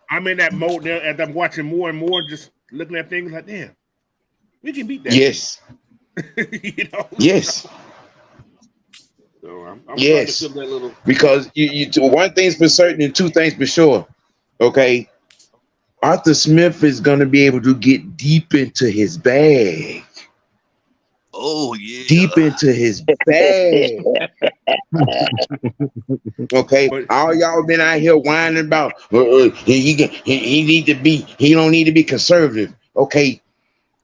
I'm in that mode now as I'm watching more and more, just looking at things like, damn, we can beat that. Yes. You know? Yes. So I'm yes. that little... Because you one thing's for certain and two things for sure. Okay. Arthur Smith is gonna be able to get deep into his bag. Oh yeah. Deep into his bag. Okay. But all y'all been out here whining about he don't need to be conservative. Okay.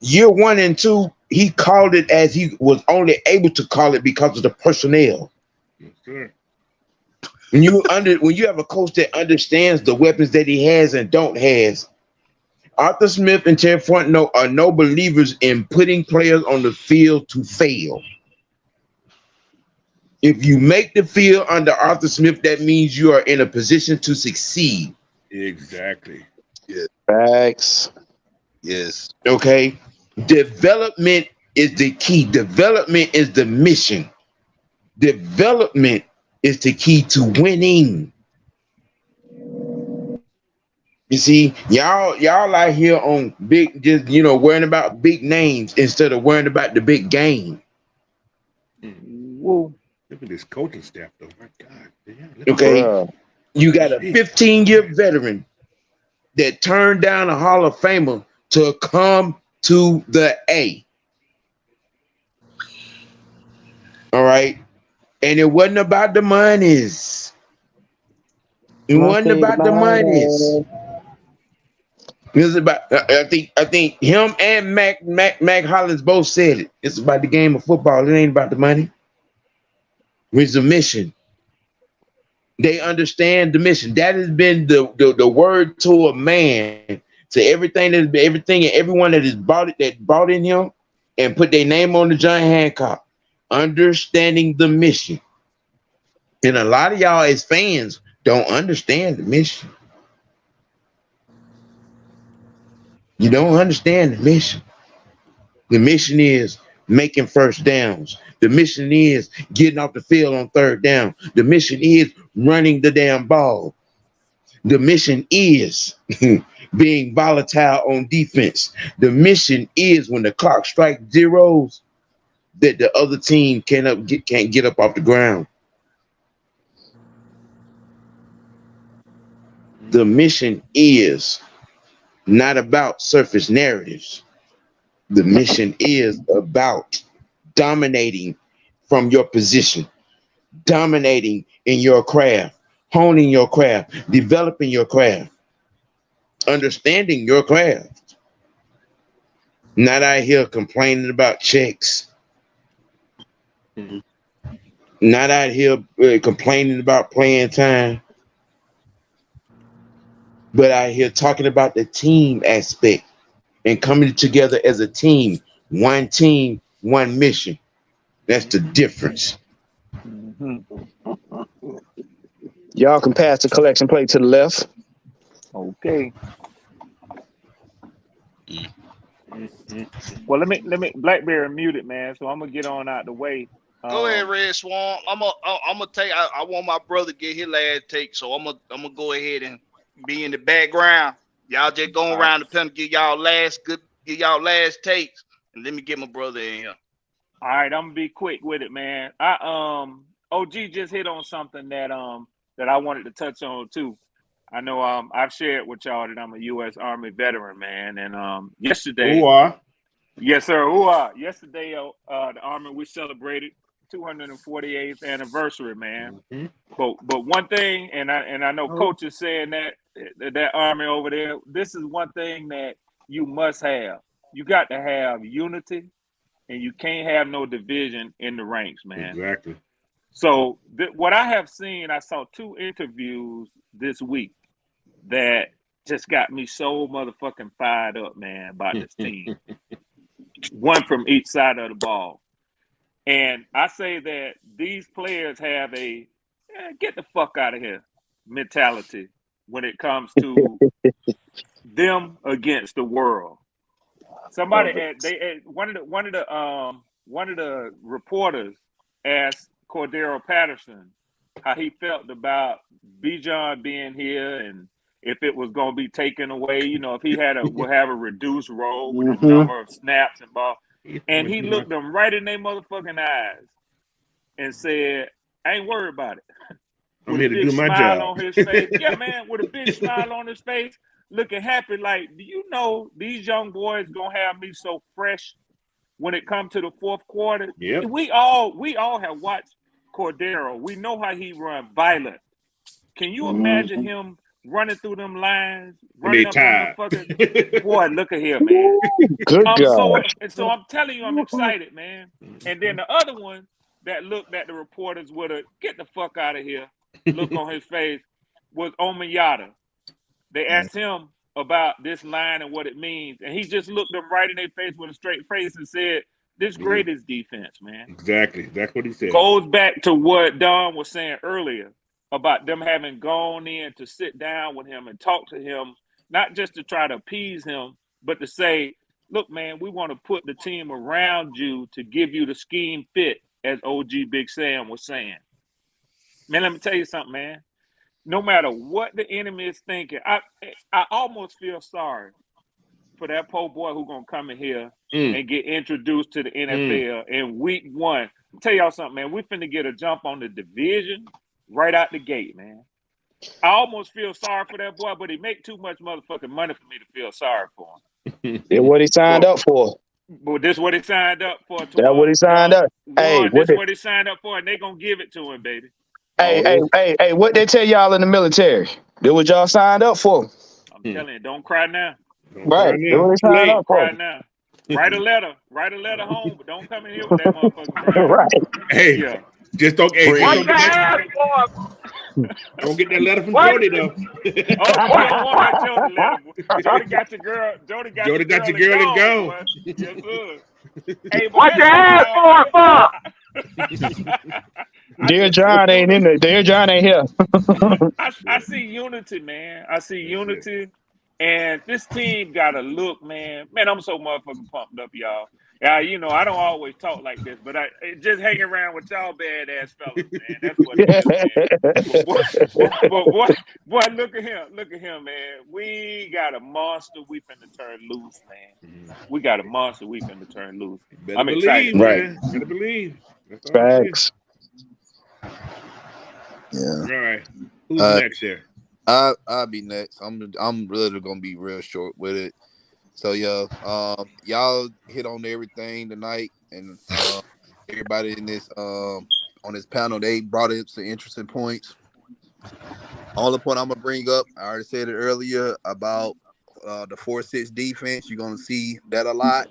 Year 1 and 2, he called it as he was only able to call it because of the personnel. Yes, sir. When you have a coach that understands the weapons that he has and don't has, Arthur Smith and Terry Fontenot are no believers in putting players on the field to fail. If you make the field under Arthur Smith, that means you are in a position to succeed. Exactly. Yeah. Facts. Yes. Okay. Development is the key. Development is the mission. Development is the key to winning. You see, y'all out here on big, just worrying about big names instead of worrying about the big game. Whoa. Look at this coaching staff, though. My God, damn. Okay, you got a 15-year veteran that turned down a Hall of Famer to come to the A. All right, and it wasn't about the monies. It wasn't about the monies. It was about. I think him and Mac Hollins both said it. It's about the game of football. It ain't about the money. It's the mission. They understand the mission. That has been the word to a man, to everything and everyone that is bought in him and put their name on the John Hancock. Understanding the mission. And a lot of y'all as fans don't understand the mission. You don't understand the mission. The mission is making first downs. The mission is getting off the field on third down. The mission is running the damn ball. The mission is being volatile on defense. The mission is when the clock strikes zeros that the other team can't get up off the ground. The mission is not about surface narratives. The mission is about dominating from your position, dominating in your craft, honing your craft, developing your craft, understanding your craft. Not out here complaining about checks. Not out here complaining about playing time. But out here talking about the team aspect and coming together as a team, one mission. That's the difference. Y'all can pass the collection plate to the left. Okay. Well, let me Blackberry muted, man. So I'm gonna get on out the way. Go ahead, Red Swan. I'm gonna take. I want my brother to get his last take, so I'm gonna go ahead and be in the background. Y'all just go around the pen, get y'all last takes, and let me get my brother in here. All right, I'm gonna be quick with it, man. OG just hit on something that I wanted to touch on too. I know I've shared with y'all that I'm a U.S. Army veteran, man, and yesterday, yes sir, yesterday the Army we celebrated 248th anniversary, man. But one thing, and I know Coach is saying that Army over there, this is one thing that you must have. You got to have unity, and you can't have no division in the ranks, man. Exactly. So what I have seen, I saw 2 interviews this week that just got me so motherfucking fired up, man, about this team. One from each side of the ball. And I say that these players have a get the fuck out of here mentality when it comes to them against the world. Somebody one of the reporters asked Cordero Patterson how he felt about Bijan being here and if it was going to be taken away, if he would have a reduced role with his number of snaps and ball. And he looked them right in their motherfucking eyes and said, I ain't worried about it. I'm here to do my job. On his face. Yeah, man, with a big smile on his face, looking happy. Like, do you know these young boys going to have me so fresh when it comes to the fourth quarter? Yep. We all have watched Cordero. We know how he run violent. Can you imagine him running through them lines, running up on the fucking boy? Look at here, man. Good God. So I'm telling you, I'm excited, man. And then the other one that looked at the reporters with a get the fuck out of here look on his face was Omayata. They asked him about this line and what it means, and he just looked them right in their face with a straight face and said, "This great is defense, man." Exactly, that's what he said. Goes back to what Don was saying earlier about them having gone in to sit down with him and talk to him, not just to try to appease him, but to say, "Look, man, we want to put the team around you to give you the scheme fit as OG Big Sam was saying. Man, let me tell you something, man. No matter what the enemy is thinking, I almost feel sorry for that poor boy who's gonna come in here and get introduced to the NFL in week 1. I'll tell y'all something, man. We finna get a jump on the division right out the gate, man. I almost feel sorry for that boy, but he make too much motherfucking money for me to feel sorry for him. That's what he signed up for. But this what he signed up for. That's what he signed up. Hey, this what he signed up for, and they gonna give it to him, baby. Hey, what they tell y'all in the military? That what y'all signed up for. I'm telling you, don't cry now. Right. That's what they signed up for. Cry now. Write a letter home, but don't come in here with that motherfucker crying. Right. Hey, yeah. Just don't. Hey, Watch your ass, boy. Don't get that letter from Jody though. Oh, you don't want that Jody letter. Jody got your girl. Jody got your girl and go. Yes, sir. Hey, watch your ass, boy. Dear John ain't in there. Dear John ain't here. I see unity, man. I see unity. And this team got a look, man. Man, I'm so motherfucking pumped up, y'all. Yeah, you know, I don't always talk like this, but I just hang around with y'all badass fellas, man. That's what it is, man. But boy, look at him, man. We got a monster we finna turn loose, man. We got a monster we finna turn loose. I'm excited. Man. Better believe. Facts. Yeah. All right. Who's next here? I'll be next. I'm really gonna be real short with it. So yeah, y'all hit on everything tonight, and everybody in this on this panel, they brought up some interesting points. Only point I'm gonna bring up, I already said it earlier about the 4-6 defense. You're gonna see that a lot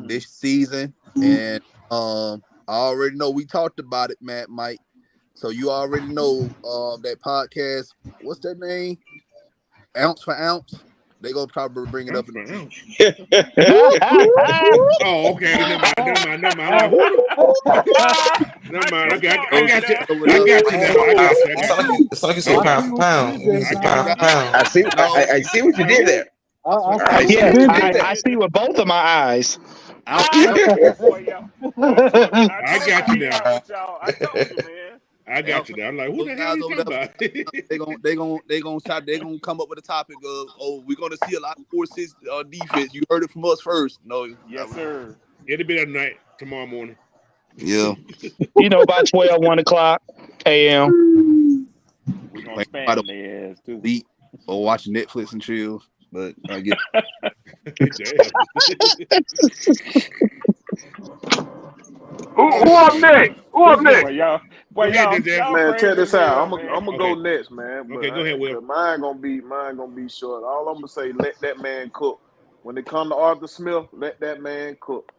this season, and I already know we talked about it, Mike. So you already know that podcast. What's that name? Ounce for Ounce. They gonna probably bring it up in the Oh, okay. Never mind. I'm like, never mind. Okay, I got you. It's like you say pound for pound. I see what you did there. I see with both of my eyes. I got you now. I told you, man. I got you now. I'm like, who the hell are you talking about? They gonna come up with a topic of, we're gonna see a lot of 4-6 defense. You heard it from us first. No, yes, sir. It'll be that night tomorrow morning. Yeah. You know, by 12, 1 o'clock a.m. We're gonna spam their ass too. Eat or watch Netflix and chill. But I get Who up next? Y'all, man, check this out. I'm gonna go next, man. Okay, go ahead, Will. Mine gonna be short. All I'm gonna say, let that man cook. When it comes to Arthur Smith, let that man cook.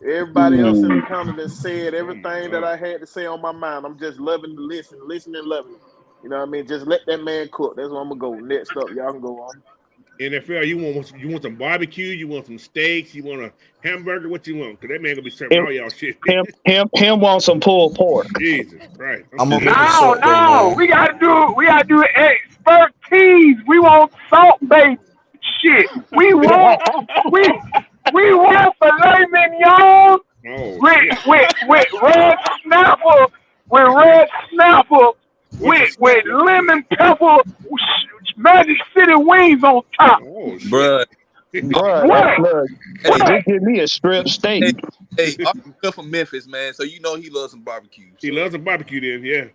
Everybody else in the comment said everything that I had to say on my mind. I'm just loving to listen and loving. You know what I mean? Just let that man cook. That's where I'm gonna go. Next up, y'all can go on. NFL, you want some barbecue? You want some steaks? You want a hamburger? What you want? Because that man gonna be serving all y'all shit. Him want some pulled pork. Jesus Christ! No, we gotta do expertise. We want salt based shit. We want filet mignon with red snapper, with lemon pepper, Magic City wings on top. Oh, bruh. Just give me a strip steak. Hey, I'm from Memphis, man, so you know he loves some barbecue. He loves some barbecue, then, yeah.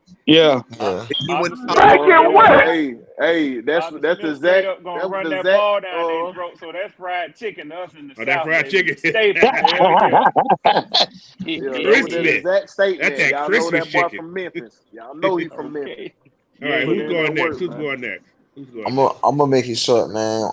Hey, that's exact. Gonna run that ball down their throat. So that's fried chicken to us in the South. That fried chicken. That's the exact statement. That's that y'all Christmas know that boy chicken. from Memphis. Y'all know he from Memphis. All right, who's going next? Who's going next? I'm gonna make it short, man.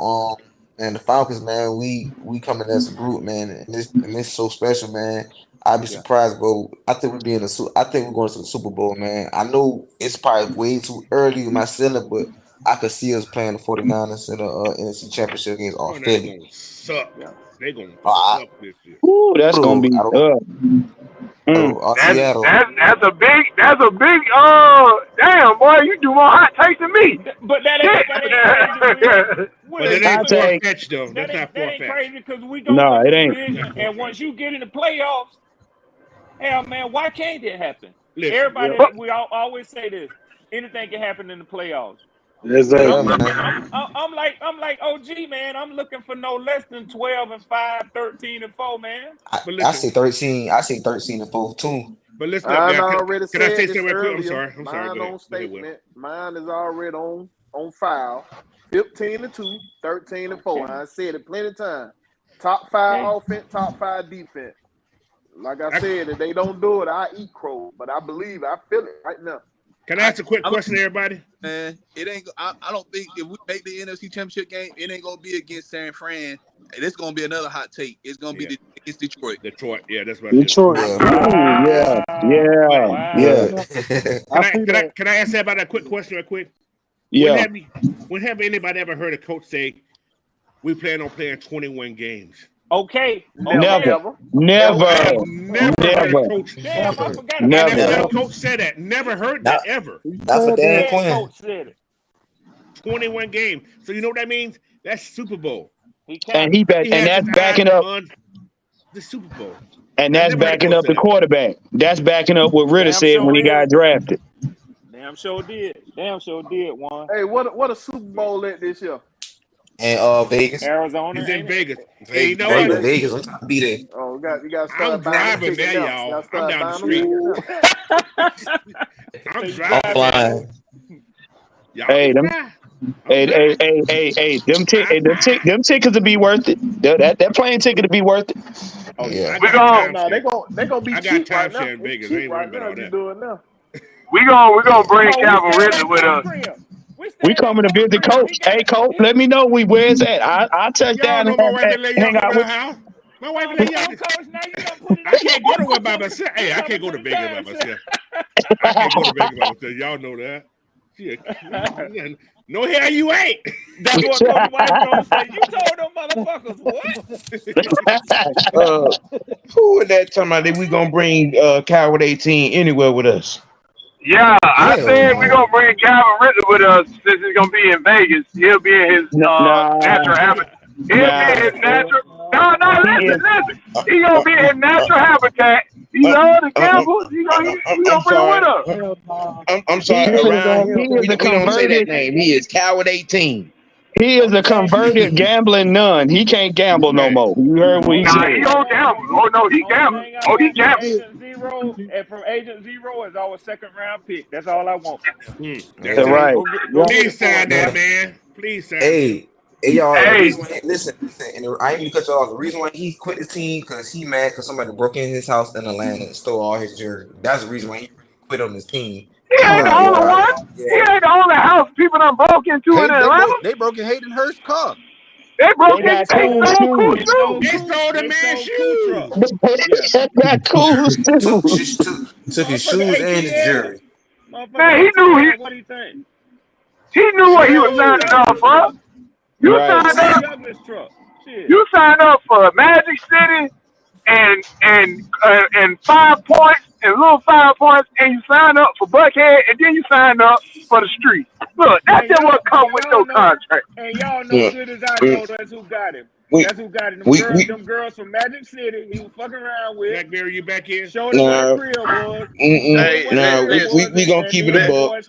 And the Falcons, man, we coming as a group, man, and this so special, man. I'd be surprised, bro. I think we're going to the Super Bowl, man. I know it's probably way too early with my ceiling, but I could see us playing the 49ers in the NFC Championship against Philly. They're gonna suck. They're gonna suck this year. Ooh, that's gonna be tough. That's a big damn boy, you do more hot takes than me. But that ain't crazy. But that ain't far-fetched though. That's not that ain't far-fetched. crazy because we don't it ain't. And once you get in the playoffs, Hell, man, why can't it happen? Listen, Everybody, yep. we always say this. Anything can happen in the playoffs. Exactly. Yeah, man. I'm like OG, man. I'm looking for no less than 12-5, 13-4, man. but I listen, say 13. I say 13-4 too. but listen up, I now. already Can I say said this something real quick? I'm earlier. sorry. Go Mine ahead. on Go ahead, Will. statement. Mine is already on file. 15-2, 13-4. I said it plenty of times. Top 5 offense, top 5 defense. Like I said, if they don't do it, I eat crow. But I believe, I feel it right now. Can I ask a quick question, everybody? Man, It ain't. I don't think if we make the NFC Championship game, it ain't gonna be against San Fran. And it's gonna be another hot take. It's gonna be against Detroit. Detroit, yeah, that's what Detroit. I Yeah. Ooh, yeah. Can I ask everybody a quick question, real quick? Yeah. When have anybody ever heard a coach say, "We plan on playing 21 games"? Okay. Never. I have never heard a coach. Damn, I forgot And about that's that. what a coach said that. Never heard that ever. Not for Dan Quinn. Coach said it. 21 games. So you know what that means? That's Super Bowl. And that's backing up. The Super Bowl. And that's backing up the quarterback. That's backing up what Ritter said when he got drafted. Damn sure did. Juan. Hey, what a Super Bowl at this year? And Vegas. Arizona. He's in Vegas. Vegas. Hey, you know what? Vegas. I'm trying to be there. Oh, you got to start I'm driving there, y'all. I'm down the street. I'm driving. I'm flying. Hey, them tickets will be worth it. That plane ticket will be worth it. Oh yeah, they gonna be cheap right now. In Vegas. Cheap right now. You doing now? We gonna bring Calvin Ridley with us. We coming to visit Coach. Hey, Coach, let me know where it's at. I'll touch down and hang out with you. My wife let y'all. I can't go to one by myself. Hey, I can't go to Vegas by myself. I can't go to Vegas by myself. Y'all know that. Shit. No hell you ain't. That's what Coach White gonna say. You told them motherfuckers what? Who is that talking about that we gonna bring Coward 18 anywhere with us? Yeah, I said we're gonna bring Calvin Ridley with us since he's gonna be in Vegas. He'll be in his natural habitat. He'll be in his natural. No, listen. He gonna be in his natural habitat. He loves the gamble. He gonna bring with us. I'm sorry. Around here, we don't say that name. He is Coward 18. He is a converted gambling nun. He can't gamble no more. You heard what he said. He don't gamble. Oh no, he gamble. Oh, he gamble. Agent Zero, and from Agent Zero is our second round pick. That's all I want from him. That's right. Please sign that, man. Please sign. Hey, y'all. Listen. And I ain't even cut you off. The reason why he quit the team because he mad because somebody broke in his house in Atlanta and stole all his jersey. That's the reason why he quit on his team. He ain't the only one. He ain't the only house people done broke into in Atlanta. They broke in Hayden Hurst's car. They broke into cool shoes. They stole the man's shoes. They got cool shoes. Took his shoes and his jersey. Man, he knew What do you think? He knew what he was signing up for. You signed up for Magic City and 5 points and little 5 points, and you sign up for Buckhead, and then you sign up for the street. Look, that's just what comes with your contract. And y'all know good as I know that's who got him. That's who got him. Them girls from Magic City, he was fucking around with. Blackberry, you back in? Showed us where the crib was. We gonna keep it a buck.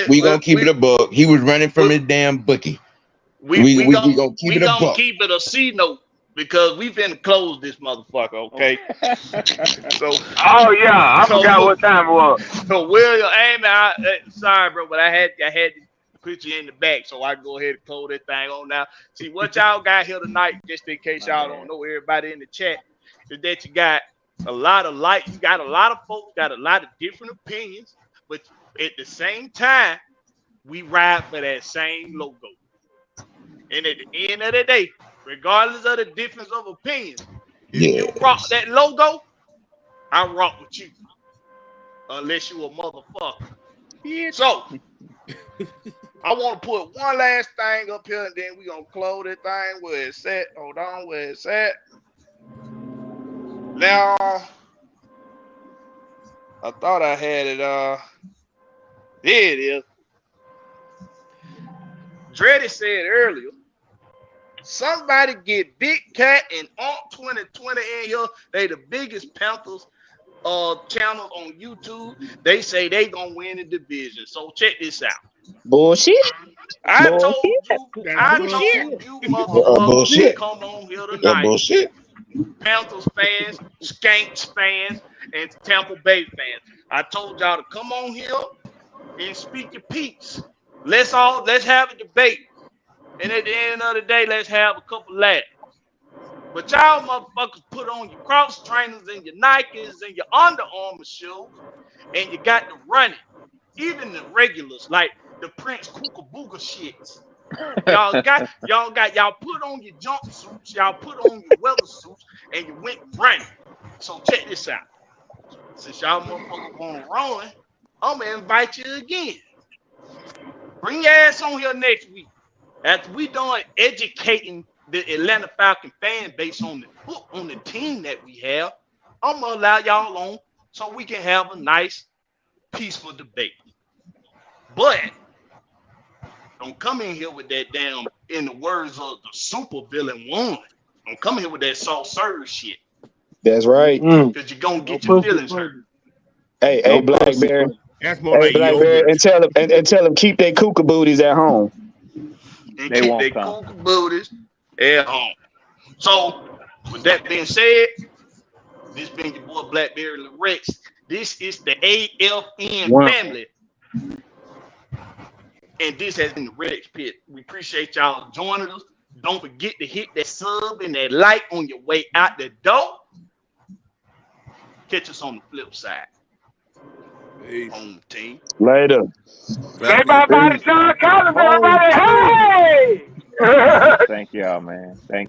We gonna keep it a buck. He was running from his damn bookie. We gonna keep it a buck. Keep it a C note. Because we've been closed this motherfucker, okay? I forgot what time it was. So William, sorry, bro, but I had to put you in the back so I can go ahead and close that thing on now. See what y'all got here tonight, just in case y'all don't know, everybody in the chat, is that you got a lot of you got a lot of folks got a lot of different opinions, but at the same time, we ride for that same logo. And at the end of the day, regardless of the difference of opinions, if you rock that logo, I rock with you. Unless you a motherfucker. Yeah. So, I want to put one last thing up here, and then we going to close that thing where it's at. Hold on, where it's at. Now, I thought I had it. There it is. Dreddy said earlier, somebody get Big Cat and Aunt 2020 in here. They the biggest Panthers channels on YouTube, they say they gonna win the division. So check this out. Bullshit. I Bullshit. told you motherfuckers to come on here tonight. Bullshit. Panthers fans, Skanks fans, and Tampa Bay fans. I told y'all to come on here and speak your piece. Let's have a debate. And at the end of the day, let's have a couple laughs. But y'all motherfuckers put on your cross trainers and your Nikes and your Under Armour shoes, and you got to run it. Even the regulars, like the Prince Kookaburra shits. Y'all put on your jumpsuits, y'all put on your weather suits, and you went running. So check this out. Since y'all motherfuckers want to run, I'm gonna invite you again. Bring your ass on here next week. After we done educating the Atlanta Falcon fan base on the team that we have, I'm gonna allow y'all on so we can have a nice, peaceful debate. But don't come in here with that damn, in the words of the super villain one. Don't come here with that soft serve shit. That's right. Because you're gonna get your feelings hurt. Hey, Blackberry. That's more like Blackberry, yogurt. and tell them keep their kooka booties at home. And keep their kooka booties at home. So, with that being said, this been your boy Blackberry Rex. This is the AFN family. And this has been the Rex Pit. We appreciate y'all joining us. Don't forget to hit that sub and that like on your way out the door. Catch us on the flip side. Home team. Later. Say bye-bye to John Collins, everybody. Hey! Thank y'all, man. Thank